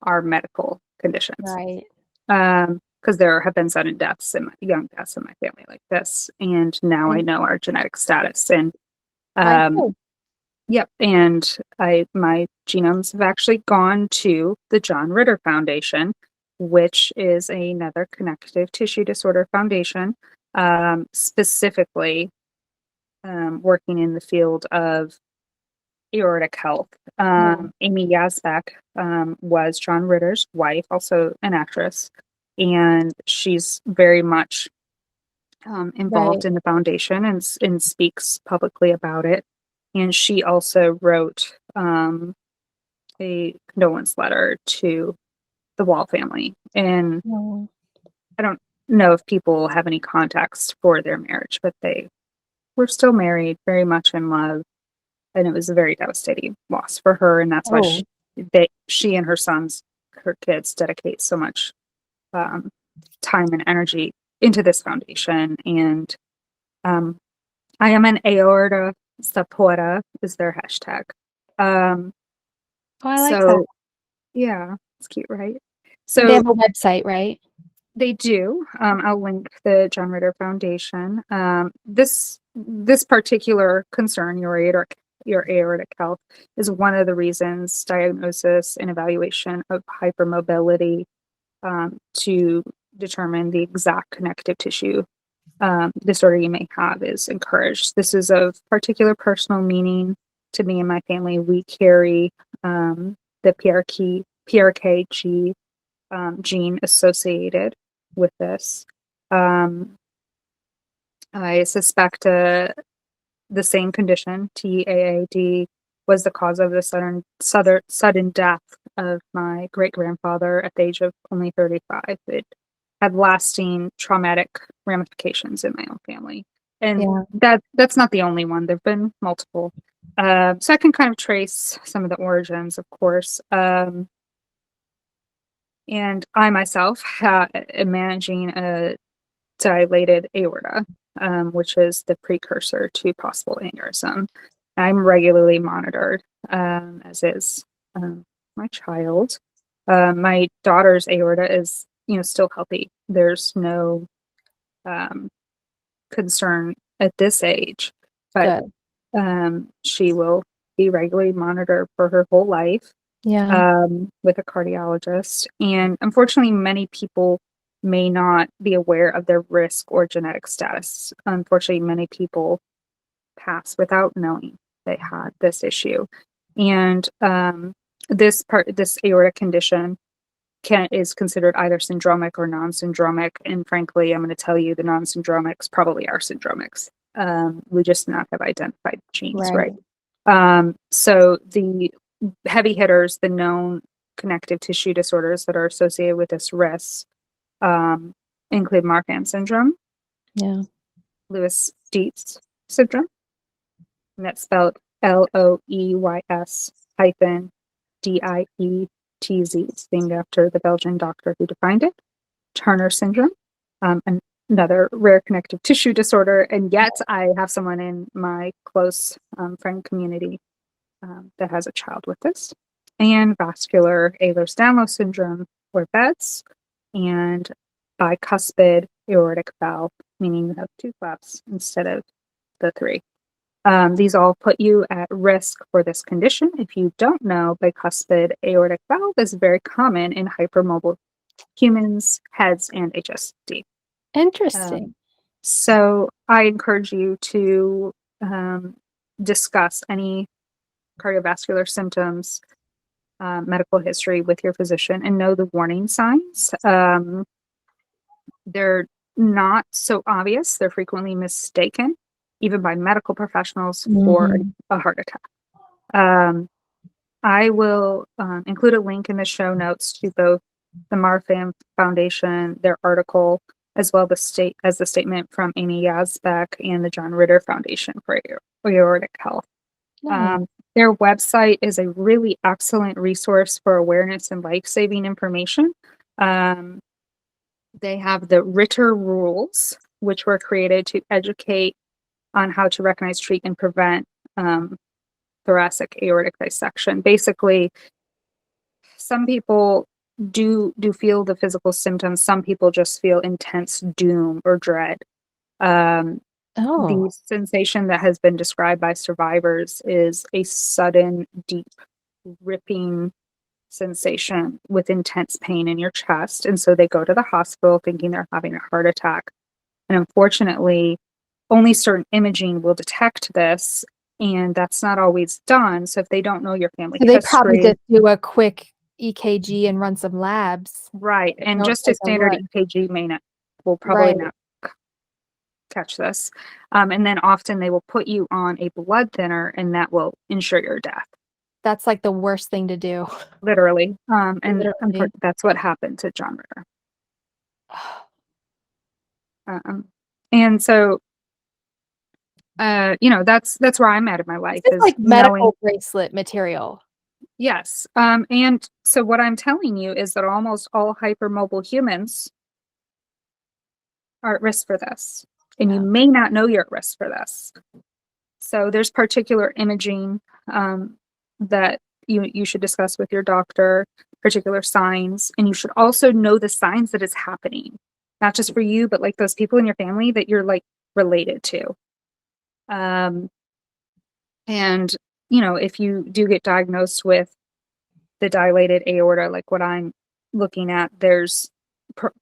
our medical conditions. Right. Because there have been sudden deaths and young deaths in my family like this. And now I know our genetic status. And yep. And my genomes have actually gone to the John Ritter Foundation, which is another connective tissue disorder foundation, specifically working in the field of aortic health. Amy Yazbek was John Ritter's wife, also an actress, and she's very much involved in the foundation and speaks publicly about it. And she also wrote a condolence letter to the Wall family. And I don't know if people have any context for their marriage, but they were still married, very much in love. And it was a very devastating loss for her. And that's why she and her sons, her kids, dedicate so much time and energy into this foundation. And I am an aorta supporter is their hashtag. I like that. Yeah, it's cute, right? So they have a website, right? They do. I'll link the John Ritter Foundation. This particular concern, your aortic health, is one of the reasons diagnosis and evaluation of hypermobility to determine the exact connective tissue disorder you may have is encouraged. This is of particular personal meaning to me and my family. We carry the PRKG gene associated with this. I suspect the same condition, TAAD, was the cause of the sudden death of my great-grandfather at the age of only 35. It had lasting traumatic ramifications in my own family. And that's not the only one. There have been multiple. So I can kind of trace some of the origins, of course. And I myself am managing a dilated aorta, which is the precursor to possible aneurysm. I'm regularly monitored, as is my child. My daughter's aorta is, still healthy. There's no concern at this age, but she will be regularly monitored for her whole life. With a cardiologist. And unfortunately, many people may not be aware of their risk or genetic status. Unfortunately, many people pass without knowing they had this issue. And this aortic condition is considered either syndromic or non-syndromic. And frankly, I'm going to tell you the non-syndromics probably are syndromics. We just not have identified genes, right? So the heavy hitters, the known connective tissue disorders that are associated with this risk include Marfan syndrome, Lewis-Dietz syndrome, and that's spelled LOEYS-DIETZ. It's named after the Belgian doctor who defined it. Turner syndrome, another rare connective tissue disorder, and yet I have someone in my close friend community that has a child with this, and vascular Ehlers-Danlos Syndrome, or BEDS, and bicuspid aortic valve, meaning you have two flaps instead of the three. These all put you at risk for this condition. If you don't know, bicuspid aortic valve is very common in hypermobile humans, heads, and HSD. Interesting. So I encourage you to discuss any cardiovascular symptoms, medical history with your physician, and know the warning signs. They're not so obvious. They're frequently mistaken, even by medical professionals, for a heart attack. I will include a link in the show notes to both the Marfan Foundation, their article, as well as the statement from Amy Yazbek and the John Ritter Foundation for Aortic Health. Their website is a really excellent resource for awareness and life-saving information. They have the Ritter rules, which were created to educate on how to recognize, treat, and prevent thoracic aortic dissection. Basically, some people do feel the physical symptoms. Some people just feel intense doom or dread. The sensation that has been described by survivors is a sudden, deep, ripping sensation with intense pain in your chest. And so they go to the hospital thinking they're having a heart attack. And unfortunately, only certain imaging will detect this, and that's not always done. So if they don't know your family history, they history, probably just do a quick EKG and run some labs. Right. And just a standard EKG will probably not catch this. And then often they will put you on a blood thinner, and that will ensure your death. That's like the worst thing to do. Literally. And that's what happened to John Ritter. And so, that's where I'm at in my life. It's like medical bracelet material. Yes. And so what I'm telling you is that almost all hypermobile humans are at risk for this. And you may not know you're at risk for this. So there's particular imaging that you should discuss with your doctor, particular signs, and you should also know the signs that it's happening, not just for you, but like those people in your family that you're like related to. And if you do get diagnosed with the dilated aorta, like what I'm looking at, there's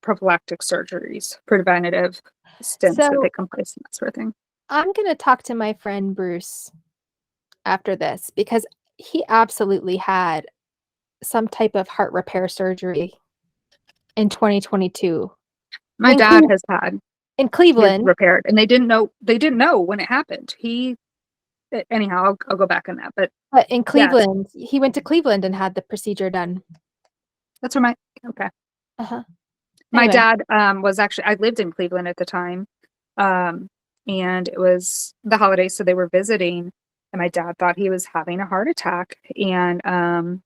prophylactic surgeries, preventative stents that take place and that sort of thing. I'm going to talk to my friend Bruce after this because he absolutely had some type of heart repair surgery in 2022. My dad has had in Cleveland repaired, and they didn't know when it happened. Anyhow, I'll go back on that. But in Cleveland, he went to Cleveland and had the procedure done. That's where my dad was actually, I lived in Cleveland at the time. And it was the holidays, so they were visiting, and my dad thought he was having a heart attack, and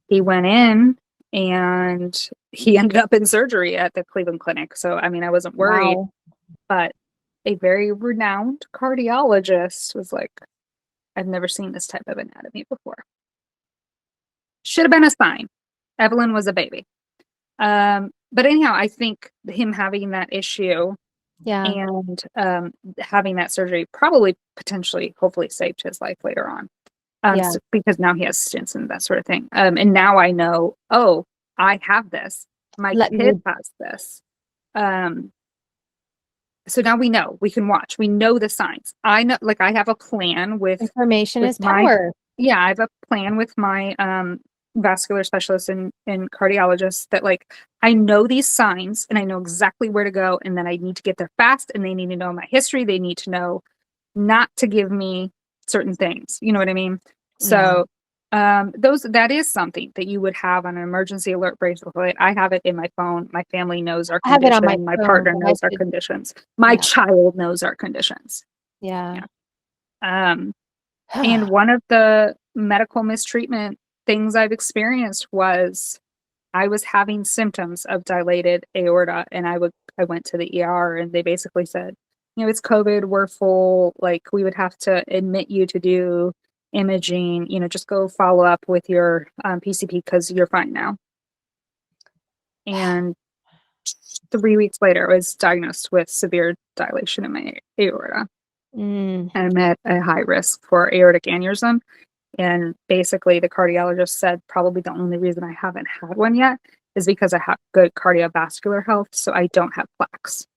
he went in and he ended up in surgery at the Cleveland Clinic. So I mean, I wasn't worried. Wow. But a very renowned cardiologist was like, I've never seen this type of anatomy before. Should have been a sign. Evelyn was a baby. But anyhow, I think him having that issue and having that surgery probably potentially, hopefully saved his life later on. Because now he has stents and that sort of thing. And now I know, I have this. My kid has this. So now we know, we can watch, we know the signs. I know, like I have a plan with information is power. I have a plan with my vascular specialist and cardiologist that like, I know these signs and I know exactly where to go. And then I need to get there fast, and they need to know my history. They need to know not to give me certain things. You know what I mean? So that is something that you would have on an emergency alert bracelet. I have it in my phone. My family knows our condition. My partner knows our conditions. My child knows our conditions. And one of the medical mistreatment things I've experienced was I was having symptoms of dilated aorta, and I went to the ER, and they basically said, it's COVID, we're full, like we would have to admit you to do imaging, just go follow up with your PCP because you're fine now. And 3 weeks later, I was diagnosed with severe dilation in my aorta. And I'm at a high risk for aortic aneurysm. And basically the cardiologist said probably the only reason I haven't had one yet is because I have good cardiovascular health, so I don't have plaques.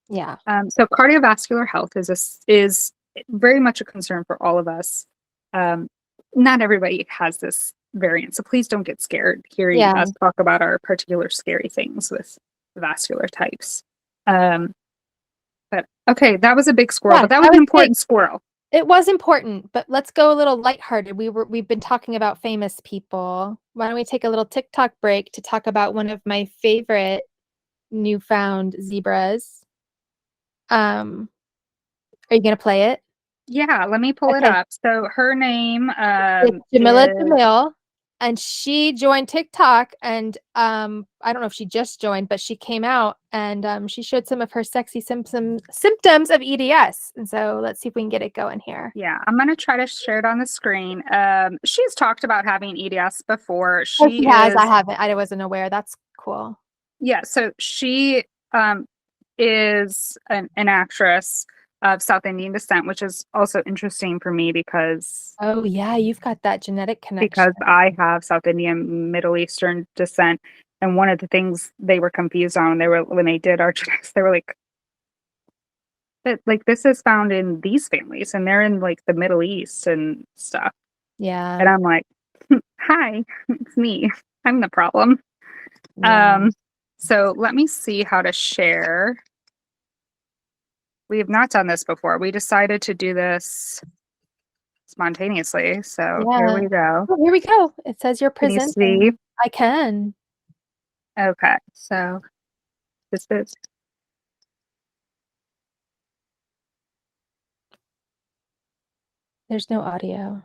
So cardiovascular health is very much a concern for all of us. Not everybody has this variant, so please don't get scared hearing us talk about our particular scary things with vascular types. But okay, that was a big squirrel, but that was an important squirrel. It was important, but let's go a little lighthearted. We've been talking about famous people. Why don't we take a little TikTok break to talk about one of my favorite newfound zebras? Are you gonna play it? Yeah, let me pull it up. So her name Jamila Jamil. and she joined TikTok, and I don't know if she just joined, but she came out and she showed some of her sexy symptoms of EDS. And so let's see if we can get it going here. Yeah, I'm gonna try to share it on the screen. She's talked about having EDS before. She has. I haven't. I wasn't aware. That's cool. Yeah, so she is an actress of South Indian descent, which is also interesting for me because oh yeah, you've got that genetic connection. Because I have South Indian, Middle Eastern descent, and one of the things they were confused on when they did our genetics, they were like, this is found in these families, and they're in like the Middle East and stuff. Yeah, and I'm like, hi, it's me. I'm the problem. yeah. So let me see how to share. We have not done this before. We decided to do this spontaneously. So here we go. Oh, here we go. It says you're presenting. Can you see? I can. Okay. So this is. There's no audio.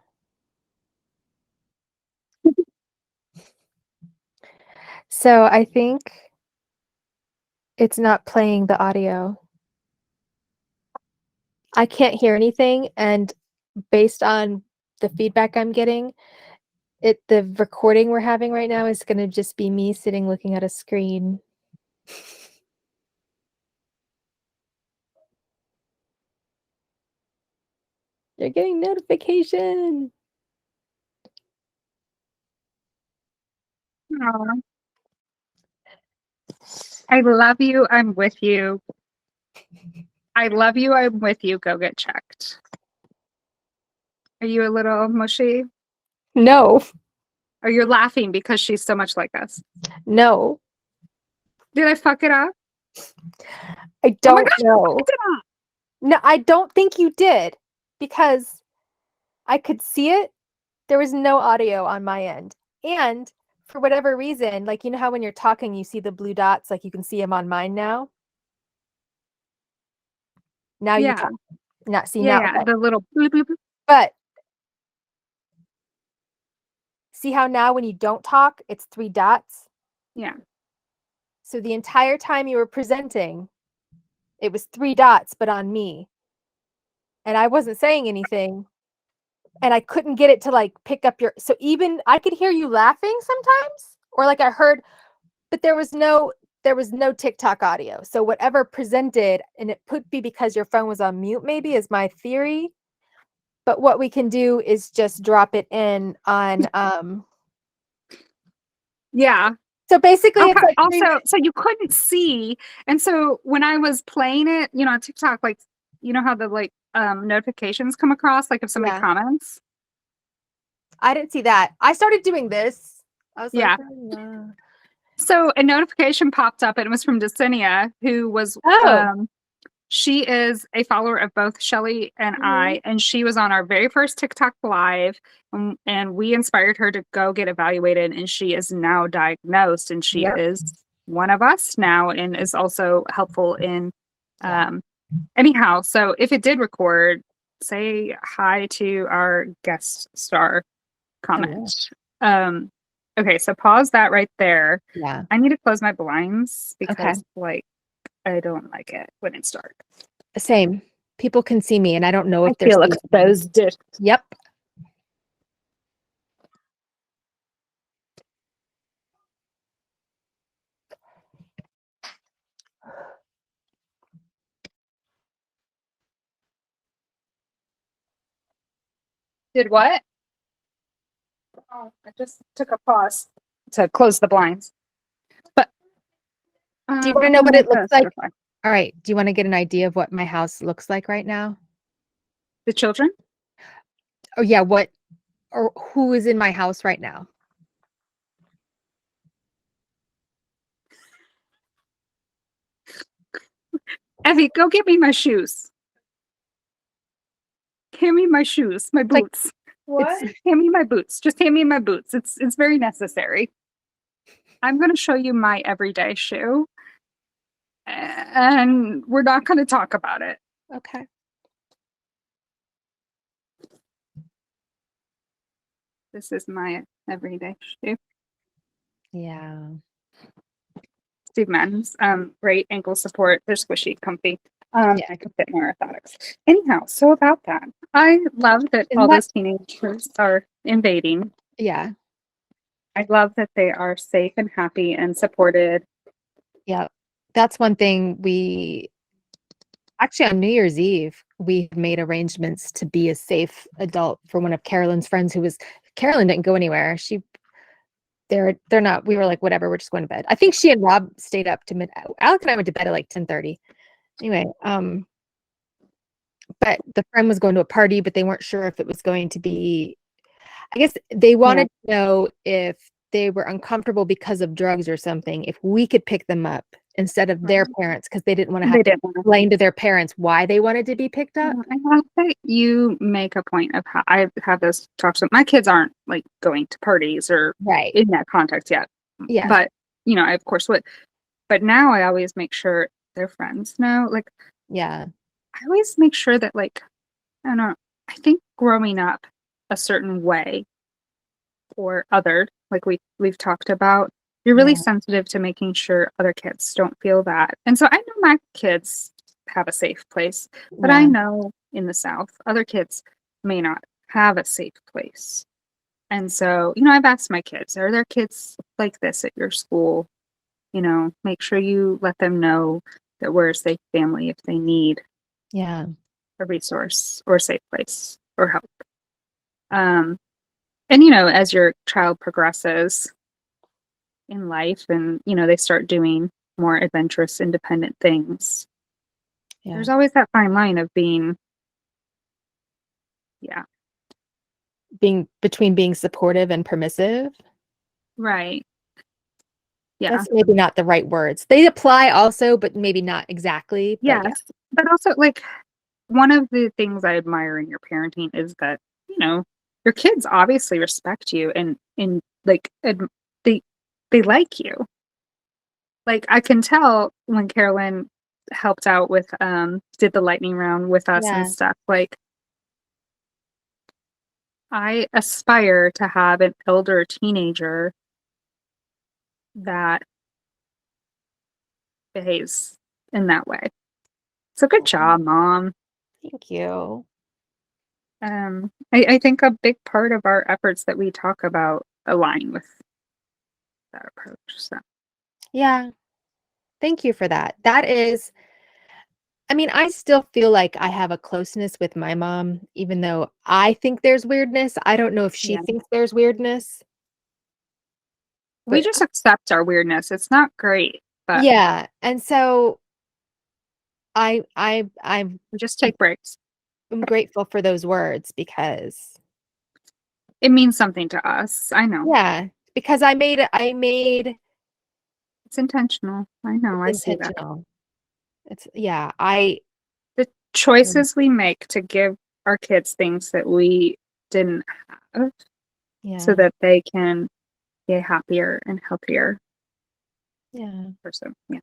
So I think it's not playing the audio. I can't hear anything, and based on the feedback I'm getting, the recording we're having right now is going to just be me sitting looking at a screen. You're getting notification. Aww. I love you. I'm with you. I love you. I'm with you. Go get checked. Are you a little mushy? No. Or you're laughing because she's so much like us? No. Did I fuck it up? I don't know. No, I don't think you did, because I could see it. There was no audio on my end. And for whatever reason, like, you know how when you're talking, you see the blue dots, like you can see them on mine now. Now you can not see now. Yeah, the little bloop, bloop, bloop. But see how now when you don't talk, it's 3 dots? Yeah. So the entire time you were presenting, it was 3 dots, but on me. And I wasn't saying anything. And I couldn't get it to like pick up so even I could hear you laughing sometimes, or like I heard, but there was no TikTok audio. So whatever presented, and it could be because your phone was on mute, maybe, is my theory. But what we can do is just drop it in on Yeah. So basically, okay. It's like also, so you couldn't see, and so when I was playing it, on TikTok, like, you know how the like notifications come across, like if somebody comments. I didn't see that. I started doing this. I was like, So a notification popped up, and it was from Desenia, who was she is a follower of both Shelli and I, and she was on our very first TikTok live, and we inspired her to go get evaluated, and she is now diagnosed, and she is one of us now, and is also helpful in anyhow. So if it did record, say hi to our guest star comment. Okay, so pause that right there. Yeah. I need to close my blinds because like I don't like it when it's dark. Same. People can see me, and I don't know if they're exposed. Yep. Did what? Oh, I just took a pause to close the blinds. But do you want to know what it looks like? All right. Do you want to get an idea of what my house looks like right now? The children? Oh yeah, or who is in my house right now? Evie, go get me my shoes. Hand me my shoes, my boots. What? Hand me my boots. Just hand me my boots. It's very necessary. I'm going to show you my everyday shoe, and we're not going to talk about it. Okay. This is my everyday shoe. Yeah. Steve Madden's great ankle support. They're squishy, comfy. I can fit more orthotics. Anyhow, so about that, I love that those teenagers are invading. Yeah. I love that they are safe and happy and supported. Yeah. That's one thing we actually on New Year's Eve, we made arrangements to be a safe adult for one of Carolyn's friends Carolyn didn't go anywhere. They're not, we were like, whatever, we're just going to bed. I think she and Rob stayed up to Alec and I went to bed at like 10:30. Anyway, but the friend was going to a party, but they weren't sure if it was going to be, I guess they wanted to know if they were uncomfortable because of drugs or something, if we could pick them up instead of their parents, because they didn't want to have to explain to their parents why they wanted to be picked up. I love that you make a point of how I have those talks with my kids aren't like going to parties or in that context yet. Yeah. But, I of course would. But now I always make sure their friends know. Like, yeah. I always make sure that, like, I don't know, I think growing up a certain way or othered, like we've talked about, you're really sensitive to making sure other kids don't feel that. And so I know my kids have a safe place, but I know in the South, other kids may not have a safe place. And so, I've asked my kids, are there kids like this at your school? Make sure you let them know that we're a safe family if they need a resource or a safe place or help. And, as your child progresses in life and, they start doing more adventurous, independent things, there's always that fine line of being between being supportive and permissive. Right. Yeah. That's maybe not the right words. They apply also, but maybe not exactly. But yes. But also, like, one of the things I admire in your parenting is that, your kids obviously respect you and like, they like you. Like, I can tell when Carolyn helped out with, did the lightning round with us and stuff, like, I aspire to have an elder teenager that behaves in that way. So good job, Mom. Thank you. I think a big part of our efforts that we talk about align with that approach. So. Yeah. Thank you for that. I still feel like I have a closeness with my mom, even though I think there's weirdness. I don't know if she thinks there's weirdness. We just accept our weirdness. It's not great, but yeah. And so I just take breaks. I'm grateful for those words because it means something to us. I know. Yeah, because I made it's intentional. I know. I see that. It's the choices we make to give our kids things that we didn't have so that they can be a happier and healthier person. Yeah.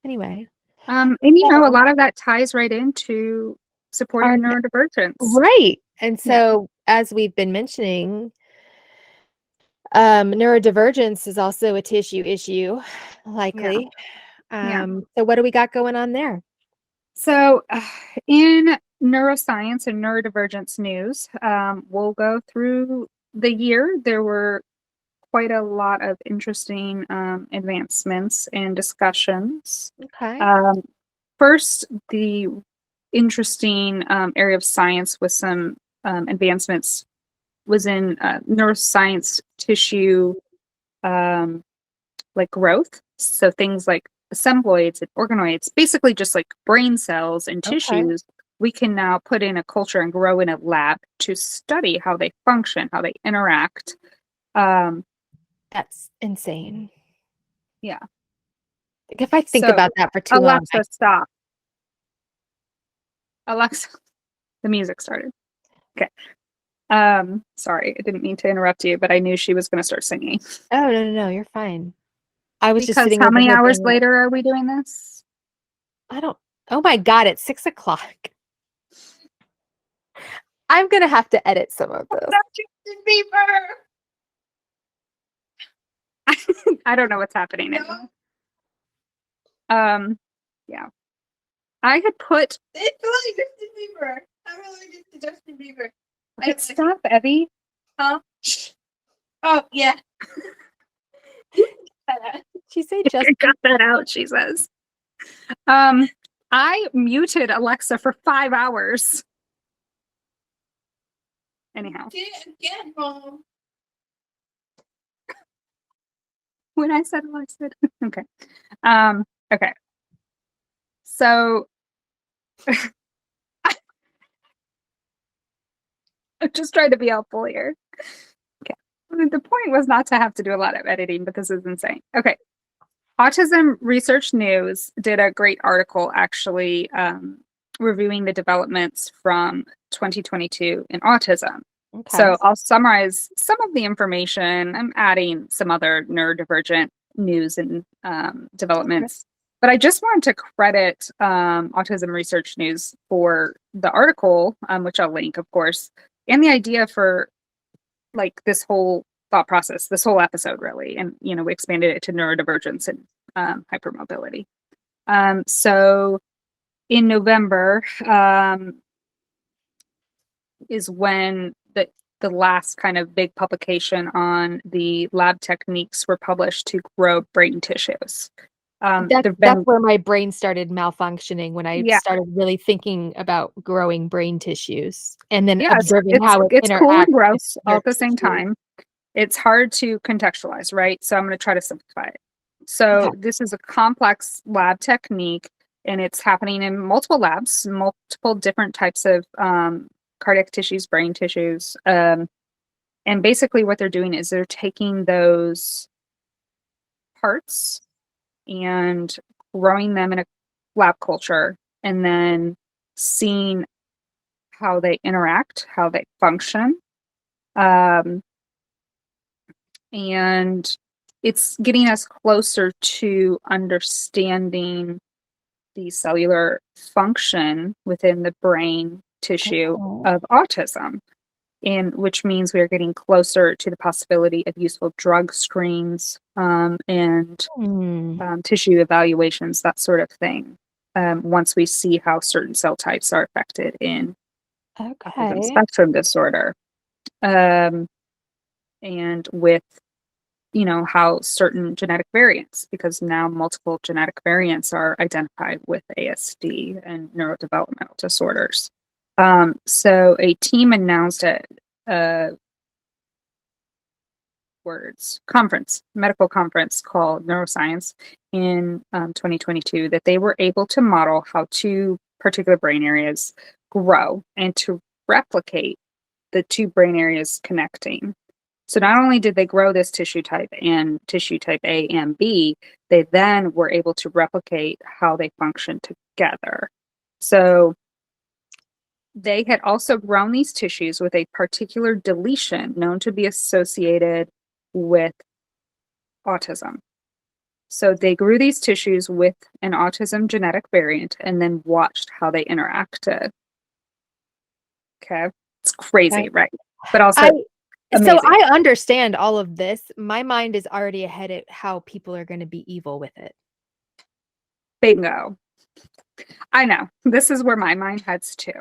Anyway. And a lot of that ties right into supporting neurodivergence. Right. And so as we've been mentioning, neurodivergence is also a tissue issue, likely. So what do we got going on there? So in neuroscience and neurodivergence news, we'll go through the year. There were quite a lot of interesting advancements and discussions. Okay. First, the interesting area of science with some advancements was in neuroscience tissue like growth. So things like assembloids and organoids, basically just like brain cells and tissues, we can now put in a culture and grow in a lab to study how they function, how they interact. That's insane. Yeah. Like if I think about that for too long. Alexa, stop. Alexa, the music started. Okay. Sorry, I didn't mean to interrupt you, but I knew she was going to start singing. Oh, no, you're fine. I was just sitting. How many hours later are we doing this? Oh my God, it's 6:00. I'm going to have to edit some of this. Justin Bieber. I don't know what's happening anymore. Yeah. I had put. It's like Justin Bieber. I'm related to Justin Bieber. Okay, stop, Evie. Huh? Oh, yeah. She say just cut that out, she says. I muted Alexa for 5 hours. Anyhow. Do it again, Mom. When I said Alexa. Okay. Okay. So I'm just trying to be helpful here. Okay. The point was not to have to do a lot of editing, but this is insane. Okay. Autism Research News did a great article actually reviewing the developments from 2022 in autism. Okay. So I'll summarize some of the information. I'm adding some other neurodivergent news and developments. Okay. But I just wanted to credit Autism Research News for the article, which I'll link, of course, and the idea for like this whole thought process, this whole episode really. And, you know, we expanded it to neurodivergence and hypermobility. So in November is when the last kind of big publication on the lab techniques were published to grow brain tissues. That's where my brain started malfunctioning, when I started really thinking about growing brain tissues and then observing how it's cool and gross all at the same time. It's hard to contextualize, right? So I'm going to try to simplify it. So this is a complex lab technique, and it's happening in multiple labs, multiple different types of cardiac tissues, brain tissues. And basically what they're doing is they're taking those parts and growing them in a lab culture and then seeing how they interact, how they function. And it's getting us closer to understanding the cellular function within the brain tissue of autism, and which means we are getting closer to the possibility of useful drug screens and tissue evaluations, that sort of thing, once we see how certain cell types are affected in autism spectrum disorder. And with, you know, how certain genetic variants, because now multiple genetic variants are identified with ASD and neurodevelopmental disorders. So a team announced at a medical conference called Neuroscience in 2022 that they were able to model how two particular brain areas grow and to replicate the two brain areas connecting. So not only did they grow this tissue type and tissue type A and B, they then were able to replicate how they function together. So they had also grown these tissues with a particular deletion known to be associated with autism. So they grew these tissues with an autism genetic variant and then watched how they interacted. Okay. It's crazy, right? But also amazing. So I understand all of this. My mind is already ahead at how people are going to be evil with it. Bingo. I know. This is where my mind heads to.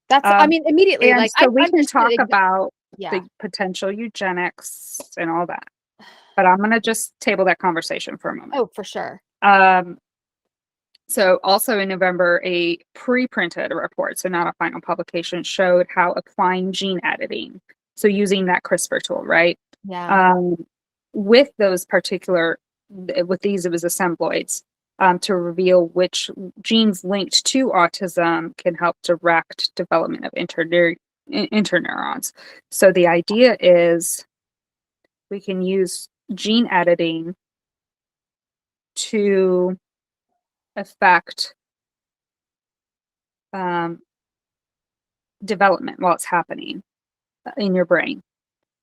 That's, I mean, immediately, like, so we can talk about the potential eugenics and all that, but I'm going to just table that conversation for a moment. Oh, for sure. So also in November, a pre-printed report, so not a final publication, showed how applying gene editing, so using that CRISPR tool, right? Yeah. With those particular, with these, it was assembloids, to reveal which genes linked to autism can help direct development of interneurons. So the idea is we can use gene editing to affect development while it's happening in your brain.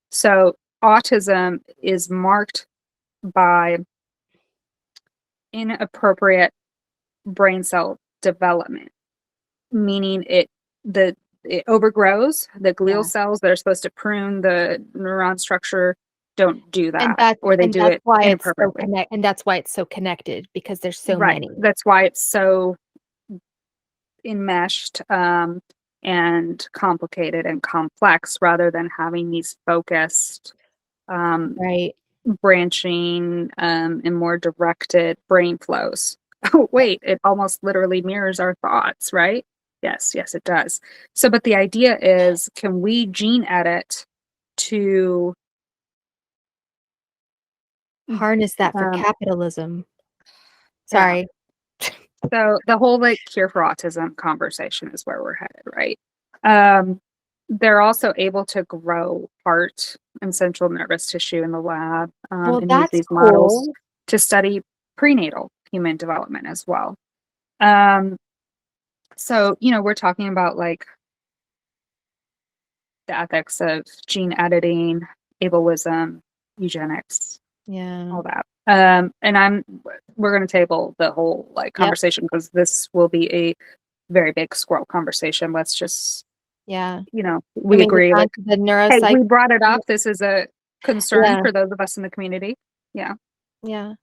So autism is marked by inappropriate brain cell development, meaning it overgrows. The glial cells that are supposed to prune the neuron structure don't do that, or they do it inappropriately. And that's why it's so connected, because there's so Right. many. That's why it's so enmeshed and complicated and complex, rather than having these focused right. branching and more directed brain flows. Oh, wait, it almost literally mirrors our thoughts, right? Yes, it does. So, but the idea is, can we gene edit to harness that for capitalism? Sorry. Yeah. So the whole like cure for autism conversation is where we're headed, right? They're also able to grow heart and central nervous tissue in the lab, and use these models to study prenatal human development as well. So, we're talking about like the ethics of gene editing, ableism, eugenics, all that. And we're going to table the whole like conversation, because this will be a very big squirrel conversation. Let's just, we agree. Like, the neuropsych. Hey, we brought it up. This is a concern for those of us in the community. Yeah. Yeah.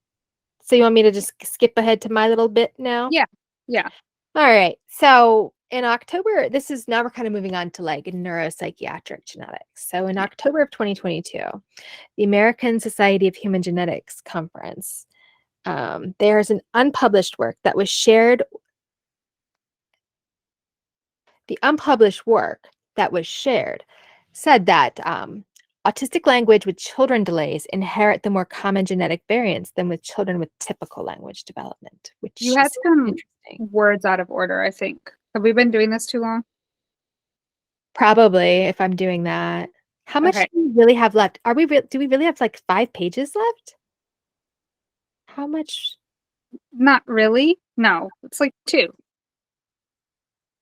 So you want me to just skip ahead to my little bit now? Yeah. All right. So in October, now we're kind of moving on to like neuropsychiatric genetics. So in October of 2022, the American Society of Human Genetics conference, there's an unpublished work that was shared. The unpublished work that was shared said that autistic language with children delays inherit the more common genetic variants than with children with typical language development, which you had some words out of order, I think. Have we been doing this too long? Probably, if I'm doing that. How much do we really have left? Do we really have like 5 pages left? How much? Not really. No, it's like 2.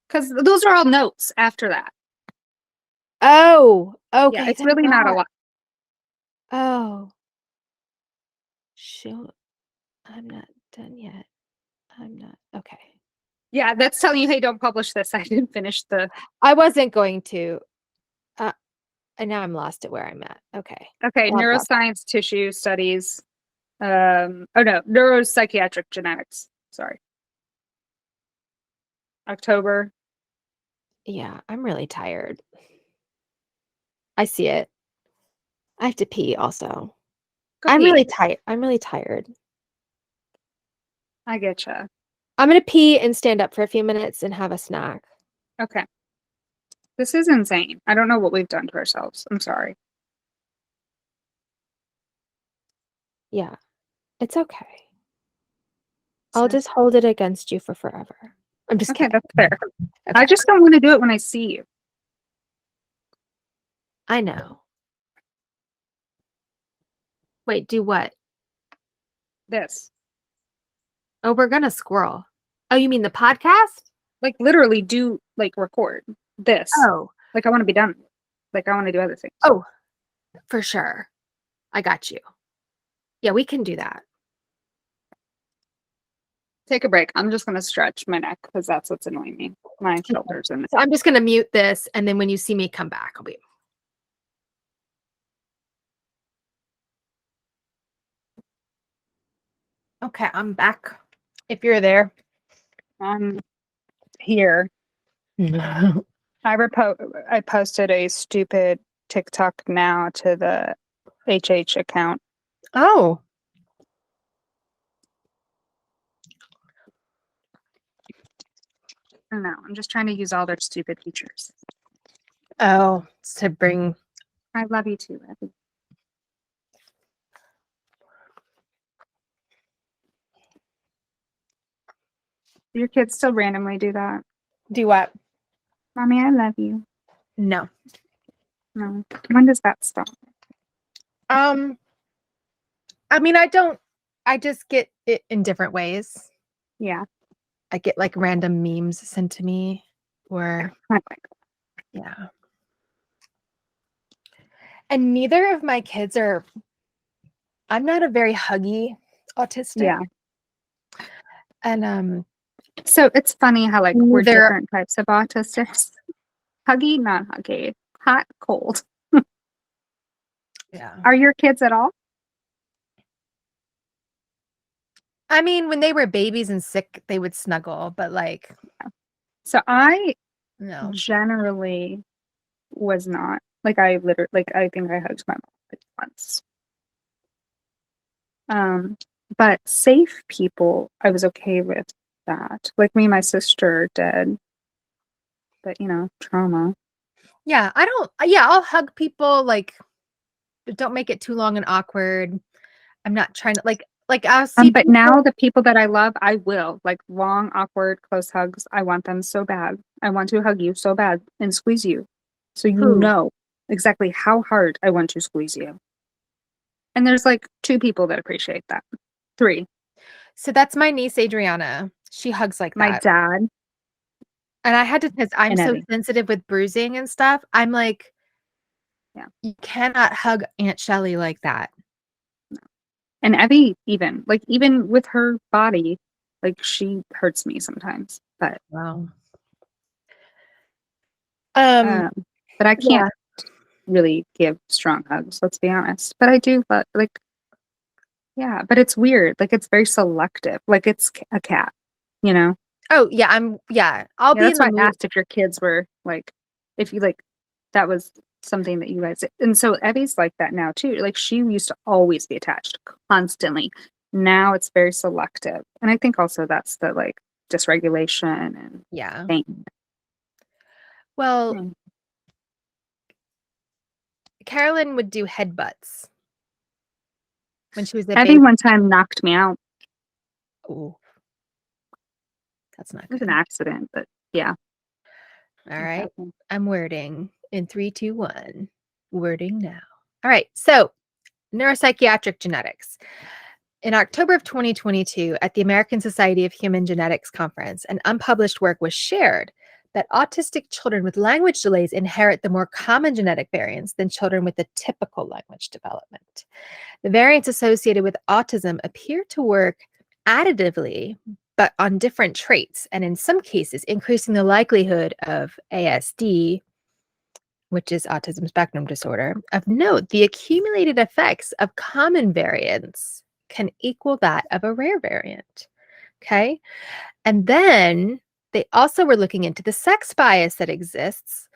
Because those are all notes after that. Oh, okay. Yeah, it's really not a lot. Oh. Shoot. I'm not done yet. I'm not. Okay. Yeah, that's telling you, hey, don't publish this. I didn't finish I wasn't going to. And now I'm lost at where I'm at. Okay. Neuroscience tissue studies. Neuropsychiatric genetics. Sorry. October. Yeah, I'm really tired. I see it. I have to pee also. I'm really tired. I getcha. I'm going to pee and stand up for a few minutes and have a snack. Okay. This is insane. I don't know what we've done to ourselves. I'm sorry. Yeah, it's okay. I'll just hold it against you for forever. I'm just kidding. That's fair. Okay. I just don't want to do it when I see you. I know. Wait, do what? This. Oh, we're gonna squirrel. Oh, you mean the podcast? Like literally do like record this. Oh. Like I want to be done. Like I want to do other things. Oh, for sure. I got you. Yeah, we can do that. Take a break. I'm just going to stretch my neck because that's what's annoying me. My shoulders and so I'm just going to mute this, and then when you see me come back, I'll be. Okay, I'm back. If you're there. I'm here. I posted a stupid TikTok now to the HH account. Oh. I don't know. I'm just trying to use all their stupid features. Oh, to bring. I love you too, Abby. Do your kids still randomly do that? Do what? Mommy, I love you. No. No. When does that stop? I mean, I just get it in different ways. Yeah. I get like random memes sent to me or yeah. And neither of my kids I'm not a very huggy autistic. Yeah. And so it's funny how like we're different types of autistics. Huggy, not huggy. Hot, cold. Yeah. Are your kids at all? I mean, when they were babies and sick, they would snuggle, but like. Yeah. So I No. generally was not. Like I literally, like I think I hugged my mom like once. But safe people, I was okay with that. Like me and my sister did. But trauma. Yeah, I'll hug people, like, but don't make it too long and awkward. I'm not trying to like I'll see But people. now the people that I love, I will like long, awkward, close hugs. I want them so bad. I want to hug you so bad and squeeze you. So you Who? know exactly how hard I want to squeeze you. And there's like 2 people that appreciate that. 3. So that's my niece Adriana. She hugs like My that. dad. And I had to, because I'm And so Eddie. sensitive with bruising and stuff. I'm like, Yeah. you cannot hug Aunt Shelli like that. And Evie even with her body, like she hurts me sometimes. But Wow. but I can't really give strong hugs, let's be honest. But I do, but like, yeah, but it's weird. Like it's very selective. Like it's a cat, you know? Oh yeah, I'll be in That's the why I mood. asked if your kids were like, if you like, that was something that you guys, and so Evie's like that now too. Like she used to always be attached constantly. Now it's very selective. And I think also that's the like dysregulation and pain. Well, Carolyn would do headbutts when she was a Evie baby. one time knocked me out. Oh, that's not good. It was good. an accident, but yeah. All right. I'm wording in 3, 2, 1. Wording now. All right. So neuropsychiatric genetics. In October of 2022, at the American Society of Human Genetics conference, an unpublished work was shared that autistic children with language delays inherit the more common genetic variants than children with the typical language development. The variants associated with autism appear to work additively, but on different traits, and in some cases, increasing the likelihood of ASD, which is autism spectrum disorder. Of note, the accumulated effects of common variants can equal that of a rare variant. Okay. And then they also were looking into the sex bias that exists.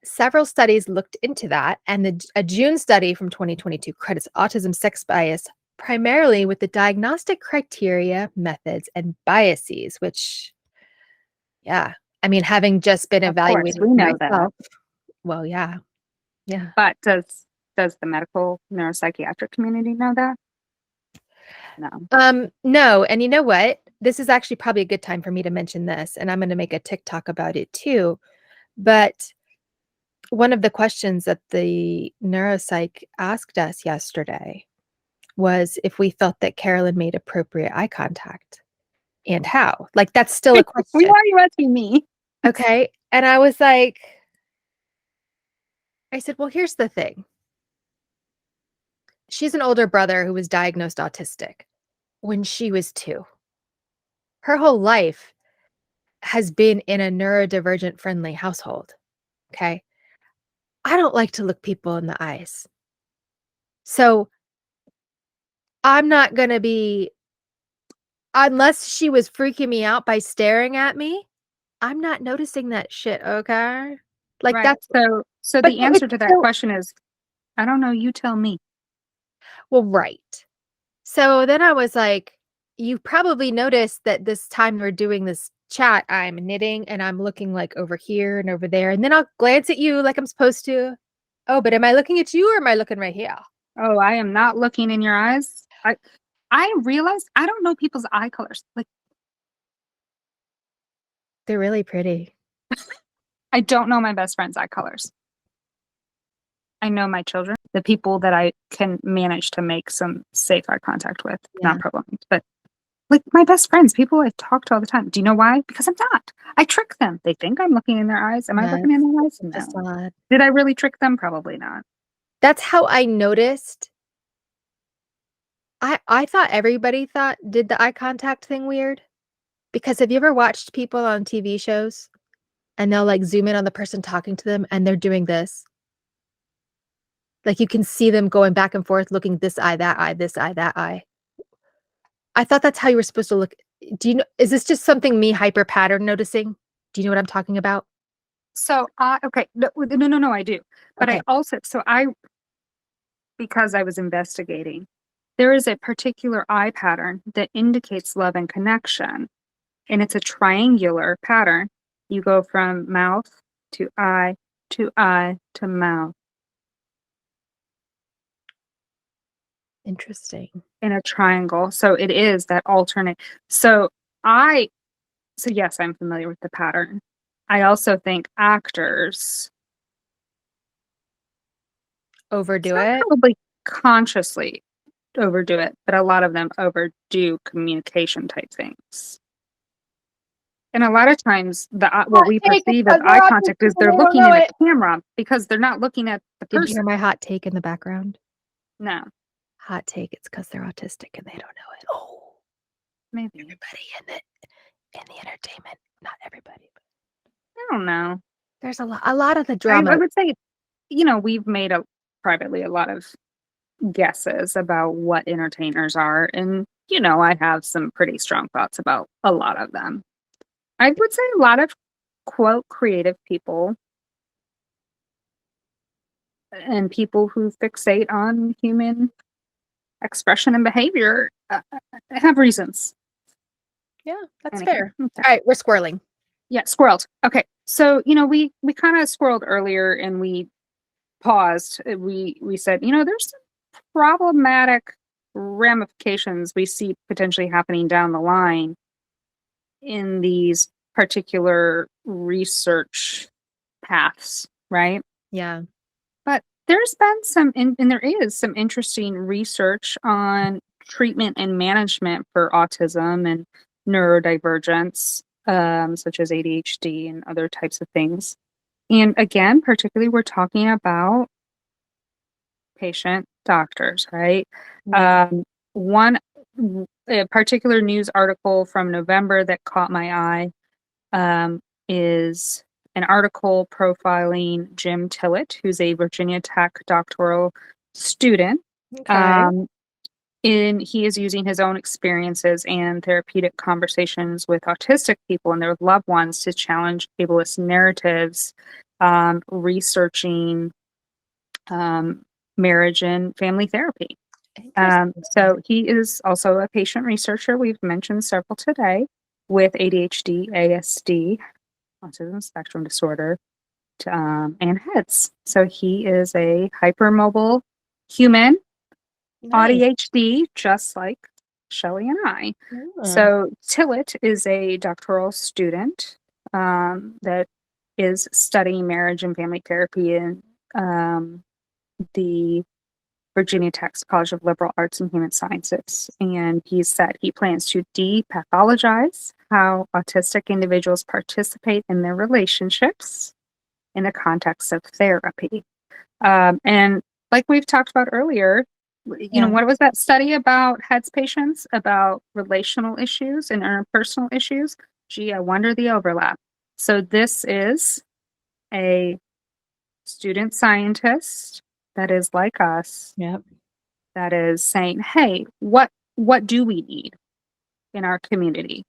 Several studies looked into that, and a June study from 2022 credits autism sex bias primarily with the diagnostic criteria, methods, and biases, which, yeah, I mean, having just been evaluated we know myself, that. well, yeah. But does the medical neuropsychiatric community know that? No. No, and you know what? This is actually probably a good time for me to mention this, and I'm going to make a TikTok about it too. But one of the questions that the neuropsych asked us yesterday was if we felt that Carolyn made appropriate eye contact and how. Like, that's still a question. Why are you asking me? Okay. And I was like, I said, well, here's the thing. She's an older brother who was diagnosed autistic when she was 2. Her whole life has been in a neurodivergent friendly household. Okay. I don't like to look people in the eyes. So I'm not going to be, unless she was freaking me out by staring at me, I'm not noticing that shit. Okay. Like right. that's so the answer to that question is, I don't know. You tell me. Well, right. So then I was like, you probably noticed that this time we're doing this chat, I'm knitting and I'm looking like over here and over there. And then I'll glance at you like I'm supposed to. Oh, but am I looking at you or am I looking right here? Oh, I am not looking in your eyes. I realized I don't know people's eye colors. Like, they're really pretty. I don't know my best friend's eye colors. I know my children, the people that I can manage to make some safe eye contact with, not prolonged, but like my best friends, people I talk to all the time. Do you know why? Because I'm not. I trick them. They think I'm looking in their eyes. Am I looking in their eyes? No. Did I really trick them? Probably not. That's how I noticed. I thought everybody did the eye contact thing weird. Because have you ever watched people on TV shows and they'll like zoom in on the person talking to them and they're doing this. Like you can see them going back and forth, looking this eye, that eye, this eye, that eye. I thought that's how you were supposed to look. Do you know, is this just something me hyper pattern noticing? Do you know what I'm talking about? So, okay. No, I do. But Okay. I also, because I was investigating, there is a particular eye pattern that indicates love and connection. And it's a triangular pattern. You go from mouth to eye to mouth. Interesting. In a triangle. So it is that alternate. So yes, I'm familiar with the pattern. I also think actors overdo it. Probably consciously overdo it, but a lot of them overdo communication type things. And a lot of times, what we perceive as eye contact is they're looking at a camera because they're not looking at the person. Did you hear my hot take in the background? No. Hot take, it's because they're autistic and they don't know it. Oh, maybe everybody in the entertainment, not everybody. I don't know. There's a lot of the drama. I would say, we've made privately a lot of guesses about what entertainers are, and I have some pretty strong thoughts about a lot of them. I would say a lot of quote creative people and people who fixate on human expression and behavior have reasons. Yeah, that's fair. All right, we're squirreling. Yeah, squirreled. Okay, so we kind of squirreled earlier and we paused. We said there's some problematic ramifications we see potentially happening down the line in these particular research paths, right? Yeah. But there's been and there is some interesting research on treatment and management for autism and neurodivergence, such as ADHD and other types of things. And again, particularly, we're talking about patient doctors, right? A particular news article from November that caught my eye is an article profiling Jim Tillett, who's a Virginia Tech doctoral student. Okay. He is using his own experiences and therapeutic conversations with autistic people and their loved ones to challenge ableist narratives, researching marriage and family therapy. So he is also a patient researcher. We've mentioned several today with ADHD, ASD, autism spectrum disorder, and HEDS. So he is a hypermobile human, ADHD, just like Shelli and I. So Tillett is a doctoral student that is studying marriage and family therapy in the Virginia Tech College of Liberal Arts and Human Sciences. And he said he plans to depathologize how autistic individuals participate in their relationships in the context of therapy. And like we've talked about earlier, what was that study about HEDS patients, about relational issues and interpersonal issues? Gee, I wonder the overlap. So this is a student scientist that is like us. Yep. That is saying, hey, what do we need in our community?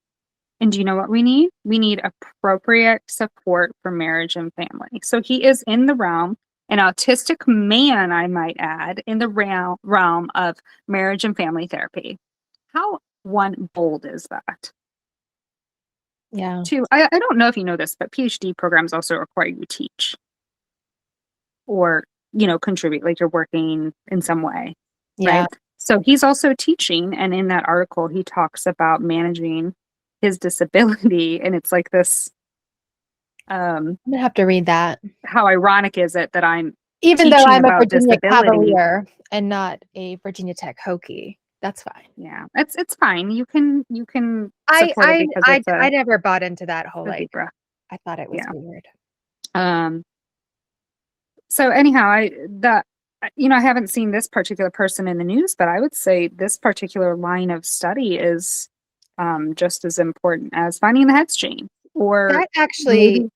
And do you know what we need? We need appropriate support for marriage and family. So he is in the realm, an autistic man, I might add, in the realm of marriage and family therapy. How bold is that? Yeah. Two, I don't know if you know this, but PhD programs also require you to teach or, contribute, like you're working in some way. Yeah. Right? So he's also teaching. And in that article, he talks about managing his disability. And it's like this. I'm going to have to read that. How ironic is it that I'm even though I'm a Virginia disability. Cavalier and not a Virginia Tech Hokie. That's fine. Yeah, it's fine. You can support it because I never bought into that whole like. Zebra. I thought it was weird. So anyhow, I haven't seen this particular person in the news, but I would say this particular line of study is just as important as finding the HEDS gene. Or that actually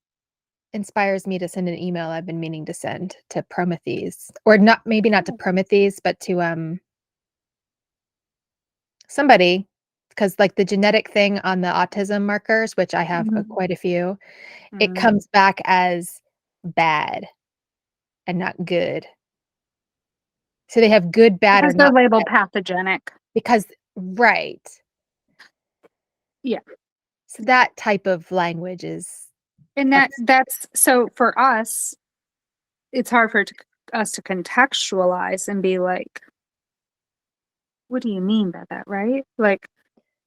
inspires me to send an email I've been meaning to send to Prometheus, or maybe not to Prometheus, but to somebody, because like the genetic thing on the autism markers, which I have quite a few, it comes back as bad and not good. So they have good, bad, because or they're not labeled bad. pathogenic. Because right. Yeah. So that type of language is, and that's so for us, it's hard for us to contextualize and be like, what do you mean by that, right? Like,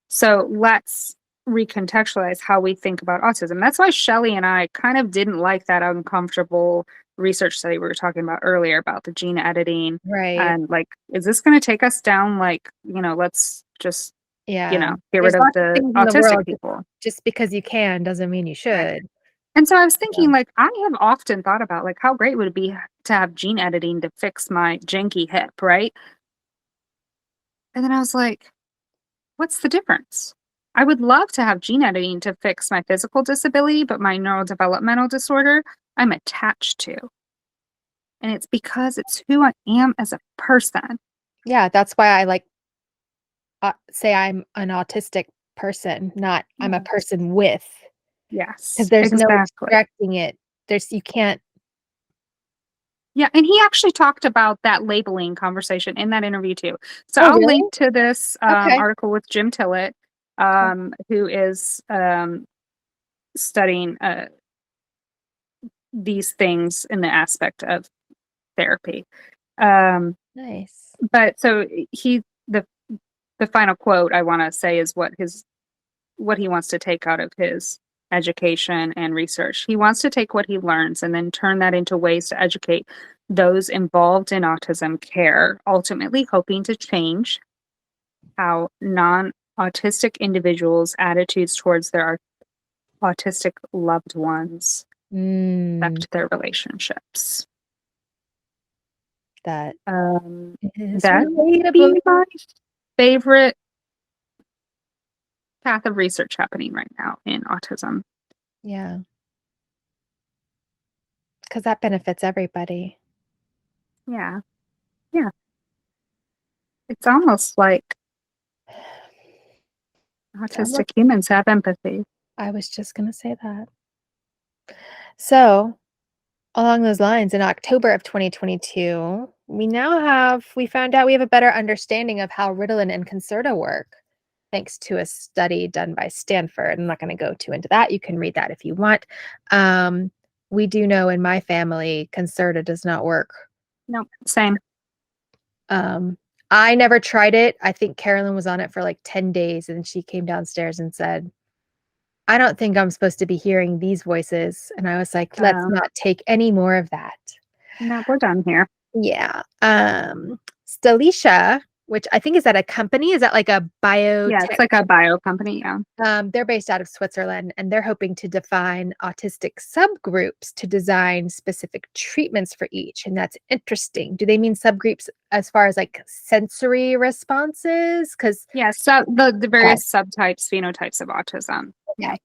so let's recontextualize how we think about autism. That's why Shelli and I kind of didn't like that uncomfortable research study we were talking about earlier about the gene editing. right. And like, is this going to take us down? Like, let's just, Yeah. get There's rid of lots the things in the autistic world. people. Just because you can doesn't mean you should. Right. And so I was thinking, like, I have often thought about, like, how great would it be to have gene editing to fix my janky hip, right? And then I was like, what's the difference? I would love to have gene editing to fix my physical disability, but my neurodevelopmental disorder, I'm attached to. And it's because it's who I am as a person. Yeah, that's why I like say I'm an autistic person, not I'm a person with. Yes. Because there's no extracting it. You can't. Yeah, and he actually talked about that labeling conversation in that interview too. So Oh, I'll really? link to this article with Jim Tillett, who is studying these things in the aspect of therapy. Nice. But so the final quote I want to say is what he wants to take out of his education and research. He wants to take what he learns and then turn that into ways to educate those involved in autism care, ultimately hoping to change how non-autistic individuals' attitudes towards their autistic loved ones affect their relationships. That that may be my favorite path of research happening right now in autism. Yeah. Because that benefits everybody. Yeah. Yeah. It's almost like autistic humans have empathy. I was just going to say that. So, along those lines, in October of 2022, we found out we have a better understanding of how Ritalin and Concerta work, thanks to a study done by Stanford. I'm not going to go too into that. You can read that if you want. We do know in my family, Concerta does not work. No, same. I never tried it. I think Carolyn was on it for like 10 days and she came downstairs and said, I don't think I'm supposed to be hearing these voices. And I was like, let's not take any more of that. No, we're done here. Yeah. Stalicia, which I think is that a company? Is that like a biotech? Yeah, it's like a bio company, yeah. They're based out of Switzerland, and they're hoping to define autistic subgroups to design specific treatments for each. And that's interesting. Do they mean subgroups as far as like sensory responses? So the various subtypes, phenotypes of autism. Okay.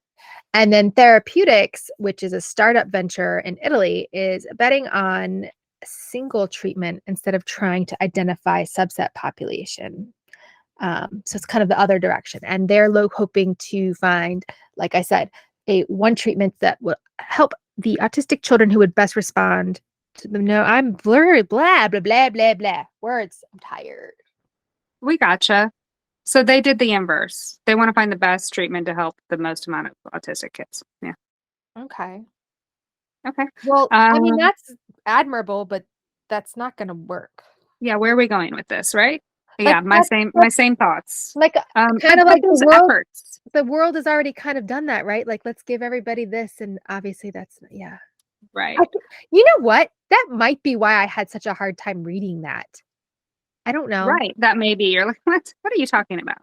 And then therapeutics, which is a startup venture in Italy, is betting on single treatment instead of trying to identify subset population. So it's kind of the other direction. And they're hoping to find, like I said, one treatment that will help the autistic children who would best respond to them. No, I'm blurred, blah, blah, blah, blah, blah. Words. I'm tired. We gotcha. So they did the inverse. They want to find the best treatment to help the most amount of autistic kids. Yeah. Okay. Well, I mean, that's admirable, but that's not going to work. Yeah. Where are we going with this? Right. Yeah. My same thoughts. Like kind of like the world has already kind of done that, right? Like, let's give everybody this. And obviously that's, yeah. Right. You know what? That might be why I had such a hard time reading that. I don't know. Right. That may be. You're like, what are you talking about?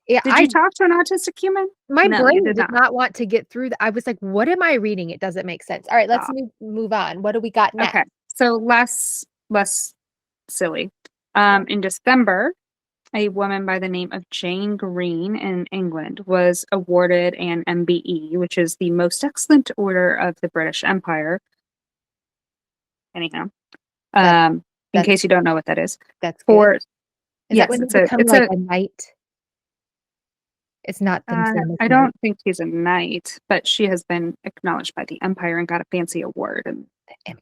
Yeah. Did you talk to an autistic human? My brain did not want to get through that. I was like, what am I reading? It doesn't make sense. All right, let's move on. What do we got next? Okay. So less silly. In December, a woman by the name of Jane Green in England was awarded an MBE, which is the Most Excellent Order of the British Empire. Anyhow, in case you don't know what that is. That's for good. Is yes, that when you it's a become it's like a a knight? It's not the same as I knight. don't think she's a knight, but she has been acknowledged by the Empire and got a fancy award and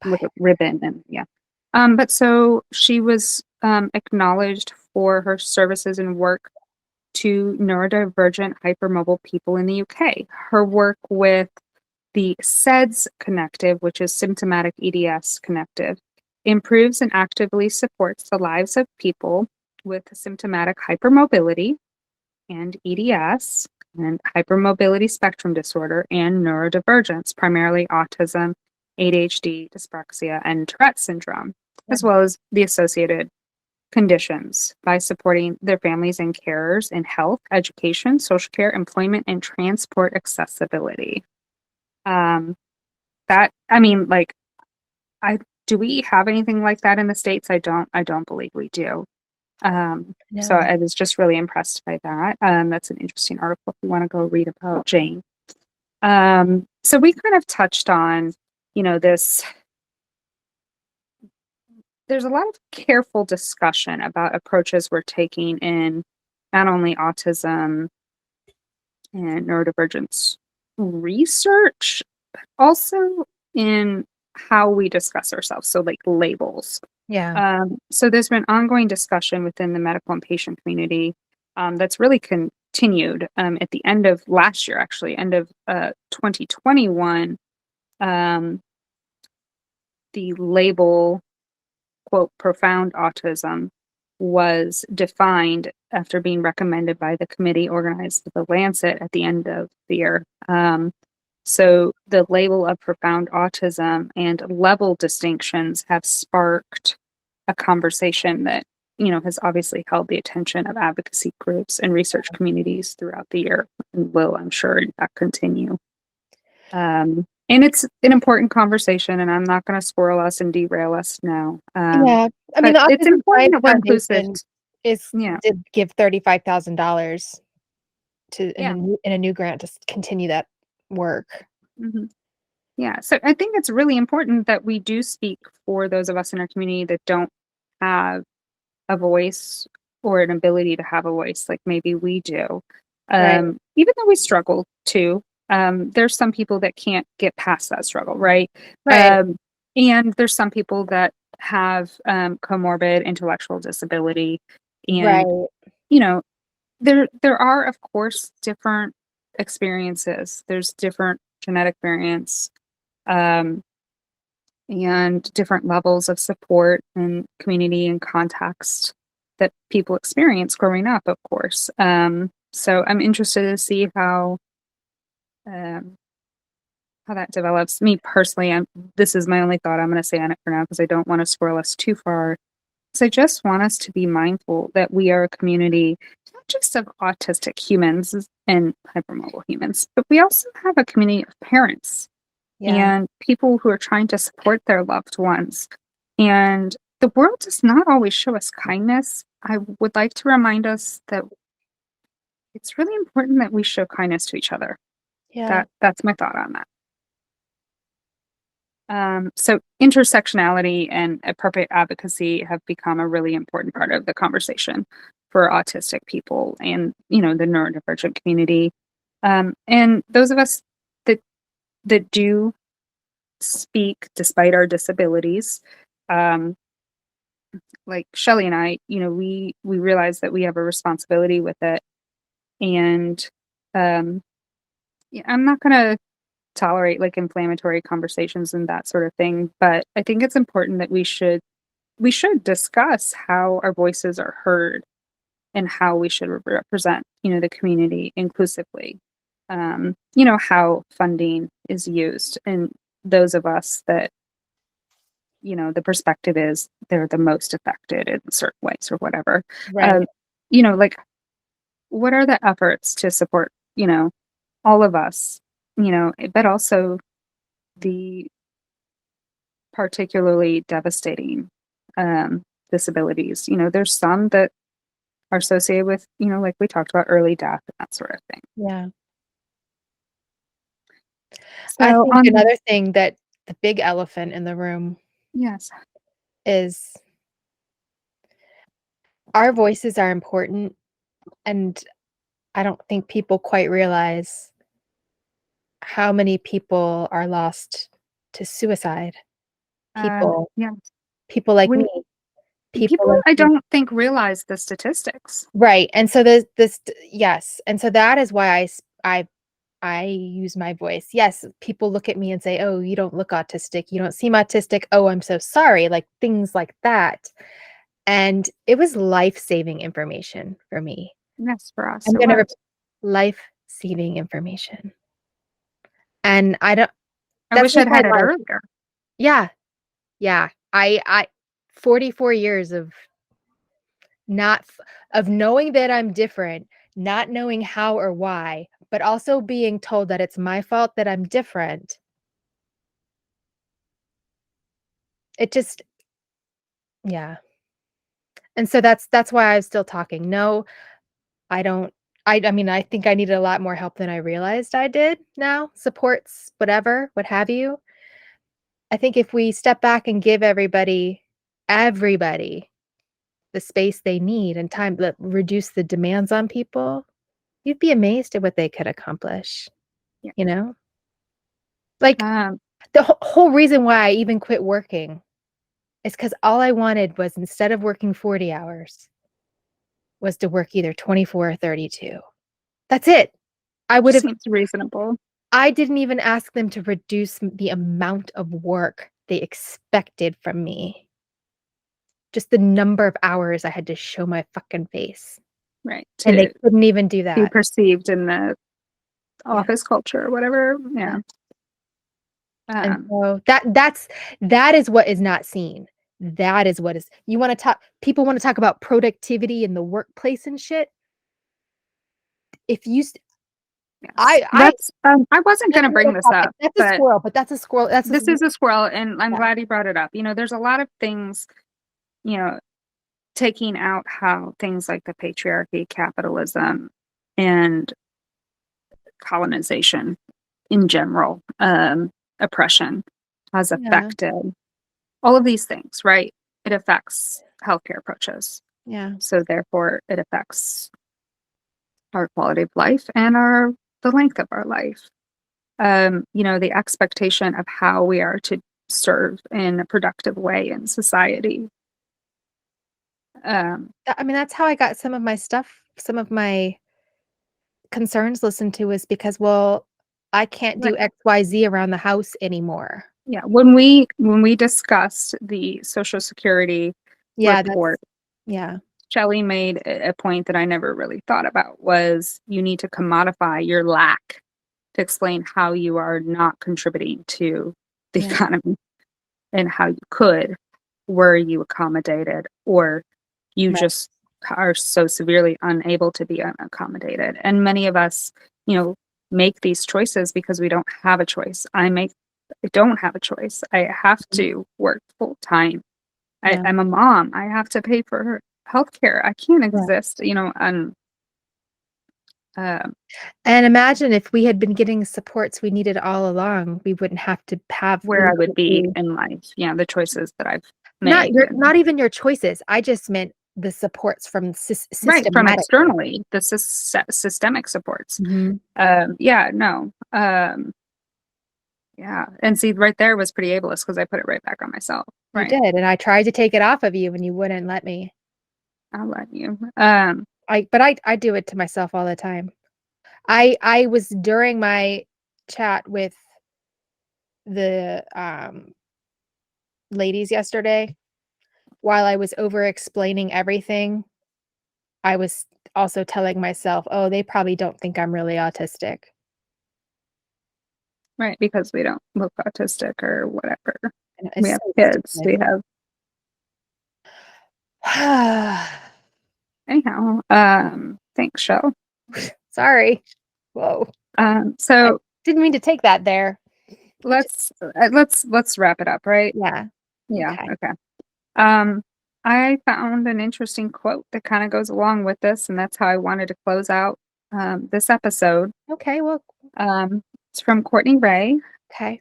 with a ribbon and yeah. But so she was acknowledged for her services and work to neurodivergent hypermobile people in the UK. Her work with the SEDS connective, which is symptomatic EDS connective, improves and actively supports the lives of people with symptomatic hypermobility and EDS and hypermobility spectrum disorder and neurodivergence, primarily autism, ADHD, dyspraxia, and Tourette syndrome, as well as the associated conditions by supporting their families and carers in health, education, social care, employment, and transport accessibility. That I mean, like, I do we have anything like that in the States? I don't believe we do. So No. I was just really impressed by that. That's an interesting article if you want to go read about Jane. So we kind of touched on, this. There's a lot of careful discussion about approaches we're taking in not only autism and neurodivergence research, but also in how we discuss ourselves. So, like labels. Yeah. So there's been ongoing discussion within the medical and patient community that's really continued at the end of last year, actually, end of 2021. The label, quote, profound autism was defined after being recommended by the committee organized with the Lancet at the end of the year. So the label of profound autism and level distinctions have sparked a conversation that, has obviously held the attention of advocacy groups and research communities throughout the year and will, I'm sure, in fact, continue. And it's an important conversation, and I'm not going to squirrel us and derail us now. Yeah. I mean, But the it's Autism important that we're inclusive. Foundation did give $35,000 to Yeah. in a new grant to continue that work. Mm-hmm. Yeah. So I think it's really important that we do speak for those of us in our community that don't have a voice or an ability to have a voice like maybe we do. Right. Even though we struggle too, there's some people that can't get past that struggle, right? Right. And there's some people that have comorbid intellectual disability. Right. And, there are, of course, different experiences. There's different genetic variants. And different levels of support and community and context that people experience growing up, of course. So I'm interested to see how that develops. Me personally, this is my only thought I'm going to say on it for now because I don't want to squirrel us too far. So I just want us to be mindful that we are a community, not just of autistic humans and hypermobile humans, but we also have a community of parents and people who are trying to support their loved ones. And the world does not always show us kindness. I would like to remind us that it's really important that we show kindness to each other. Yeah. That's my thought on that. So intersectionality and appropriate advocacy have become a really important part of the conversation for autistic people and, the neurodivergent community. And those of us that do speak despite our disabilities, like Shelli and I, we realize that we have a responsibility with it. And I'm not going to tolerate like inflammatory conversations and that sort of thing, but I think it's important that we should discuss how our voices are heard and how we should represent, the community inclusively. How funding is used, and those of us that, the perspective is they're the most affected in certain ways or whatever. Right. Like, what are the efforts to support, all of us, but also the particularly devastating disabilities. There's some that are associated with, like we talked about, early death and that sort of thing. Yeah. So, I think another thing that the big elephant in the room yes, is our voices are important, and I don't think people quite realize how many people are lost to suicide. People yeah. people like We, me. People people like I me. don't think realize the statistics. Right, and so there's this yes, and so that is why I use my voice. Yes, people look at me and say, "Oh, you don't look autistic. You don't seem autistic. Oh, I'm so sorry." Like things like that. And it was life-saving information for me. Yes, for us, I'm it gonna was. life-saving information. And I don't I that's wish like I'd my had it life. earlier. Yeah. Yeah. I 44 years of not f of knowing that I'm different, not knowing how or why, but also being told that it's my fault that I'm different. It just yeah. And so that's why I'm still talking. No, I don't I mean, I think I needed a lot more help than I realized I did now, supports, whatever, what have you. I think if we step back and give everybody the space they need and time, reduce the demands on people, you'd be amazed at what they could accomplish, Yeah. you know? Like, Um, the whole reason why I even quit working is because all I wanted was, instead of working 40 hours, was to work either 24 or 32. That's it. seems reasonable. I didn't even ask them to reduce the amount of work they expected from me. Just the number of hours I had to show my fucking face. Right. And they To couldn't even do be that. perceived in the Yeah. office culture or whatever. Yeah. And so that is what is not seen. That is what is people want to talk about productivity in the workplace and shit. If you Yes. I That's I wasn't going to bring this up, that's a but squirrel, but that's a squirrel. this is a squirrel, and I'm yeah. glad you brought it up. There's a lot of things, taking out how things like the patriarchy, capitalism, and colonization in general, oppression has Yeah. affected all of these things, right? It affects healthcare approaches. Yeah. So therefore it affects our quality of life and the length of our life. The expectation of how we are to serve in a productive way in society. I mean, that's how I got some of my concerns listened to, is because, well, I can't do Right. XYZ around the house anymore. Yeah, when we discussed the Social Security Yeah, report, yeah. Shelli made a point that I never really thought about, was you need to commodify your lack to explain how you are not contributing to the Yeah. economy, and how you could, were you accommodated, or you Right. just are so severely unable to be accommodated. And many of us, make these choices because we don't have a choice. I don't have a choice. I have to work full time. Yeah. I'm a mom. I have to pay for her healthcare. I can't Right. exist, And imagine if we had been getting supports we needed all along, we wouldn't have to have where I would be in life. Yeah, the choices that I've made. not even your choices. I just meant the supports from Right, from systematically. externally, the systemic supports. Mhm. Yeah, no. Yeah, and see, right there was pretty ableist because I put it right back on myself. You Right, did, and I tried to take it off of you and you wouldn't let me. I'll let you. I do it to myself all the time. I was during my chat with the ladies yesterday, while I was over explaining everything, I was also telling myself, "Oh, they probably don't think I'm really autistic." Right, because we don't look autistic or whatever. And We it's have so kids. stupid. We have anyhow. Thanks, Shell. Sorry. Whoa. I So didn't mean to take that there. let's wrap it up, right? Yeah. Yeah. Okay. Okay. I found an interesting quote that kind of goes along with this, and that's how I wanted to close out this episode. Okay, well, it's from Courtney Ray, okay.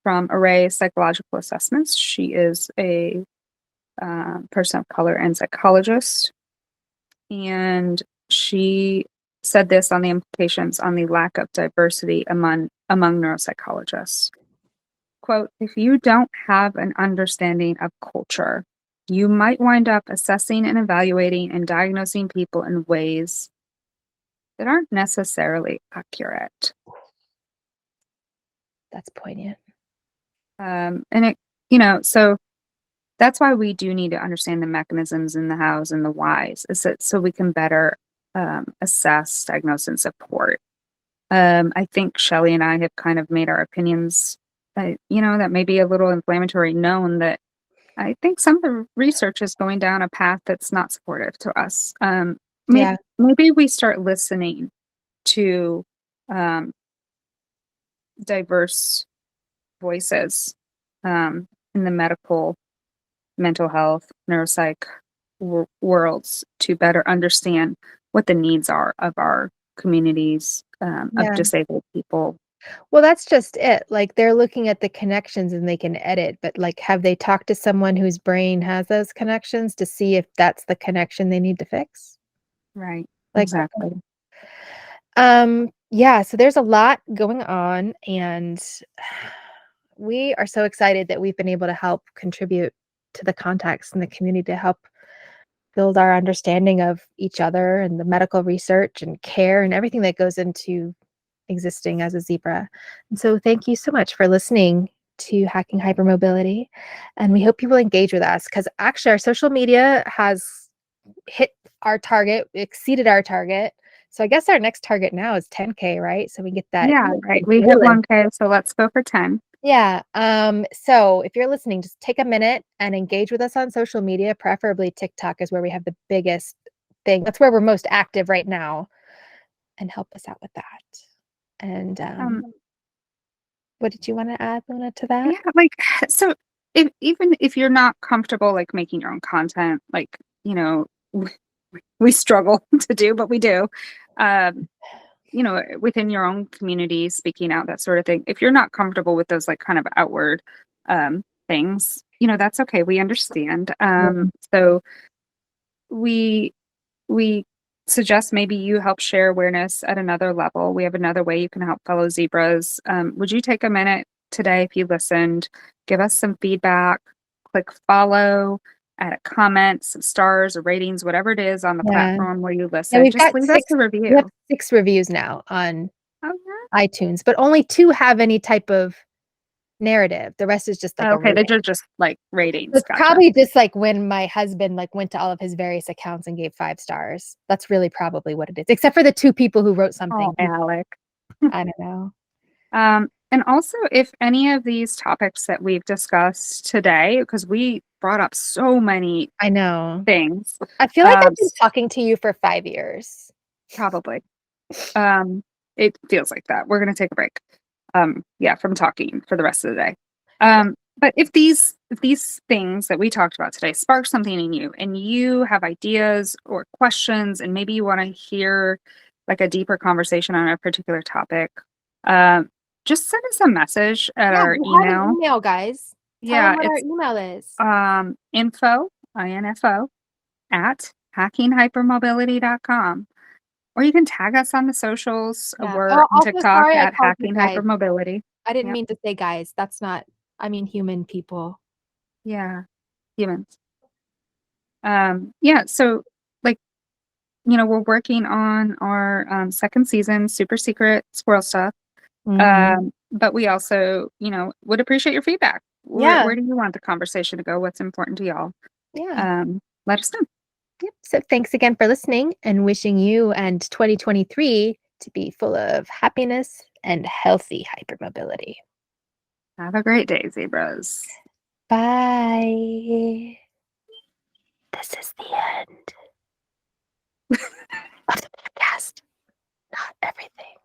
from Array Psychological Assessments. She is a person of color and psychologist, and she said this on the implications on the lack of diversity among neuropsychologists. Quote, if you don't have an understanding of culture, you might wind up assessing and evaluating and diagnosing people in ways that aren't necessarily accurate. That's poignant. And it, so that's why we do need to understand the mechanisms and the hows and the whys, is that so we can better assess, diagnose, and support. I think Shelli and I have kind of made our opinions, that may be a little inflammatory, known that I think some of the research is going down a path that's not supportive to us. Maybe we start listening to diverse voices in the medical, mental health, neuropsych worlds to better understand what the needs are of our communities of disabled people. Well, that's just it. Like, they're looking at the connections and they can edit, but like, have they talked to someone whose brain has those connections to see if that's the connection they need to fix? Right. Like, exactly. Yeah, so there's a lot going on, and we are so excited that we've been able to help contribute to the context in the community to help build our understanding of each other and the medical research and care and everything that goes into existing as a zebra. And so thank you so much for listening to Hacking Hypermobility. And we hope you will engage with us, because actually our social media has hit our target, exceeded our target. So I guess our next target now is 10K, right? So we get that. Yeah, right. We hit 1K, so let's go for 10. Yeah. So if you're listening, just take a minute and engage with us on social media. Preferably TikTok is where we have the biggest thing. That's where we're most active right now. And help us out with that. And what did you want to add, Luna, to that? Yeah, so even if you're not comfortable like making your own content, like, we struggle to do, but we do. Within your own community, speaking out, that sort of thing. If you're not comfortable with those like kind of outward things, that's okay. We understand. So we suggest maybe you help share awareness at another level. We have another way you can help fellow zebras. Would you take a minute today, if you listened, give us some feedback, click follow, add a comment, some stars or ratings, whatever it is on the platform where you listen. We've just got leave us a review. We have 6 reviews now on iTunes, but only 2 have any type of narrative. The rest is just like okay, they're just like ratings. It's probably just like when my husband like went to all of his various accounts and gave 5 stars. That's really probably what it is, except for the 2 people who wrote something. Oh, Alec. I don't know. And also, if any of these topics that we've discussed today, because we brought up so many things. I feel like I've been talking to you for 5 years. Probably. It feels like that. We're going to take a break. From talking for the rest of the day. But if these things that we talked about today spark something in you, and you have ideas or questions, and maybe you want to hear like a deeper conversation on a particular topic, just send us a message at our email. Email, guys. Tell them what our email is. Info at hackinghypermobility.com. Or you can tag us on the socials. We're on TikTok at Hacking Hypermobility. I didn't mean to say guys. That's not, I mean human people. Yeah, humans. So like, we're working on our second season, super secret squirrel stuff. But we also, would appreciate your feedback. Where do you want the conversation to go? What's important to y'all? Let us know. Yep. So thanks again for listening, and wishing you and 2023 to be full of happiness and healthy hypermobility. Have a great day, zebras. Bye. This is the end of the podcast. Not everything.